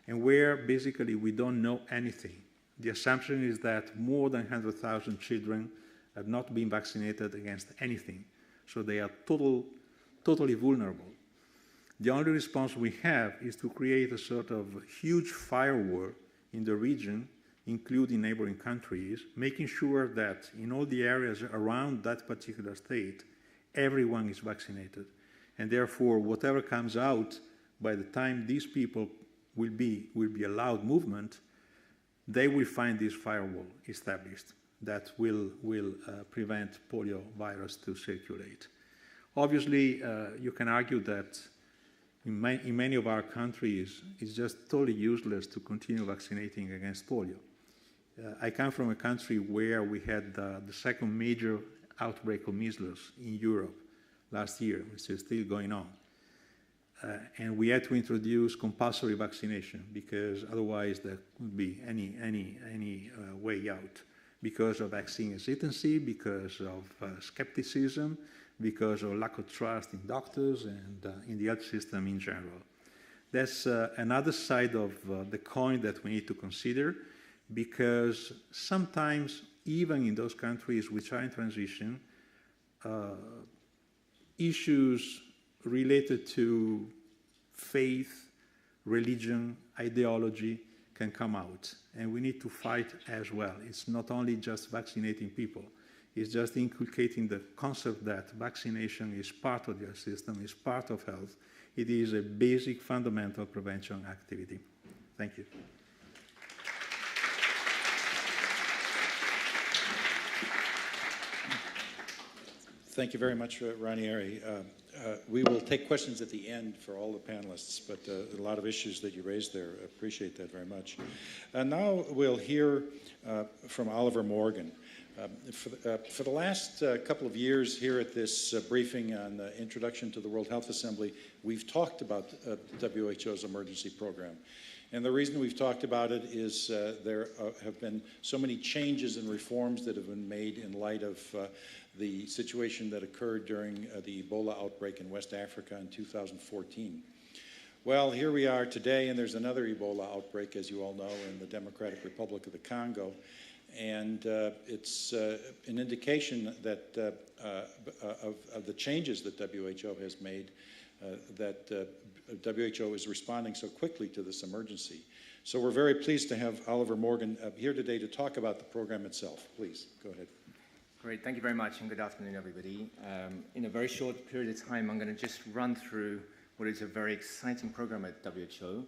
and where basically we don't know anything. The assumption is that more than 100,000 children have not been vaccinated against anything, so they are totally vulnerable. The only response we have is to create a sort of huge firewall in the region, including neighboring countries, making sure that in all the areas around that particular state, everyone is vaccinated. And therefore, whatever comes out, by the time these people will be allowed movement, they will find this firewall established that will prevent polio virus to circulate. Obviously, you can argue that in many of our countries, it's just totally useless to continue vaccinating against polio. I come from a country where we had the second major outbreak of measles in Europe last year, which is still going on. And we had to introduce compulsory vaccination, because otherwise there would be any way out, because of vaccine hesitancy, because of skepticism, because of lack of trust in doctors and in the health system in general. That's another side of the coin that we need to consider, because sometimes, even in those countries which are in transition, issues related to faith, religion, ideology can come out, and we need to fight as well. It's not only just vaccinating people, it's just inculcating the concept that vaccination is part of the system, is part of health. It is a basic, fundamental prevention activity. Thank you. Thank you very much, Ranieri. We will take questions at the end for all the panelists, but a lot of issues that you raised there. I appreciate that very much. Now we'll hear from Oliver Morgan. For the last couple of years here at this briefing on the Introduction to the World Health Assembly, we've talked about WHO's emergency program. And the reason we've talked about it is there have been so many changes and reforms that have been made in light of the situation that occurred during the Ebola outbreak in West Africa in 2014. Well, here we are today, and there's another Ebola outbreak, as you all know, in the Democratic Republic of the Congo. And it's an indication that of the changes that WHO has made, that WHO is responding so quickly to this emergency. So we're very pleased to have Oliver Morgan here today to talk about the program itself. Please, go ahead. Great, thank you very much, and good afternoon, everybody. In a very short period of time, I'm going to just run through what is a very exciting program at WHO.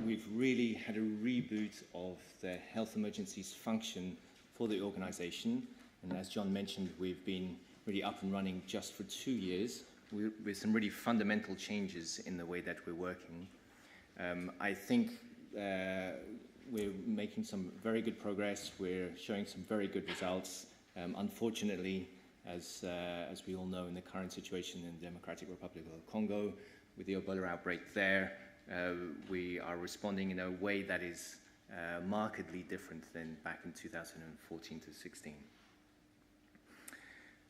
We've really had a reboot of the health emergencies function for the organization. And as John mentioned, we've been really up and running just for 2 years with some really fundamental changes in the way that we're working. I think we're making some very good progress. We're showing some very good results. Unfortunately, as we all know, in the current situation in the Democratic Republic of the Congo, with the Ebola outbreak there, we are responding in a way that is markedly different than back in 2014 to 16.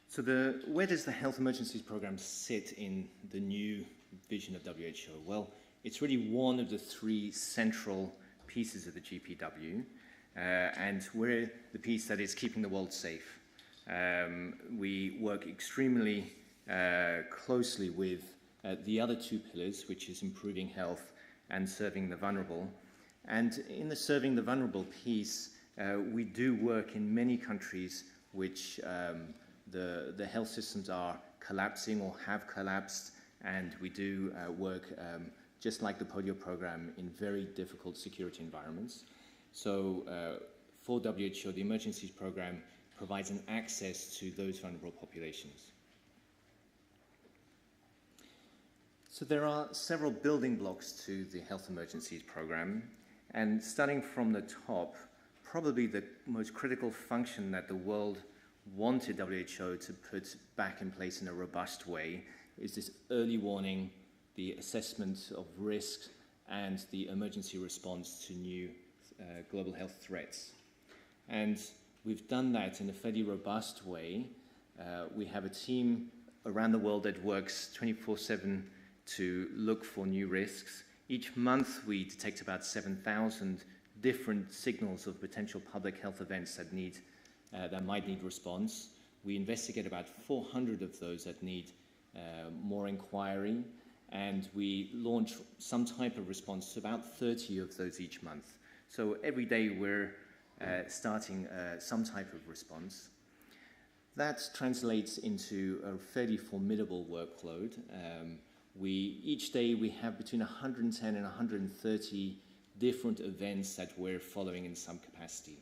So where does the Health Emergencies Program sit in the new vision of WHO? Well, it's really one of the 3 central pieces of the GPW, and we're the piece that is keeping the world safe. We work extremely closely with the other 2 pillars, which is improving health and serving the vulnerable. And in the serving the vulnerable piece, we do work in many countries which the health systems are collapsing or have collapsed, and we do work, just like the polio program, in very difficult security environments. So for WHO, the emergencies program provides an access to those vulnerable populations. So there are several building blocks to the Health Emergencies program, and starting from the top, probably the most critical function that the world wanted WHO to put back in place in a robust way is this early warning, the assessment of risk, and the emergency response to new global health threats. And we've done that in a fairly robust way. We have a team around the world that works 24/7 to look for new risks. Each month we detect about 7,000 different signals of potential public health events that might need response. We investigate about 400 of those that need more inquiry, and we launch some type of response to about 30 of those each month. So every day we're starting some type of response. That translates into a fairly formidable workload. Each day we have between 110 and 130 different events that we're following in some capacity.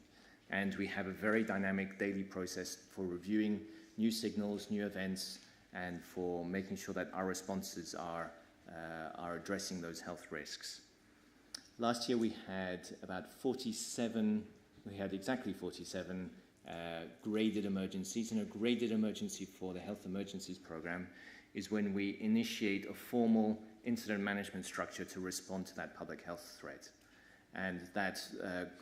And we have a very dynamic daily process for reviewing new signals, new events, and for making sure that our responses are addressing those health risks. Last year we had exactly 47 graded emergencies, and a graded emergency for the Health Emergencies program is when we initiate a formal incident management structure to respond to that public health threat. And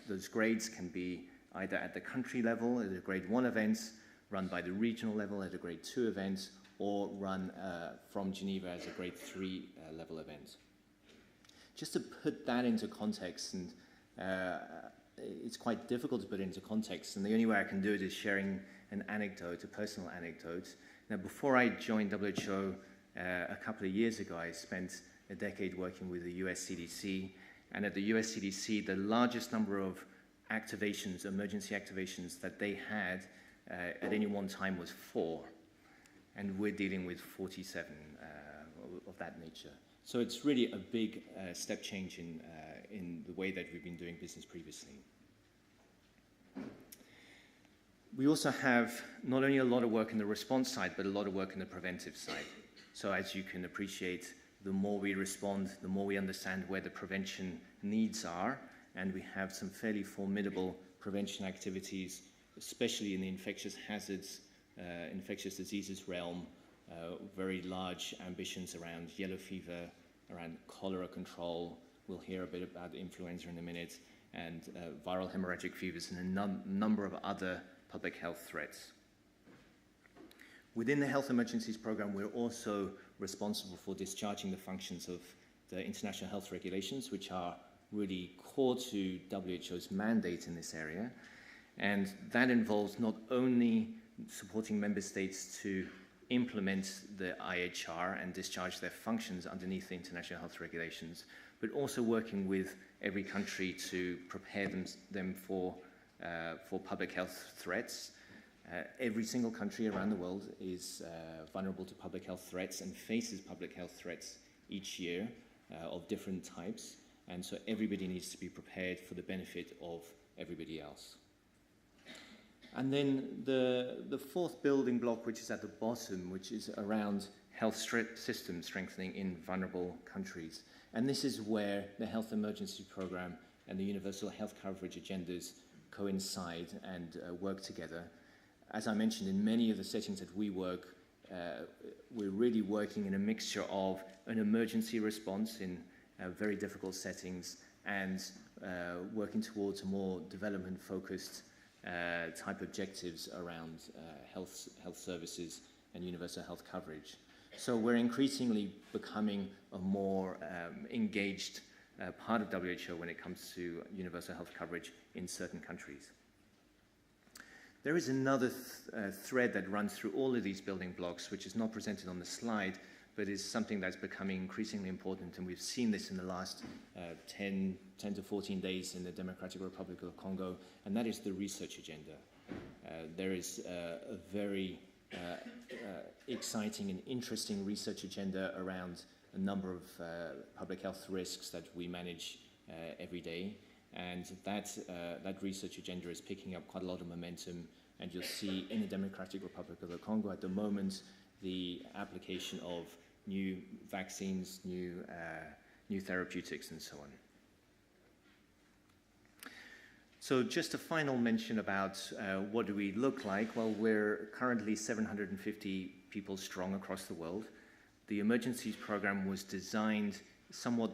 those grades can be either at the country level, at a grade 1 event, run by the regional level at a grade 2 event, or run from Geneva as a grade 3 level event. Just to put that into context, and it's quite difficult to put it into context, and the only way I can do it is sharing an anecdote, a personal anecdote. Now, before I joined WHO a couple of years ago, I spent a decade working with the US CDC, and at the US CDC, the largest number of activations, emergency activations that they had at any one time was 4, and we're dealing with 47 of that nature. So it's really a big step change in the way that we've been doing business previously. We also have not only a lot of work in the response side, but a lot of work in the preventive side. So as you can appreciate, the more we respond, the more we understand where the prevention needs are, and we have some fairly formidable prevention activities, especially in the infectious hazards, infectious diseases realm, very large ambitions around yellow fever, around cholera control. We'll hear a bit about influenza in a minute, and viral hemorrhagic fevers, and a number of other public health threats. Within the Health Emergencies program, we're also responsible for discharging the functions of the international health regulations, which are really core to WHO's mandate in this area. And that involves not only supporting member states to implement the IHR and discharge their functions underneath the international health regulations, but also working with every country to prepare them for public health threats. Every single country around the world is vulnerable to public health threats and faces public health threats each year of different types. And so everybody needs to be prepared for the benefit of everybody else. And then the fourth building block, which is at the bottom, which is around health system strengthening in vulnerable countries. And this is where the Health Emergency Program and the Universal Health Coverage agendas coincide and work together. As I mentioned, in many of the settings that we work, we're really working in a mixture of an emergency response in very difficult settings and working towards more development-focused type objectives around health services and universal health coverage. So we're increasingly becoming a more engaged part of WHO when it comes to universal health coverage in certain countries. There is another thread that runs through all of these building blocks, which is not presented on the slide, but is something that's becoming increasingly important, and we've seen this in the last 10 to 14 days in the Democratic Republic of Congo, and that is the research agenda. There is a very exciting and interesting research agenda around a number of public health risks that we manage every day, and that research agenda is picking up quite a lot of momentum And you'll see in the Democratic Republic of the Congo at the moment the application of new vaccines, new therapeutics, and so on. So just a final mention about what do we look like. Well, we're currently 750 people strong across the world. The Emergencies program was designed somewhat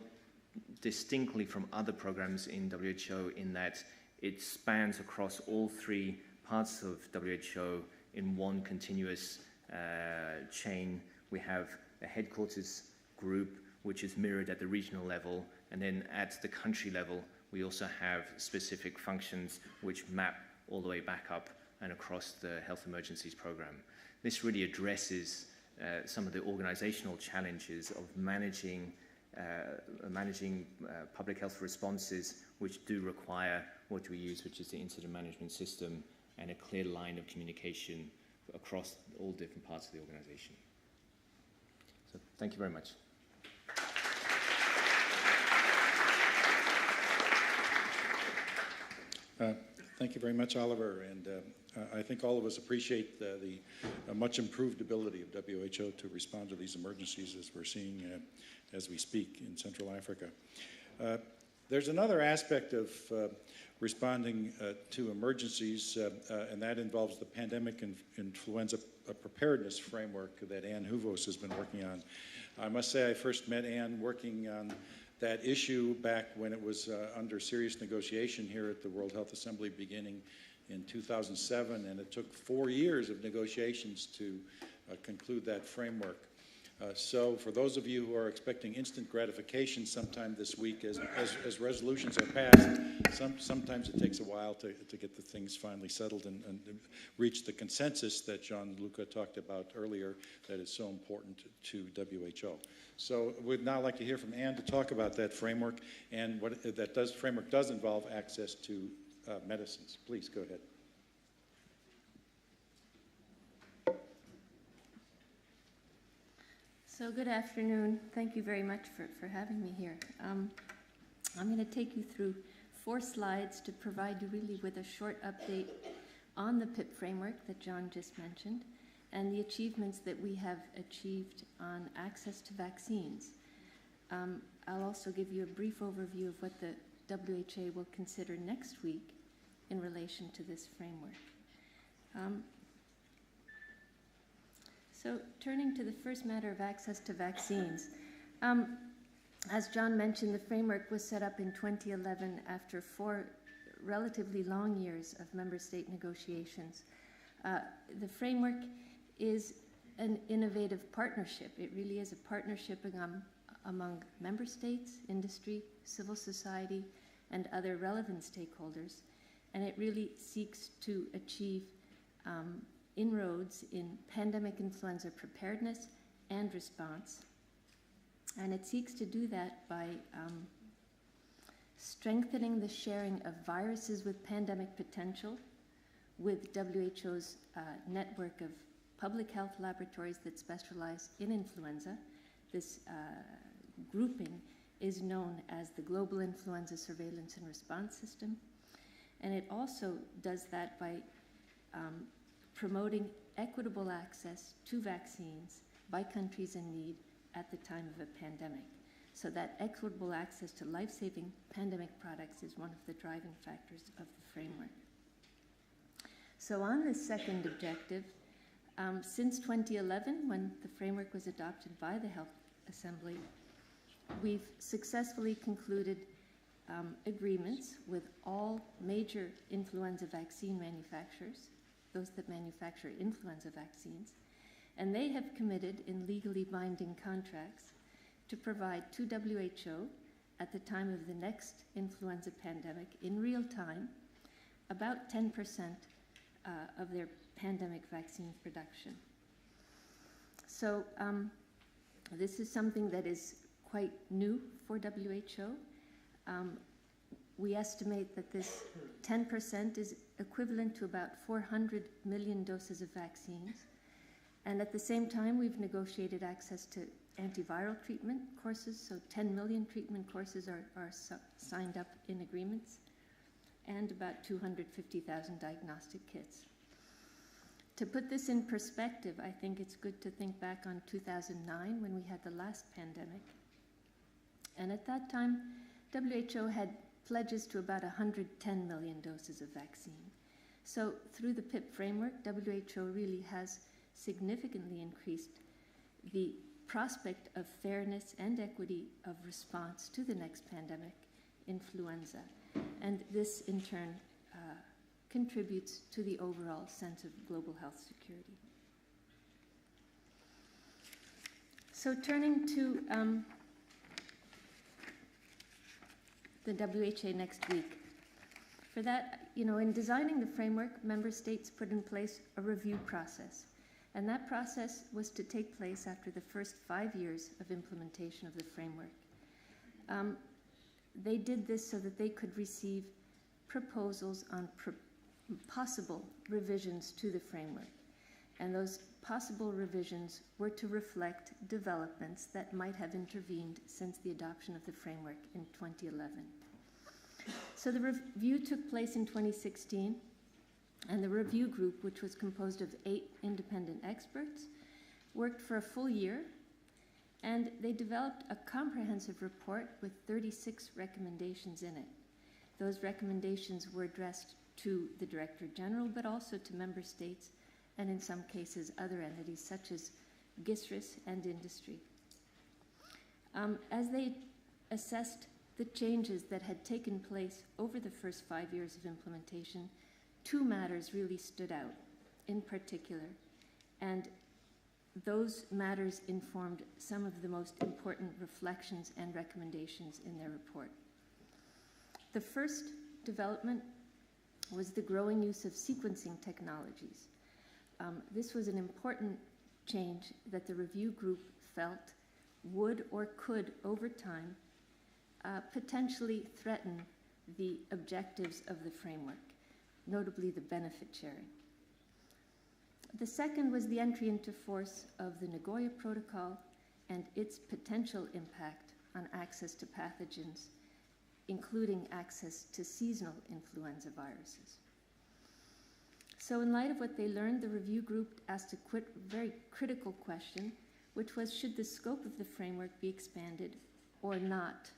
distinctly from other programs in WHO in that it spans across all three parts of WHO in one continuous chain. We have a headquarters group which is mirrored at the regional level, and then at the country level we also have specific functions which map all the way back up and across the health emergencies program. This really addresses some of the organizational challenges of managing public health responses, which do require what we use, which is the incident management system and a clear line of communication across all different parts of the organization. So thank you very much. Thank you very much, Oliver. And I think all of us appreciate the much improved ability of WHO to respond to these emergencies as we're seeing as we speak in Central Africa. There's another aspect of responding to emergencies, and that involves the pandemic and influenza preparedness framework that Ann Huvos has been working on. I must say I first met Ann working on that issue back when it was under serious negotiation here at the World Health Assembly beginning in 2007, and it took 4 years of negotiations to conclude that framework. So for those of you who are expecting instant gratification sometime this week as resolutions are passed, sometimes it takes a while to get the things finally settled and reach the consensus that Gianluca talked about earlier that is so important to WHO. So we'd now like to hear from Ann to talk about that framework, and what that framework does involve access to medicines. Please go ahead. So good afternoon. Thank you very much for having me here. I'm going to take you through 4 slides to provide you really with a short update on the PIP framework that John just mentioned and the achievements that we have achieved on access to vaccines. I'll also give you a brief overview of what the WHO will consider next week in relation to this framework. So turning to the first matter of access to vaccines. As John mentioned, the framework was set up in 2011 after 4 relatively long years of member state negotiations. The framework is an innovative partnership. It really is a partnership among member states, industry, civil society, and other relevant stakeholders. And it really seeks to achieve inroads in pandemic influenza preparedness and response. And it seeks to do that by strengthening the sharing of viruses with pandemic potential with WHO's network of public health laboratories that specialize in influenza. This grouping is known as the Global Influenza Surveillance and Response System. And it also does that by promoting equitable access to vaccines by countries in need at the time of a pandemic. So that equitable access to life-saving pandemic products is one of the driving factors of the framework. So on this second objective, since 2011, when the framework was adopted by the Health Assembly, we've successfully concluded agreements with all major influenza vaccine manufacturers, those that manufacture influenza vaccines, and they have committed in legally binding contracts to provide to WHO at the time of the next influenza pandemic in real time about 10% of their pandemic vaccine production. So this is something that is quite new for WHO. We estimate that this 10% is equivalent to about 400 million doses of vaccines. And at the same time, we've negotiated access to antiviral treatment courses, so 10 million treatment courses are signed up in agreements, and about 250,000 diagnostic kits. To put this in perspective, I think it's good to think back on 2009 when we had the last pandemic. And at that time, WHO had pledges to about 110 million doses of vaccine. So through the PIP framework, WHO really has significantly increased the prospect of fairness and equity of response to the next pandemic, influenza. And this, in turn, contributes to the overall sense of global health security. So turning to the WHO next week. For that, in designing the framework, member states put in place a review process. And that process was to take place after the first 5 years of implementation of the framework. They did this so that they could receive proposals on possible revisions to the framework. And those possible revisions were to reflect developments that might have intervened since the adoption of the framework in 2011. So the review took place in 2016, and the review group, which was composed of 8 independent experts, worked for a full year, and they developed a comprehensive report with 36 recommendations in it. Those recommendations were addressed to the Director General, but also to member states, and in some cases other entities such as GISRIS and industry. As they assessed the changes that had taken place over the first 5 years of implementation, 2 matters really stood out in particular, and those matters informed some of the most important reflections and recommendations in their report. The first development was the growing use of sequencing technologies. This was an important change that the review group felt would or could, over time, potentially threaten the objectives of the framework, notably the benefit sharing. The second was the entry into force of the Nagoya Protocol and its potential impact on access to pathogens, including access to seasonal influenza viruses. So in light of what they learned, the review group asked a very critical question, which was, should the scope of the framework be expanded or not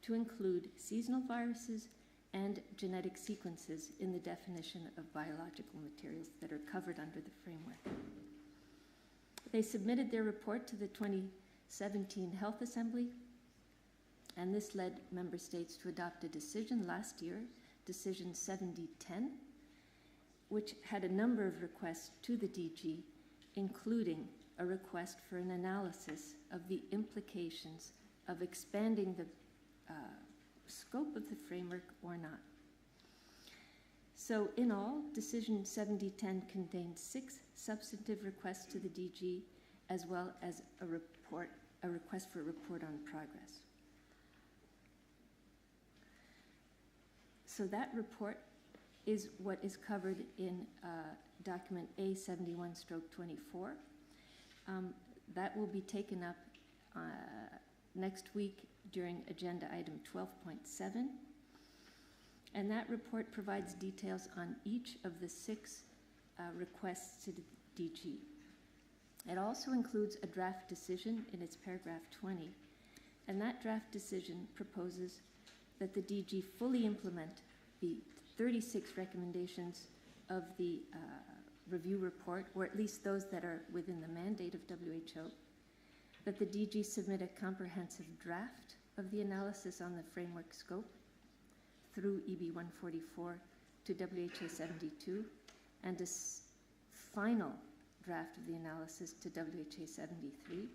to include seasonal viruses and genetic sequences in the definition of biological materials that are covered under the framework. They submitted their report to the 2017 Health Assembly, and this led member states to adopt a decision last year, Decision 7010, which had a number of requests to the DG, including a request for an analysis of the implications of expanding the scope of the framework or not. So in all, Decision 7010 contained 6 substantive requests to the DG, as well as a request for a report on progress. So that report is what is covered in document A71/24. That will be taken up next week during agenda item 12.7. And that report provides details on each of the 6 requests to the DG. It also includes a draft decision in its paragraph 20, and that draft decision proposes that the DG fully implement the 36 recommendations of the review report, or at least those that are within the mandate of WHO, that the DG submit a comprehensive draft of the analysis on the framework scope through EB 144 to WHA 72, and a final draft of the analysis to WHA 73.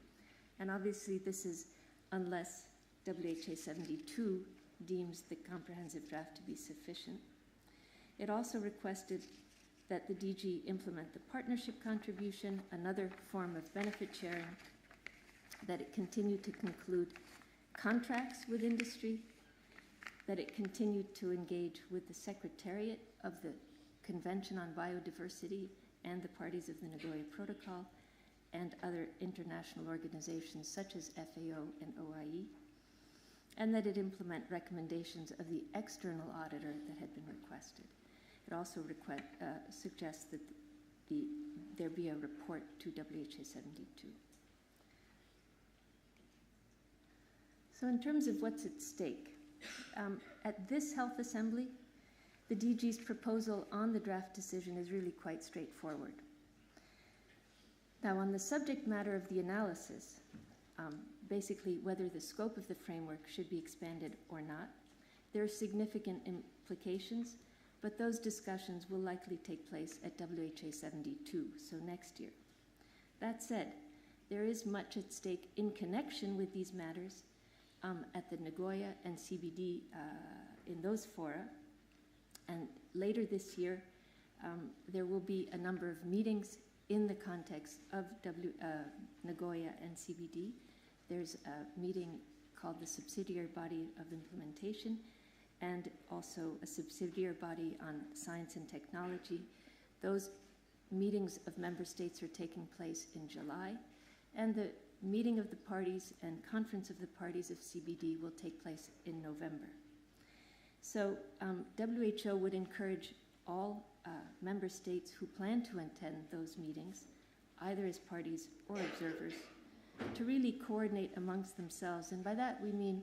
And obviously this is unless WHA 72 deems the comprehensive draft to be sufficient. It also requested that the DG implement the partnership contribution, another form of benefit sharing, that it continue to conclude contracts with industry, that it continued to engage with the Secretariat of the Convention on Biodiversity and the parties of the Nagoya Protocol and other international organizations such as FAO and OIE, and that it implement recommendations of the external auditor that had been requested. It also suggests that there be a report to WHA 72. So in terms of what's at stake, at this Health Assembly, the DG's proposal on the draft decision is really quite straightforward. Now, on the subject matter of the analysis, basically whether the scope of the framework should be expanded or not, there are significant implications, but those discussions will likely take place at WHA 72, so next year. That said, there is much at stake in connection with these matters at the Nagoya and CBD in those fora. And later this year, there will be a number of meetings in the context of Nagoya and CBD. There's a meeting called the Subsidiary Body of Implementation, and also a subsidiary body on science and technology. Those meetings of member states are taking place in July, and the meeting of the parties and conference of the parties of CBD will take place in November. So WHO would encourage all member states who plan to attend those meetings, either as parties or observers, to really coordinate amongst themselves. And by that we mean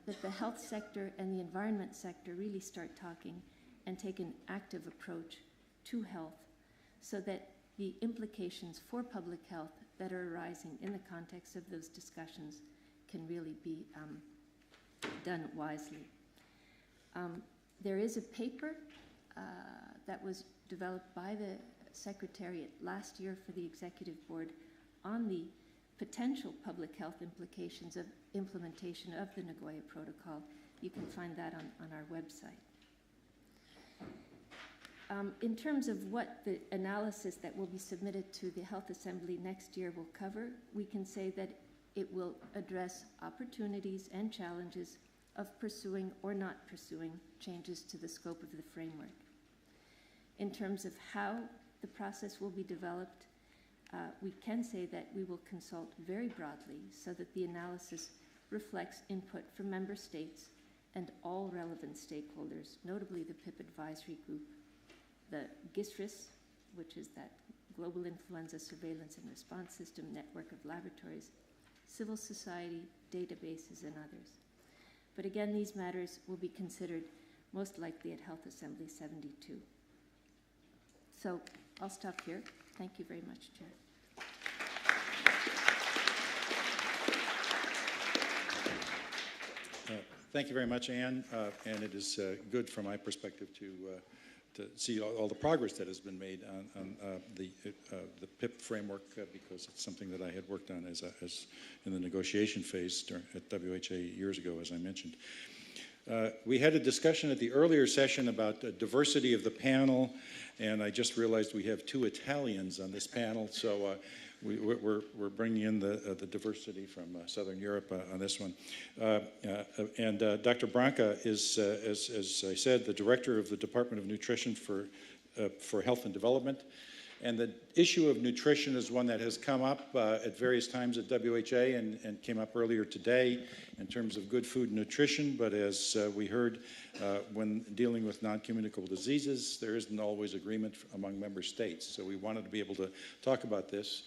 that the health sector and the environment sector really start talking and take an active approach to health, so that the implications for public health that are arising in the context of those discussions can really be done wisely. There is a paper that was developed by the Secretariat last year for the Executive Board on the potential public health implications of implementation of the Nagoya Protocol. You can find that on our website. In terms of what the analysis that will be submitted to the Health Assembly next year will cover, we can say that it will address opportunities and challenges of pursuing or not pursuing changes to the scope of the framework. In terms of how the process will be developed, we can say that we will consult very broadly so that the analysis reflects input from member states and all relevant stakeholders, notably the PIP Advisory Group, the GISRIS, which is that Global Influenza Surveillance and Response System network of laboratories, civil society, databases, and others. But again, these matters will be considered most likely at Health Assembly 72. So I'll stop here. Thank you very much, Chair. Thank you very much, Anne. And it is good from my perspective to see all the progress that has been made on the PIP framework, because it's something that I had worked on as in the negotiation phase at WHA years ago, as I mentioned. We had a discussion at the earlier session about diversity of the panel, and I just realized we have 2 Italians on this panel, so we're bringing in the diversity from Southern Europe on this one. And Dr. Branca is, as I said, the director of the Department of Nutrition for Health and Development. And the issue of nutrition is one that has come up at various times at WHA and came up earlier today in terms of good food and nutrition. But as we heard, when dealing with non-communicable diseases, there isn't always agreement among member states. So we wanted to be able to talk about this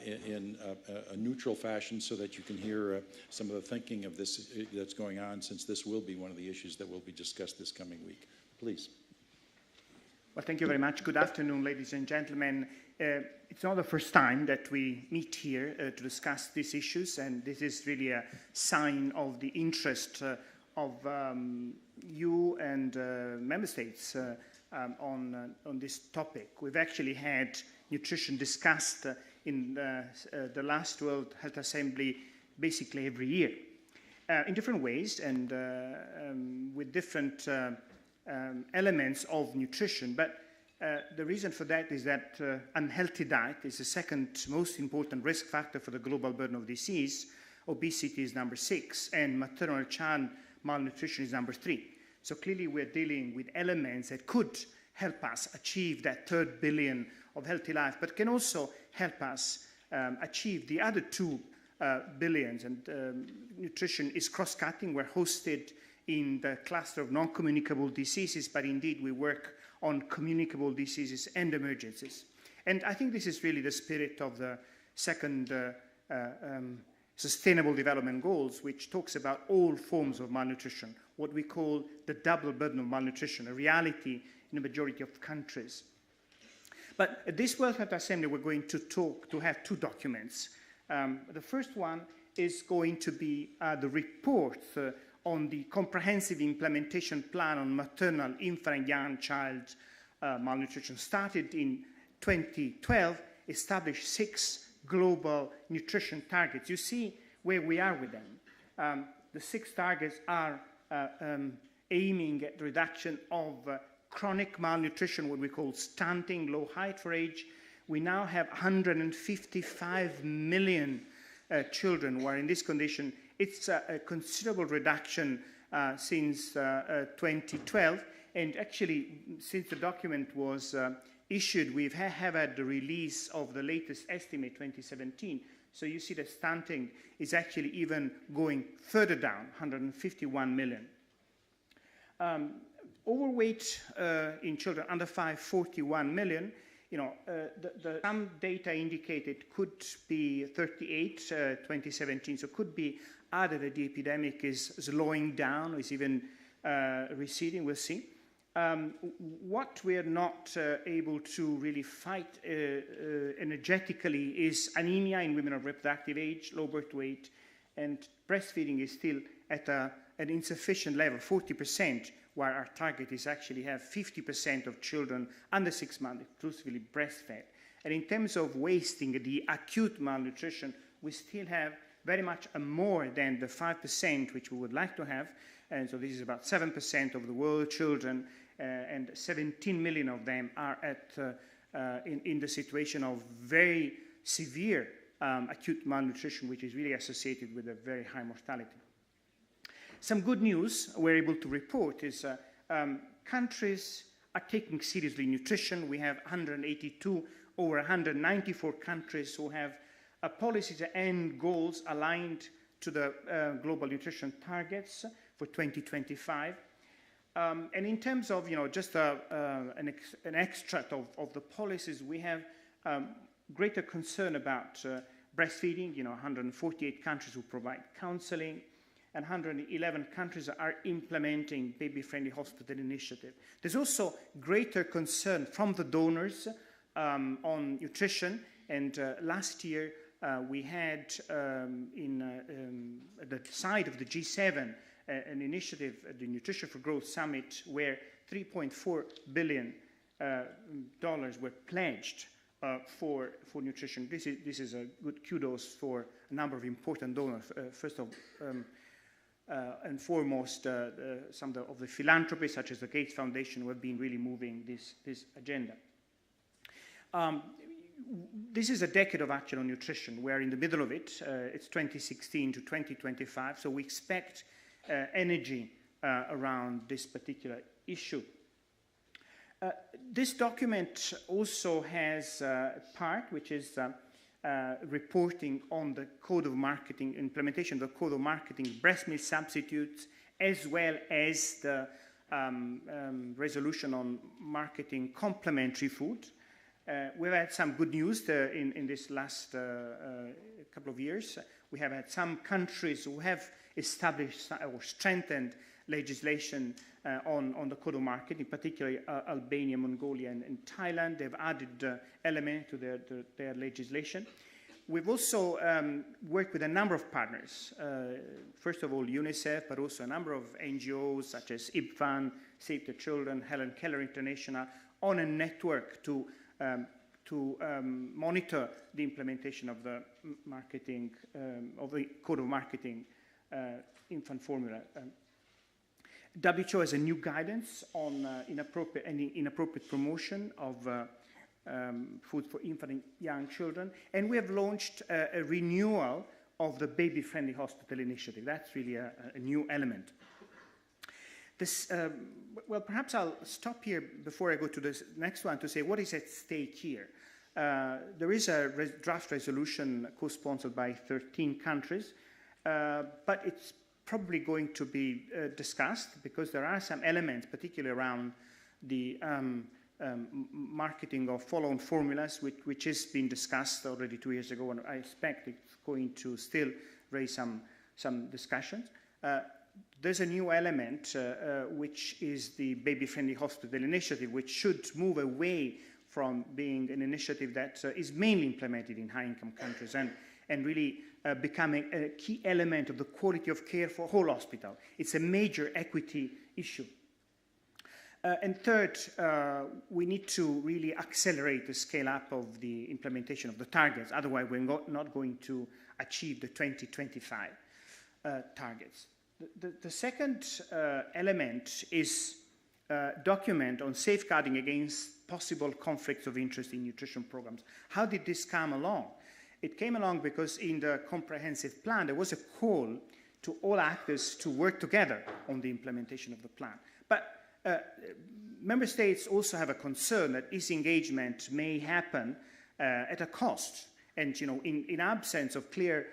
in a neutral fashion so that you can hear some of the thinking of this that's going on, since this will be one of the issues that will be discussed this coming week. Please. Well, thank you very much. Good afternoon, ladies and gentlemen. It's not the first time that we meet here to discuss these issues, and this is really a sign of the interest of you and member states on this topic. We've actually had nutrition discussed in the last World Health Assembly basically every year in different ways and with different elements of nutrition. But the reason for that is that unhealthy diet is the second most important risk factor for the global burden of disease. Obesity is number 6, and maternal and child malnutrition is number 3. So clearly we're dealing with elements that could help us achieve that 3rd billion of healthy life, but can also help us achieve the other 2 billions. And nutrition is cross-cutting. We're hosted in the cluster of non-communicable diseases, but indeed we work on communicable diseases and emergencies. And I think this is really the spirit of the second Sustainable Development Goals, which talks about all forms of malnutrition, what we call the double burden of malnutrition, a reality in a majority of countries. But at this World Health Assembly, we're going to have two documents. The first one is going to be the report on the comprehensive implementation plan on maternal, infant, and young child malnutrition. Started in 2012, established 6 global nutrition targets. You see where we are with them. The 6 targets are aiming at the reduction of chronic malnutrition, what we call stunting, low height for age. We now have 155 million children who are in this condition. It's a considerable reduction since 2012. And actually, since the document was issued, we have had the release of the latest estimate, 2017. So you see that stunting is actually even going further down, 151 million. Overweight in children under 5, 41 million. You know, some data indicate it could be 38, 2017, so could be either that the epidemic is slowing down or is even receding, we'll see. What we are not able to really fight energetically is anemia in women of reproductive age, low birth weight, and breastfeeding is still at an insufficient level, 40%, while our target is actually have 50% of children under 6 months exclusively breastfed. And in terms of wasting, the acute malnutrition, we still have very much more than the 5% which we would like to have. And so this is about 7% of the world children, and 17 million of them are in the situation of very severe acute malnutrition, which is really associated with a very high mortality. Some good news we're able to report is countries are taking seriously nutrition. We have 182 over 194 countries who have policies and goals aligned to the global nutrition targets for 2025. And in terms of, just an extract of the policies, we have greater concern about breastfeeding. 148 countries who provide counseling, and 111 countries are implementing baby-friendly hospital initiative. There's also greater concern from the donors on nutrition, and last year we had at the side of the G7 an initiative, the Nutrition for Growth Summit, where $3.4 billion were pledged for nutrition. This is a good kudos for a number of important donors. First of and foremost, some of the philanthropists, such as the Gates Foundation, who have been really moving this agenda. This is a decade of action on nutrition. We're in the middle of it. It's 2016 to 2025, so we expect energy around this particular issue. This document also has a part which is reporting on the Code of Marketing, implementation of the Code of Marketing, breast milk substitutes, as well as the resolution on marketing complementary food. We've had some good news in this last couple of years. We have had some countries who have established or strengthened legislation on the Code of Marketing, particularly Albania, Mongolia, and Thailand. They've added elements to their legislation. We've also worked with a number of partners. First of all, UNICEF, but also a number of NGOs such as IPFAN, Save the Children, Helen Keller International, on a network to monitor the implementation of the marketing, of the Code of Marketing infant formula. WHO has a new guidance on inappropriate promotion of food for infant and young children, and we have launched a renewal of the baby-friendly hospital initiative. That's really a new element. This, well, perhaps I'll stop here before I go to the next one to say what is at stake here. There is a draft resolution co-sponsored by 13 countries, but it's probably going to be discussed because there are some elements, particularly around the marketing of follow-on formulas, which has been discussed already 2 years ago, and I expect it's going to still raise some discussions. There's a new element, which is the baby-friendly hospital initiative, which should move away from being an initiative that is mainly implemented in high-income countries and really becoming a key element of the quality of care for whole hospital. It's a major equity issue. And third, we need to really accelerate the scale-up of the implementation of the targets. Otherwise, we're not going to achieve the 2025 targets. The second element is a document on safeguarding against possible conflicts of interest in nutrition programs. How did this come along? It came along because in the comprehensive plan, there was a call to all actors to work together on the implementation of the plan. But member states also have a concern that this engagement may happen at a cost. And in absence of clear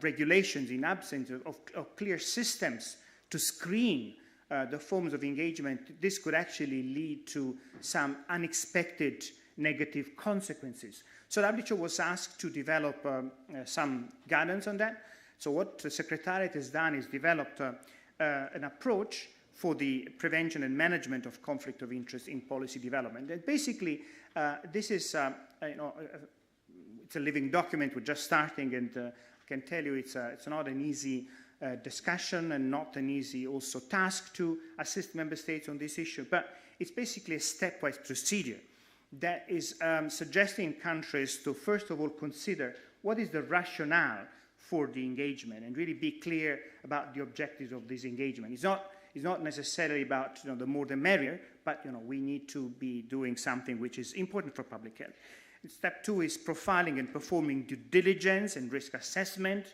regulations, in absence of clear systems to screen the forms of engagement, this could actually lead to some unexpected negative consequences. So WHO was asked to develop some guidance on that. So what the Secretariat has done is developed an approach for the prevention and management of conflict of interest in policy development. And basically, this is it's a living document. We're just starting, and I can tell you it's not an easy discussion and not an easy also task to assist member states on this issue. But it's basically a stepwise procedure that is suggesting countries to first of all consider what is the rationale for the engagement and really be clear about the objectives of this engagement. It's not necessarily about the more the merrier, but we need to be doing something which is important for public health. And step 2 is profiling and performing due diligence and risk assessment.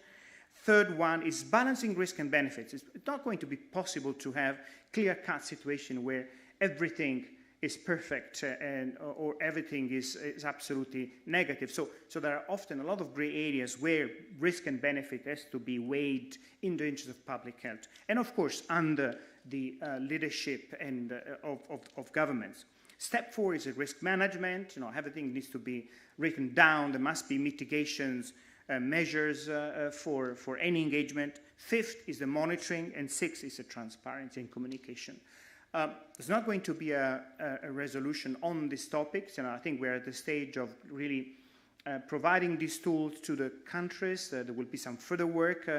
Third one is balancing risk and benefits. It's not going to be possible to have clear-cut situation where everything is perfect or everything is absolutely negative. So there are often a lot of gray areas where risk and benefit has to be weighed in the interest of public health. And of course, under the leadership and of governments. Step 4 is a risk management. Everything needs to be written down. There must be mitigations, measures for any engagement. 5th is the monitoring, and 6th is the transparency and communication. There's not going to be a resolution on these topics, and I think we're at the stage of really providing these tools to the countries. There will be some further work,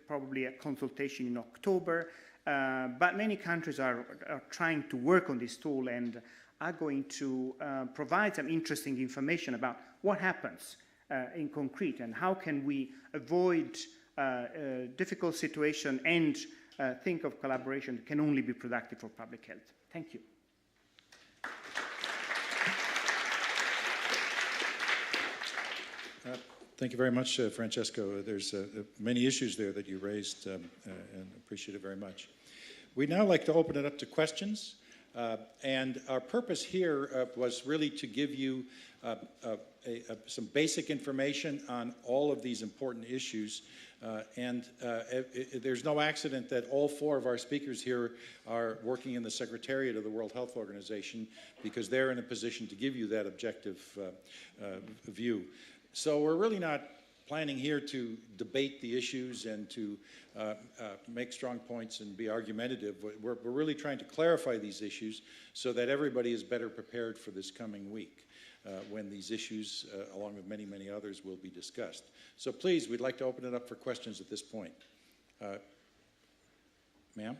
probably a consultation in October, but many countries are trying to work on this tool and are going to provide some interesting information about what happens in concrete and how can we avoid difficult situation and think of collaboration that can only be productive for public health. Thank you. Thank you very much, Francesco. There's many issues there that you raised, and appreciate it very much. We'd now like to open it up to questions. And our purpose here was really to give you some basic information on all of these important issues. There's no accident that all 4 of our speakers here are working in the Secretariat of the World Health Organization, because they're in a position to give you that objective view. So we're really not planning here to debate the issues and to make strong points and be argumentative. We're really trying to clarify these issues so that everybody is better prepared for this coming week when these issues, along with many, many others, will be discussed. So please, we'd like to open it up for questions at this point. Ma'am?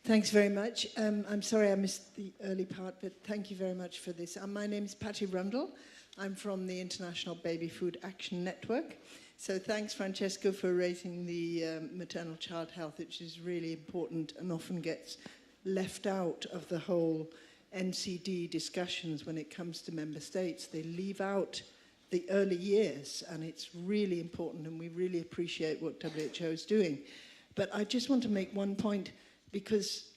Thanks very much. I'm sorry I missed the early part, but thank you very much for this. My name is Patty Rundle. I'm from the International Baby Food Action Network. So thanks, Francesco, for raising the maternal child health, which is really important and often gets left out of the whole NCD discussions when it comes to member states. They leave out the early years, and it's really important, and we really appreciate what WHO is doing. But I just want to make one point, because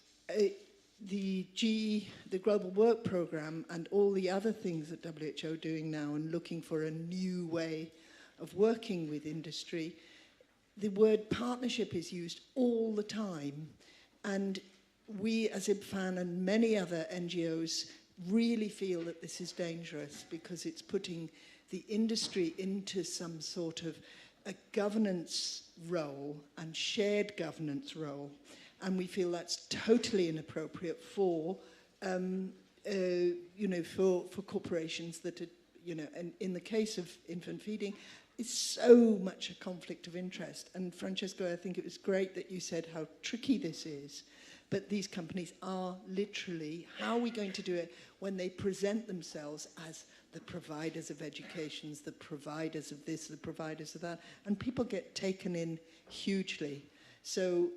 the Global Work Programme and all the other things that WHO are doing now and looking for a new way of working with industry, the word partnership is used all the time. And we as IPFAN and many other NGOs really feel that this is dangerous because it's putting the industry into some sort of a governance role and shared governance role. And we feel that's totally inappropriate for, for corporations that are, and in the case of infant feeding, it's so much a conflict of interest. And Francesco, I think it was great that you said how tricky this is. But these companies are literally, how are we going to do it when they present themselves as the providers of educations, the providers of this, the providers of that, and people get taken in hugely. So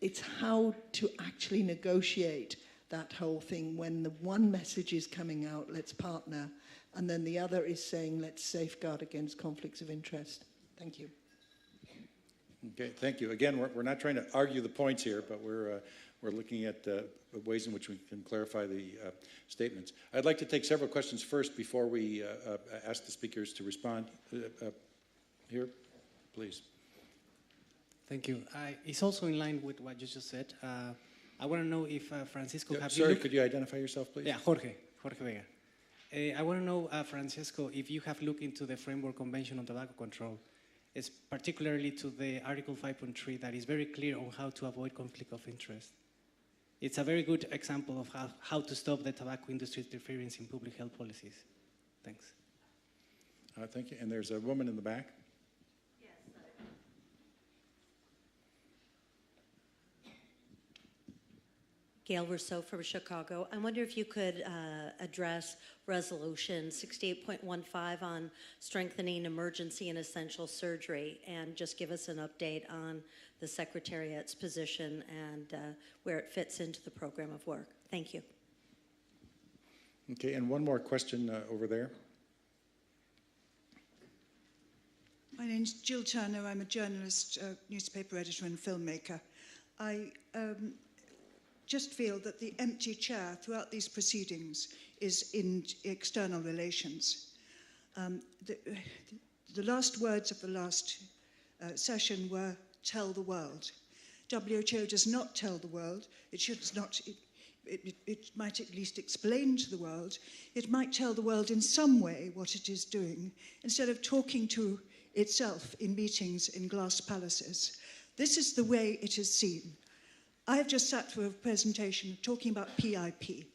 it's how to actually negotiate that whole thing when the one message is coming out, let's partner, and then the other is saying, let's safeguard against conflicts of interest. Thank you. Okay, thank you. Again, we're not trying to argue the points here, but we're looking at ways in which we can clarify the statements. I'd like to take several questions first before we ask the speakers to respond. Here, please. Thank you. It's also in line with what you just said. I want to know if Francisco... Sorry, could you identify yourself, please? Yeah, Jorge Vega. I want to know, Francisco, if you have looked into the Framework Convention on Tobacco Control. It's particularly to the Article 5.3 that is very clear on how to avoid conflict of interest. It's a very good example of how to stop the tobacco industry's interference in public health policies. Thanks. Thank you. And there's a woman in the back. Gail Rousseau from Chicago. I wonder if you could address Resolution 68.15 on strengthening emergency and essential surgery, and just give us an update on the Secretariat's position and where it fits into the program of work. Thank you. Okay, and one more question over there. My name's Jill Turner. I'm a journalist, newspaper editor and filmmaker. I just feel that the empty chair throughout these proceedings is in external relations. The last words of the last session were, tell the world. WHO does not tell the world. It should not. It might at least explain to the world. It might tell the world in some way what it is doing, instead of talking to itself in meetings in glass palaces. This is the way it is seen. I have just sat through a presentation talking about PIP.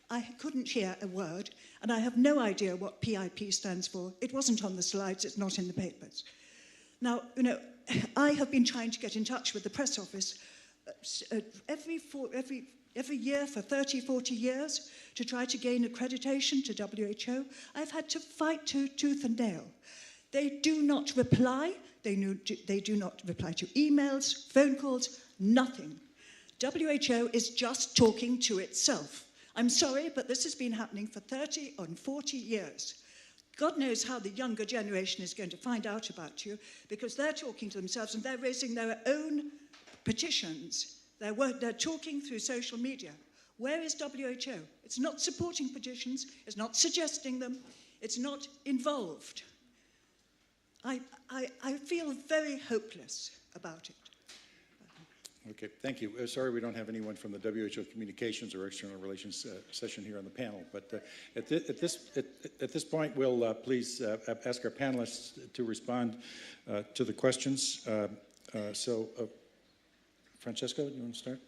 I couldn't hear a word, and I have no idea what PIP stands for. It wasn't on the slides, it's not in the papers. Now, I have been trying to get in touch with the press office every year for 30, 40 years to try to gain accreditation to WHO. I've had to fight tooth and nail. They do not reply. They do not reply to emails, phone calls, nothing. WHO is just talking to itself. I'm sorry, but this has been happening for 30 and 40 years. God knows how the younger generation is going to find out about you, because they're talking to themselves and they're raising their own petitions. They're talking through social media. Where is WHO? It's not supporting petitions. It's not suggesting them. It's not involved. I feel very hopeless about it. Okay, thank you. Sorry we don't have anyone from the WHO Communications or External Relations session here on the panel, but at this point, we'll please ask our panelists to respond to the questions. Francesco, do you want to start?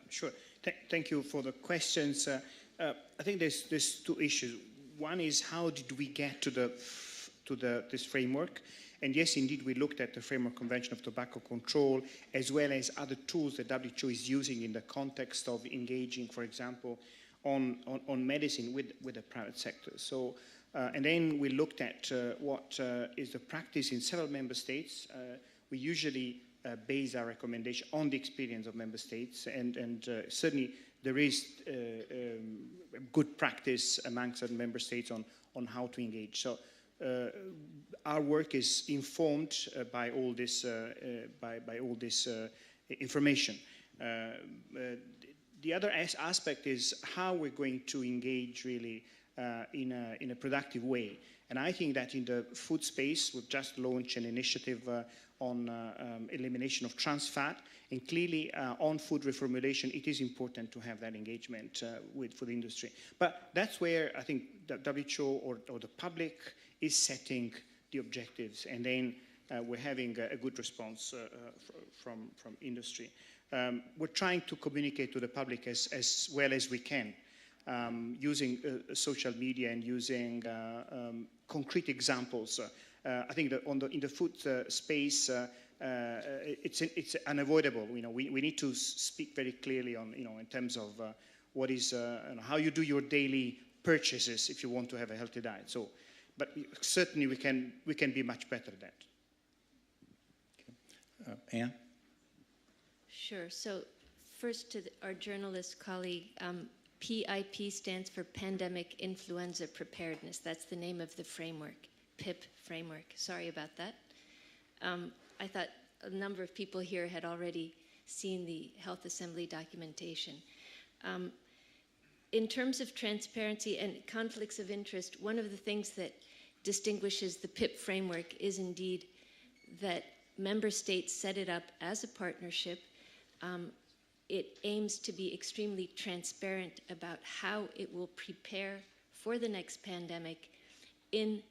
Sure. Thank you for the questions. I think there's two issues. One is, how did we get to this framework? And yes, indeed, we looked at the Framework Convention of Tobacco Control, as well as other tools that WHO is using in the context of engaging, for example, on medicine with the private sector. So, and then we looked at what is the practice in several member states. We usually base our recommendation on the experience of member states, and certainly there is good practice among certain member states on how to engage. So. Our work is informed by all this information. The other aspect is how we're going to engage really in a productive way. And I think that in the food space, we've just launched an initiative on elimination of trans fat, and clearly on food reformulation, it is important to have that engagement with food industry. But that's where I think the WHO or the public is setting the objectives, and then we're having a good response from industry. We're trying to communicate to the public as well as we can, using social media and using concrete examples. I think that in the food space, it's unavoidable. We need to speak very clearly on, in terms of what is, how you do your daily purchases if you want to have a healthy diet. So, but certainly we can be much better at that. Anne? Sure. So first to our journalist colleague, PIP stands for Pandemic Influenza Preparedness. That's the name of the framework, PIP framework. Sorry about that. I thought a number of people here had already seen the Health Assembly documentation. In terms of transparency and conflicts of interest, one of the things that distinguishes the PIP framework is indeed that member states set it up as a partnership. It aims to be extremely transparent about how it will prepare for the next pandemic in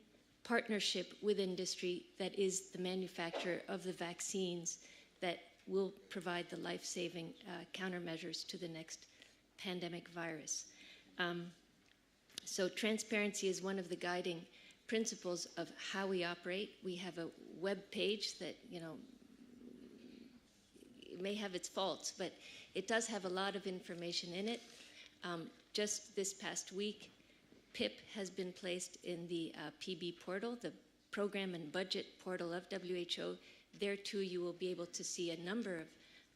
partnership with industry that is the manufacturer of the vaccines that will provide the life-saving countermeasures to the next pandemic virus. So transparency is one of the guiding principles of how we operate. We have a web page that, it may have its faults, but it does have a lot of information in it. Just this past week, PIP has been placed in the PB portal, the Program and Budget portal of WHO. There too you will be able to see a number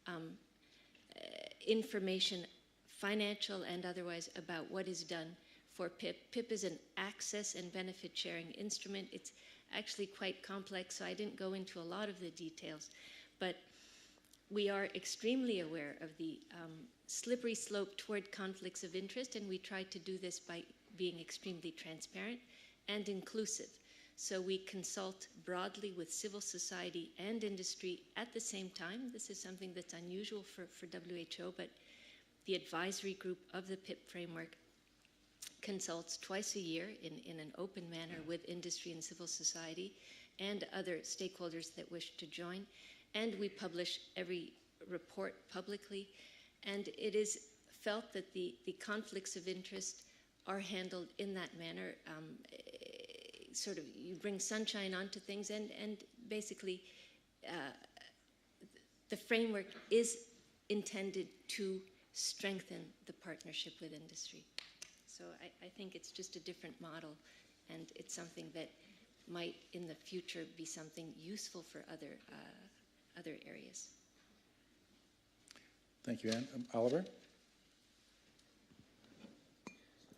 of information, financial and otherwise, about what is done for PIP. PIP is an access and benefit sharing instrument. It's actually quite complex, so I didn't go into a lot of the details, but we are extremely aware of the slippery slope toward conflicts of interest, and we try to do this by being extremely transparent and inclusive. So we consult broadly with civil society and industry at the same time. This is something that's unusual for WHO, but the advisory group of the PIP framework consults twice a year in an open manner with industry and civil society and other stakeholders that wish to join. And we publish every report publicly. And it is felt that the conflicts of interest are handled in that manner. Sort of, you bring sunshine onto things, and basically the framework is intended to strengthen the partnership with industry. So I think it's just a different model, and it's something that might in the future be something useful for other areas. Thank you, Anne. Oliver?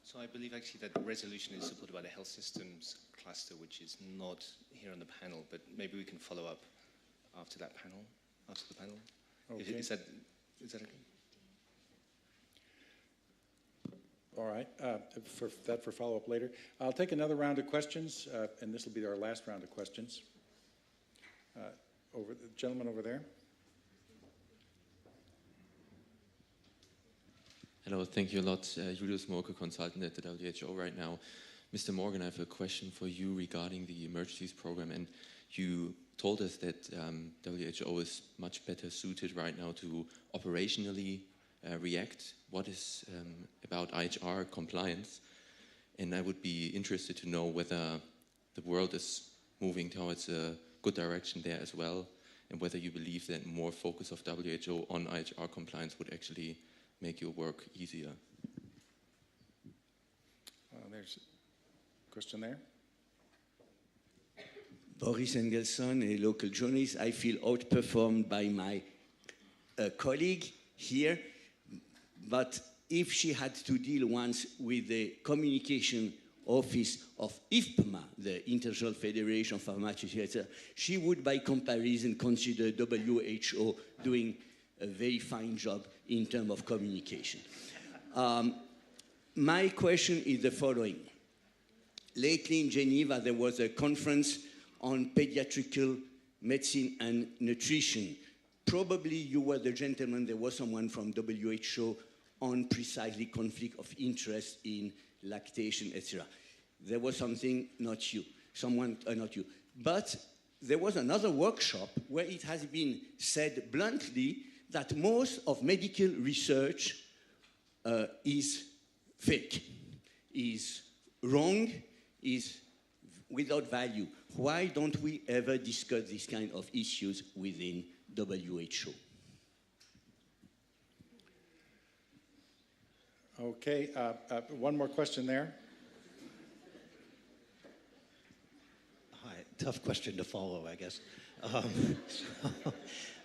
So I believe actually that the resolution is supported by the health systems cluster, which is not here on the panel, but maybe we can follow up after that panel, after the panel. Okay. Is that okay? All right, for follow-up later. I'll take another round of questions, and this will be our last round of questions. The gentleman over there. Hello, thank you a lot. Julius Morke, consultant at the WHO right now. Mr. Morgan, I have a question for you regarding the Emergencies program. And you told us that WHO is much better suited right now to operationally react. What is about IHR compliance? And I would be interested to know whether the world is moving towards a good direction there as well, and whether you believe that more focus of WHO on IHR compliance would actually make your work easier. There's a question there. Boris Engelson, a local journalist. I feel outperformed by my colleague here, but if she had to deal once with the communication office of IFPMA, the International Federation of Pharmaceuticals, she would by comparison consider WHO doing a very fine job in terms of communication. My question is the following. lately in Geneva, there was a conference on pediatrical medicine and nutrition. Probably you were the gentleman, there was someone from WHO on precisely conflict of interest in lactation, etc. There was something, not you, someone, not you. But there was another workshop where it has been said bluntly that most of medical research is fake, is wrong, is without value. Why don't we ever discuss these kind of issues within WHO? Okay, one more question there. Hi, tough question to follow, I guess.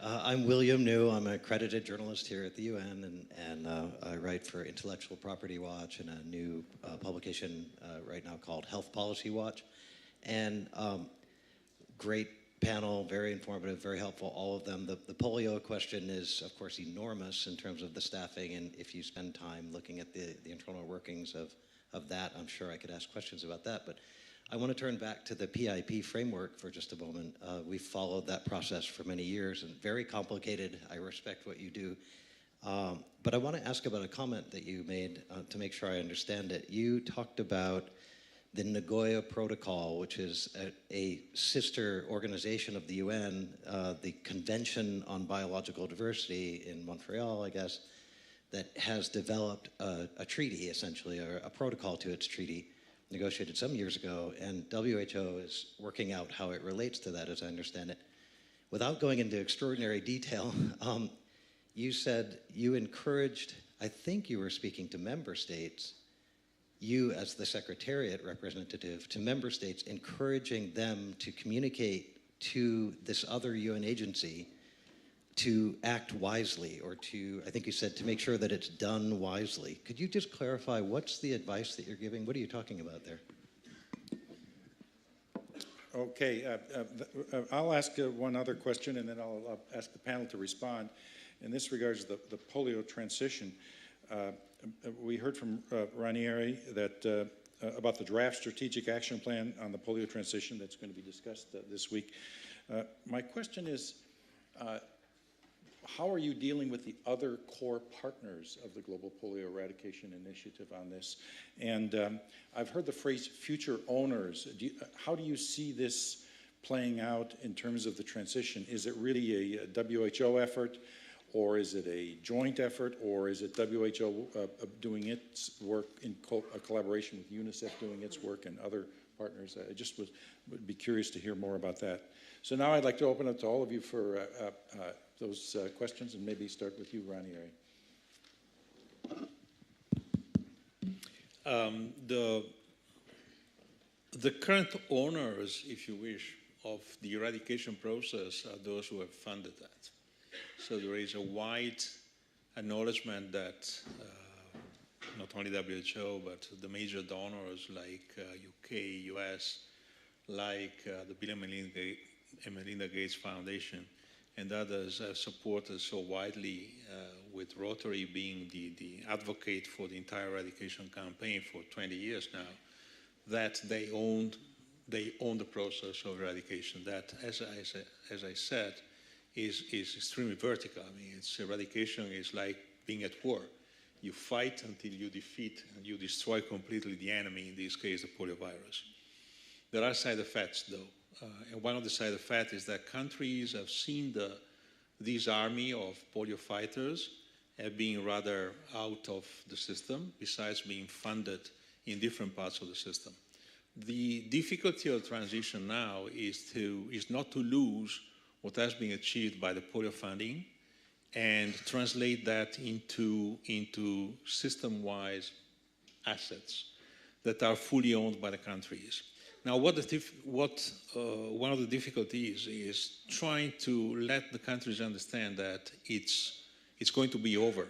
I'm William New. I'm an accredited journalist here at the UN, and I write for Intellectual Property Watch and a new publication right now called Health Policy Watch. And great panel, very informative, very helpful, all of them. The polio question is, of course, enormous in terms of the staffing, and if you spend time looking at the internal workings of that, I'm sure I could ask questions about that. But I want to turn back to the PIP framework for just a moment. We've followed that process for many years, and very complicated. I respect what you do. But I want to ask about a comment that you made to make sure I understand it. You talked about the Nagoya Protocol, which is a sister organization of the UN, the Convention on Biological Diversity in Montreal, I guess, that has developed a treaty, essentially, or a protocol to its treaty, negotiated some years ago, and WHO is working out how it relates to that, as I understand it. Without going into extraordinary detail, you said you encouraged, I think you were speaking to member states, you as the Secretariat representative to member states, encouraging them to communicate to this other UN agency to act wisely, or to, I think you said, to make sure that it's done wisely. Could you just clarify what's the advice that you're giving? What are you talking about there? Okay, I'll ask one other question, and then I'll ask the panel to respond. In this regards, the polio transition. We heard from Ranieri that about the draft strategic action plan on the polio transition that's going to be discussed this week. My question is, how are you dealing with the other core partners of the Global Polio Eradication Initiative on this? And I've heard the phrase future owners. How do you see this playing out in terms of the transition? Is it really a WHO effort, or is it a joint effort, or is it WHO doing its work in collaboration with UNICEF doing its work and other partners? I just would be curious to hear more about that. So now I'd like to open up to all of you for those questions, and maybe start with you, Ranieri. The current owners, if you wish, of the eradication process are those who have funded that. So there is a wide acknowledgement that not only WHO, but the major donors like UK, US, like the Bill and Melinda Gates Foundation, and others have supported so widely, with Rotary being the advocate for the entire eradication campaign for 20 years now, that they own the process of eradication. That, as I said, is extremely vertical. I mean, eradication is like being at war. You fight until you defeat and you destroy completely the enemy, in this case, the poliovirus. There are side effects, though. And one of the side effects is that countries have seen this army of polio fighters as being rather out of the system, besides being funded in different parts of the system. The difficulty of transition now is not to lose what has been achieved by the polio funding and translate that into system-wise assets that are fully owned by the countries. Now, one of the difficulties is trying to let the countries understand that it's going to be over.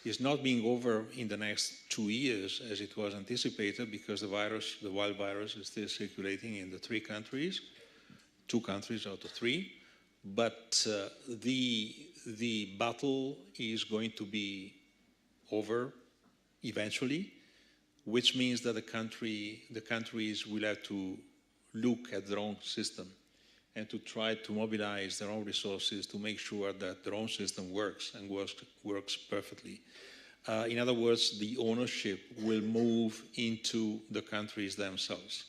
It's not being over in the next 2 years as it was anticipated, because the wild virus is still circulating in the 3 countries, 2 countries out of 3. But the battle is going to be over eventually. which means that the countries will have to look at their own system and to try to mobilize their own resources to make sure that their own system works and works perfectly. In other words, the ownership will move into the countries themselves.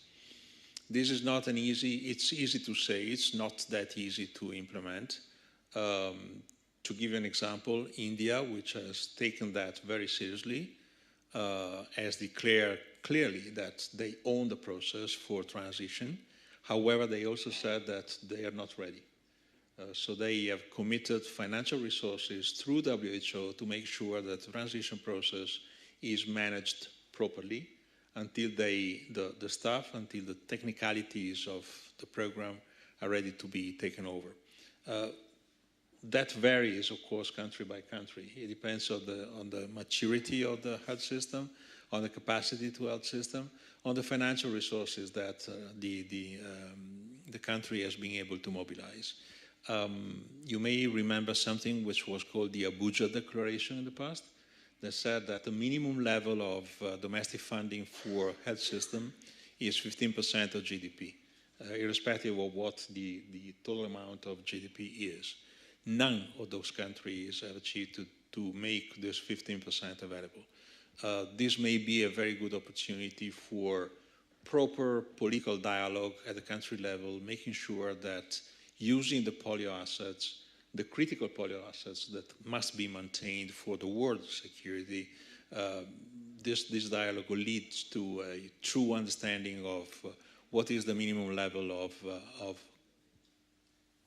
This is not an easy, it's easy to say, it's not that easy to implement. To give you an example, India, which has taken that very seriously, has declared clearly that they own the process for transition. However, they also said that they are not ready. So they have committed financial resources through WHO to make sure that the transition process is managed properly until the staff, until the technicalities of the program are ready to be taken over. That varies, of course, country by country. It depends on the maturity of the health system, on the capacity to health system, on the financial resources that the country has been able to mobilize. You may remember something which was called the Abuja Declaration in the past, that said that the minimum level of domestic funding for health system is 15% of GDP, irrespective of what the total amount of GDP is. None of those countries have achieved to make this 15% available. This may be a very good opportunity for proper political dialogue at the country level, making sure that using the polio assets, the critical polio assets that must be maintained for the world's security, this dialogue will lead to a true understanding of what is the minimum level of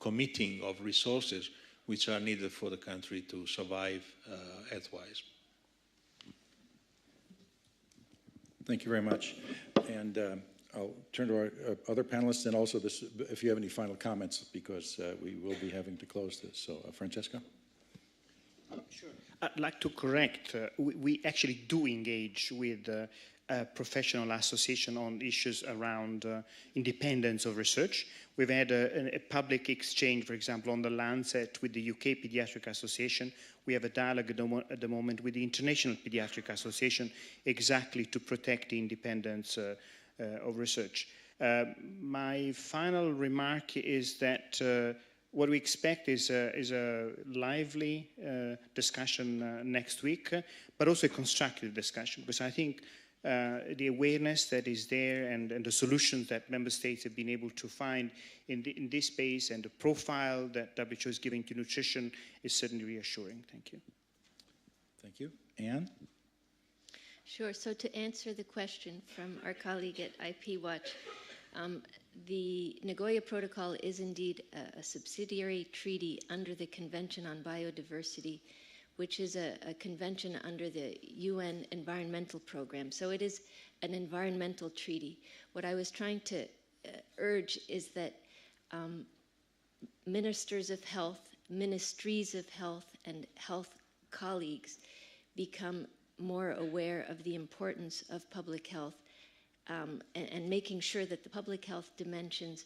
committing of resources which are needed for the country to survive health-wise. Thank you very much. And I'll turn to our other panelists, and also this, if you have any final comments, because we will be having to close this. So, Francesca? Sure. I'd like to correct. We actually do engage with a professional association on issues around independence of research. We've had a public exchange, for example, on the Lancet with the UK Pediatric Association. We have a dialogue at the moment with the International Pediatric Association, exactly to protect the independence of research. My final remark is that what we expect is a lively discussion next week, but also a constructive discussion, because I think the awareness that is there and the solutions that member states have been able to find in this space and the profile that WHO is giving to nutrition is certainly reassuring. Thank you. Thank you. Anne? Sure. So to answer the question from our colleague at IP Watch, the Nagoya Protocol is indeed a subsidiary treaty under the Convention on Biodiversity, which is a convention under the UN Environmental Program. So it is an environmental treaty. What I was trying to urge is that ministers of health, ministries of health, and health colleagues become more aware of the importance of public health and making sure that the public health dimensions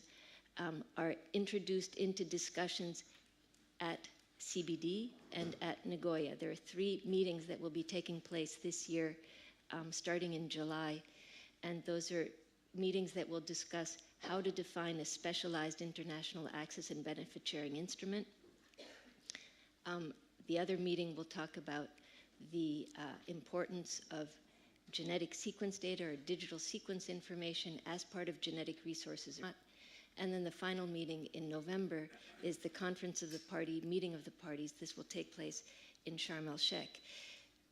are introduced into discussions at CBD and at Nagoya. There are 3 meetings that will be taking place this year, starting in July, and those are meetings that will discuss how to define a specialized international access and benefit sharing instrument. The other meeting will talk about the importance of genetic sequence data or digital sequence information as part of genetic resources. And then the final meeting in November is the Conference of the Party, Meeting of the Parties. This will take place in Sharm el-Sheikh.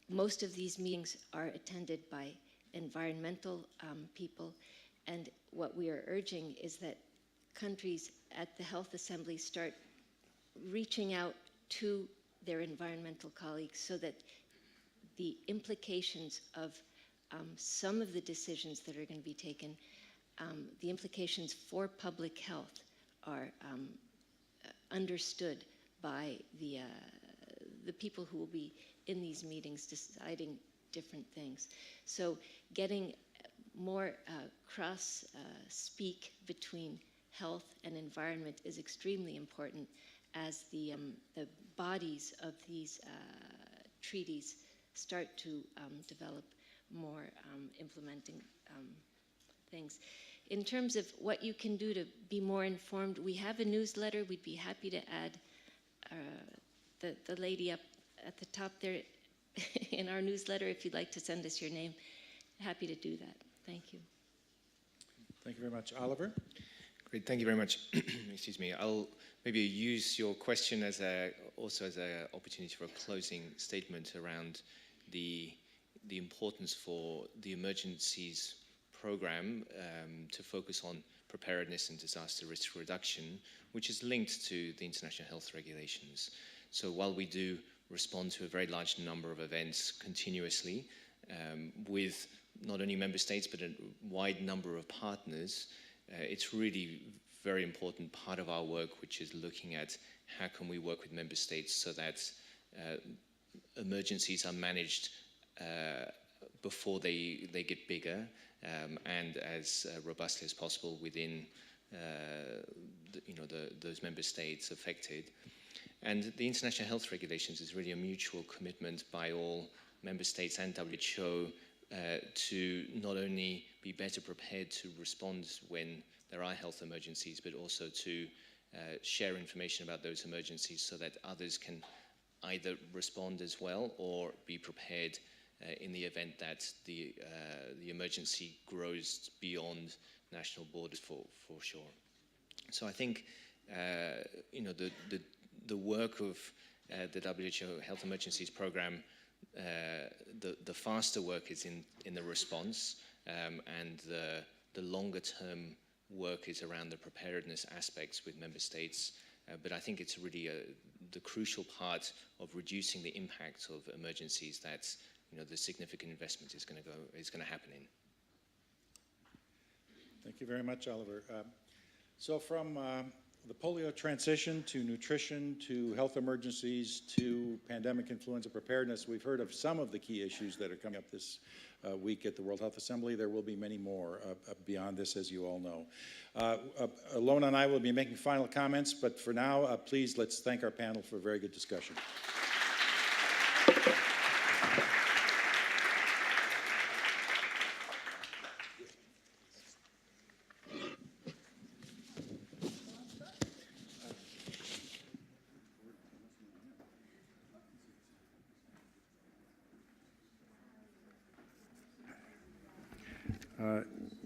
Most of these meetings are attended by environmental people, and what we are urging is that countries at the Health Assembly start reaching out to their environmental colleagues so that the implications of some of the decisions that are going to be taken, the implications for public health are understood by the people who will be in these meetings deciding different things. So getting more cross-speak between health and environment is extremely important as the bodies of these treaties start to develop more implementing things. In terms of what you can do to be more informed, we have a newsletter. We'd be happy to add the lady up at the top there in our newsletter. If you'd like to send us your name, happy to do that. Thank you. Thank you very much. Oliver? Great, thank you very much. Excuse me. I'll maybe use your question as also as an opportunity for a closing statement around the importance for the Emergencies program to focus on preparedness and disaster risk reduction, which is linked to the international health regulations. So while we do respond to a very large number of events continuously with not only member states but a wide number of partners, it's really very important part of our work, which is looking at how can we work with member states so that emergencies are managed before they get bigger and as robustly as possible within those member states affected. And the international health regulations is really a mutual commitment by all member states and WHO to not only be better prepared to respond when there are health emergencies, but also to share information about those emergencies so that others can either respond as well or be prepared in the event that the emergency grows beyond national borders for sure. So I think the work of the WHO Health Emergencies Program, the faster work is in the response, and the longer term work is around the preparedness aspects with member states. But I think it's really the crucial part of reducing the impact of emergencies that the significant investment is going to happen in. Thank you very much, Oliver. So from the polio transition to nutrition to health emergencies to pandemic influenza preparedness, we've heard of some of the key issues that are coming up this week at the World Health Assembly. There will be many more beyond this, as you all know. Ilona and I will be making final comments, but for now, please let's thank our panel for a very good discussion.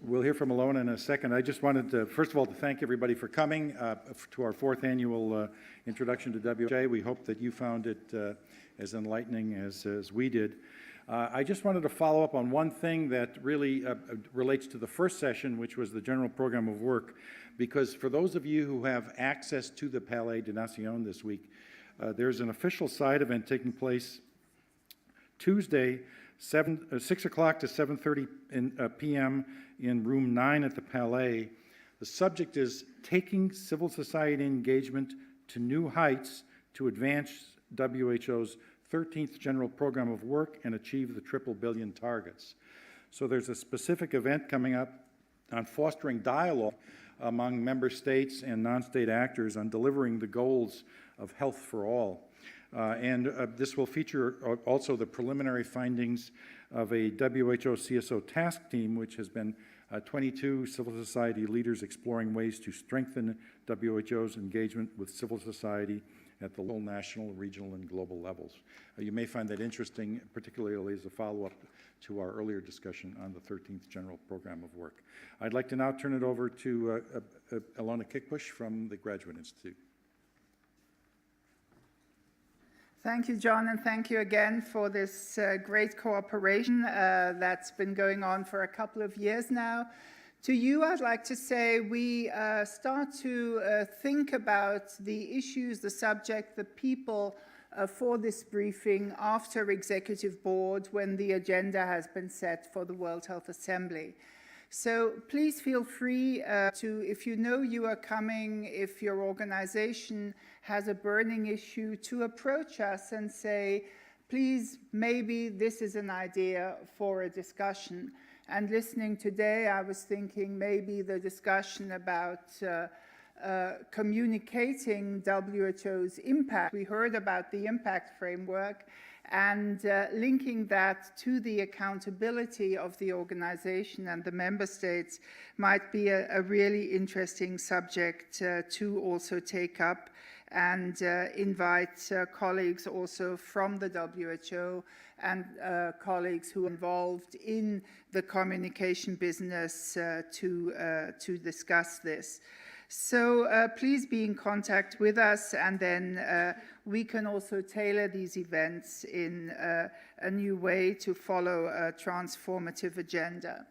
We'll hear from Ilona in a second. I just wanted to, first of all, to thank everybody for coming to our 4th annual introduction to WHO. We hope that you found it as enlightening as we did. I just wanted to follow up on one thing that really relates to the first session, which was the general program of work, because for those of you who have access to the Palais des Nations this week, there's an official side event taking place Tuesday, 6 o'clock to 7:30 p.m. in room 9 at the Palais. The subject is taking civil society engagement to new heights to advance WHO's 13th General Program of Work and achieve the triple billion targets. So there's a specific event coming up on fostering dialogue among member states and non-state actors on delivering the goals of health for all. And this will feature also the preliminary findings of a WHO CSO task team, which has been 22 civil society leaders exploring ways to strengthen WHO's engagement with civil society at the local, national, regional, and global levels. You may find that interesting, particularly as a follow-up to our earlier discussion on the 13th General Program of Work. I'd like to now turn it over to Ilona Kickbush from the Graduate Institute. Thank you, John, and thank you again for this great cooperation that's been going on for a couple of years now. To you, I'd like to say we start to think about the issues, the subject, the people for this briefing after Executive Board when the agenda has been set for the World Health Assembly. So please feel free to, if you know you are coming, if your organization has a burning issue, to approach us and say, please, maybe this is an idea for a discussion. And listening today, I was thinking maybe the discussion about communicating WHO's impact. We heard about the impact framework, and linking that to the accountability of the organization and the member states might be a really interesting subject to also take up, and invite colleagues also from the WHO and colleagues who are involved in the communication business to discuss this. So please be in contact with us, and then we can also tailor these events in a new way to follow a transformative agenda.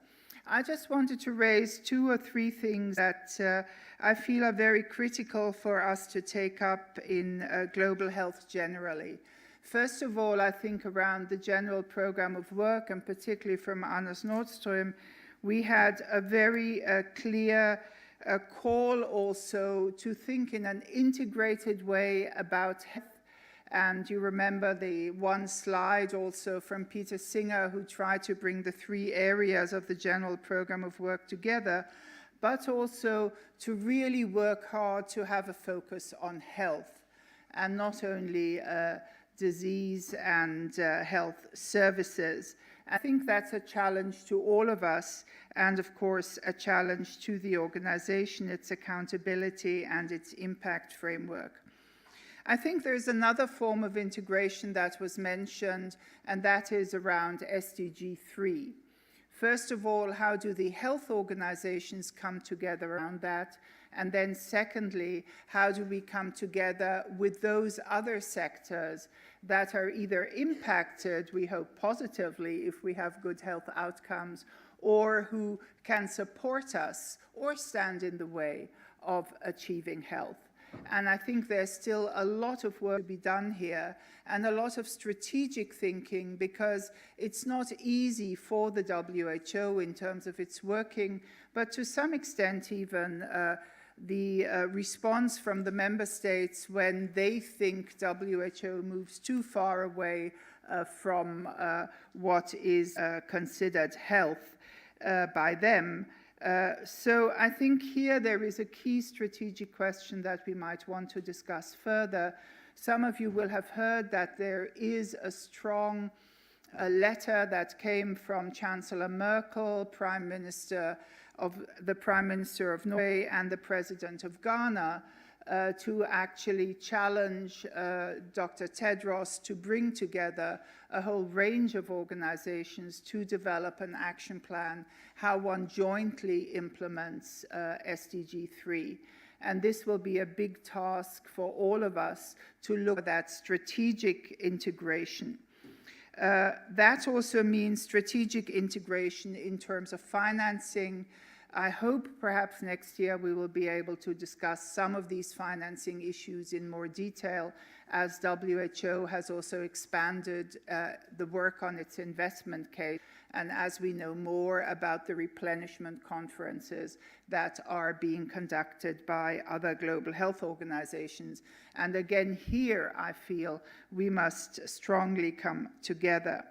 I just wanted to raise 2 or 3 things that I feel are very critical for us to take up in global health generally. First of all, I think around the general program of work, and particularly from Anders Nordström, we had a very clear call also to think in an integrated way about health. And you remember the one slide also from Peter Singer, who tried to bring the 3 areas of the general program of work together, but also to really work hard to have a focus on health, and not only disease and health services. I think that's a challenge to all of us, and of course a challenge to the organization, its accountability and its impact framework. I think there's another form of integration that was mentioned, and that is around SDG 3. First of all, how do the health organizations come together around that? And then secondly, how do we come together with those other sectors that are either impacted, we hope positively, if we have good health outcomes, or who can support us or stand in the way of achieving health? And I think there's still a lot of work to be done here, and a lot of strategic thinking, because it's not easy for the WHO in terms of its working, but to some extent even the response from the member states when they think WHO moves too far away from what is considered health by them. So I think here there is a key strategic question that we might want to discuss further. Some of you will have heard that there is a strong letter that came from Chancellor Merkel, the Prime Minister of Norway, and the President of Ghana, to actually challenge Dr. Tedros to bring together a whole range of organizations to develop an action plan, how one jointly implements SDG 3. And this will be a big task for all of us to look at that strategic integration. That also means strategic integration in terms of financing. I hope perhaps next year we will be able to discuss some of these financing issues in more detail, as WHO has also expanded the work on its investment case, and as we know more about the replenishment conferences that are being conducted by other global health organizations. And again, here I feel we must strongly come together.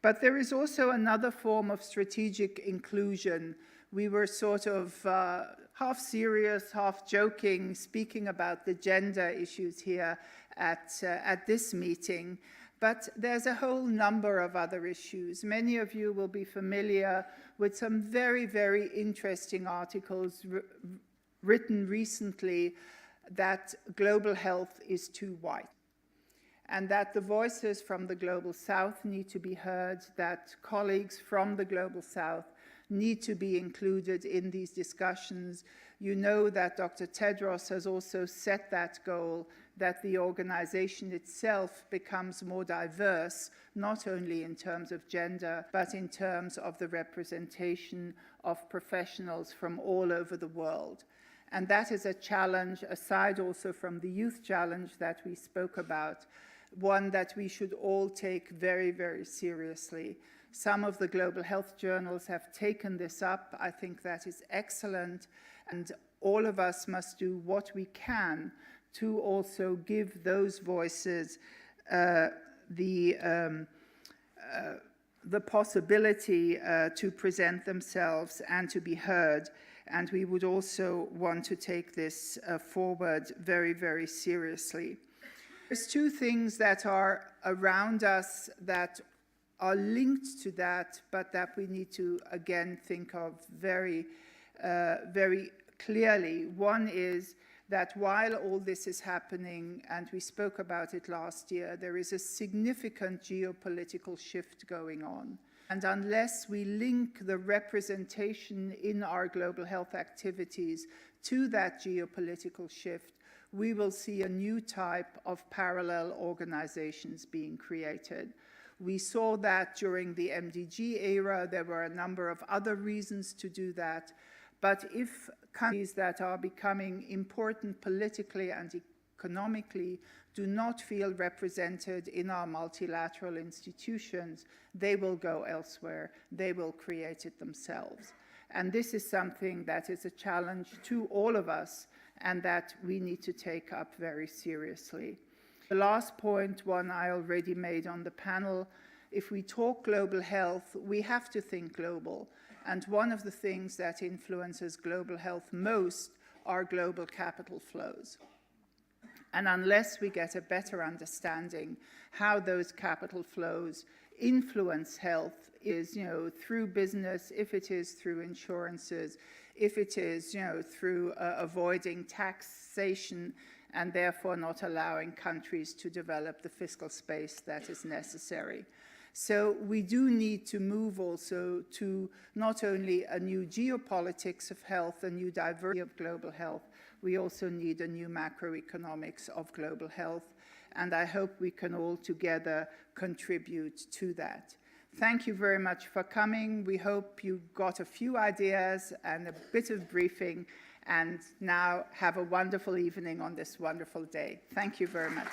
But there is also another form of strategic inclusion. We were sort of half serious, half joking, speaking about the gender issues here at this meeting. But there's a whole number of other issues. Many of you will be familiar with some very, very interesting articles written recently that global health is too white, and that the voices from the Global South need to be heard, that colleagues from the Global South need to be included in these discussions. You know that Dr. Tedros has also set that goal, that the organization itself becomes more diverse, not only in terms of gender, but in terms of the representation of professionals from all over the world. And that is a challenge, aside also from the youth challenge that we spoke about, one that we should all take very, very seriously. Some of the global health journals have taken this up. I think that is excellent, and all of us must do what we can to also give those voices the possibility to present themselves and to be heard. And we would also want to take this forward very, very seriously. There's two things that are around us that are linked to that, but that we need to, again, think of very, very clearly. One is that while all this is happening, and we spoke about it last year, there is a significant geopolitical shift going on. And unless we link the representation in our global health activities to that geopolitical shift, we will see a new type of parallel organizations being created. We saw that during the MDG era. There were a number of other reasons to do that. But if countries that are becoming important politically and economically do not feel represented in our multilateral institutions, they will go elsewhere. They will create it themselves. And this is something that is a challenge to all of us and that we need to take up very seriously. The last point, one I already made on the panel, if we talk global health, we have to think global. And one of the things that influences global health most are global capital flows. And unless we get a better understanding how those capital flows influence health, is, through business, if it is through insurances, if it is, through avoiding taxation and therefore not allowing countries to develop the fiscal space that is necessary. So we do need to move also to not only a new geopolitics of health, a new diversity of global health, we also need a new macroeconomics of global health. And I hope we can all together contribute to that. Thank you very much for coming. We hope you got a few ideas and a bit of briefing. And now have a wonderful evening on this wonderful day. Thank you very much.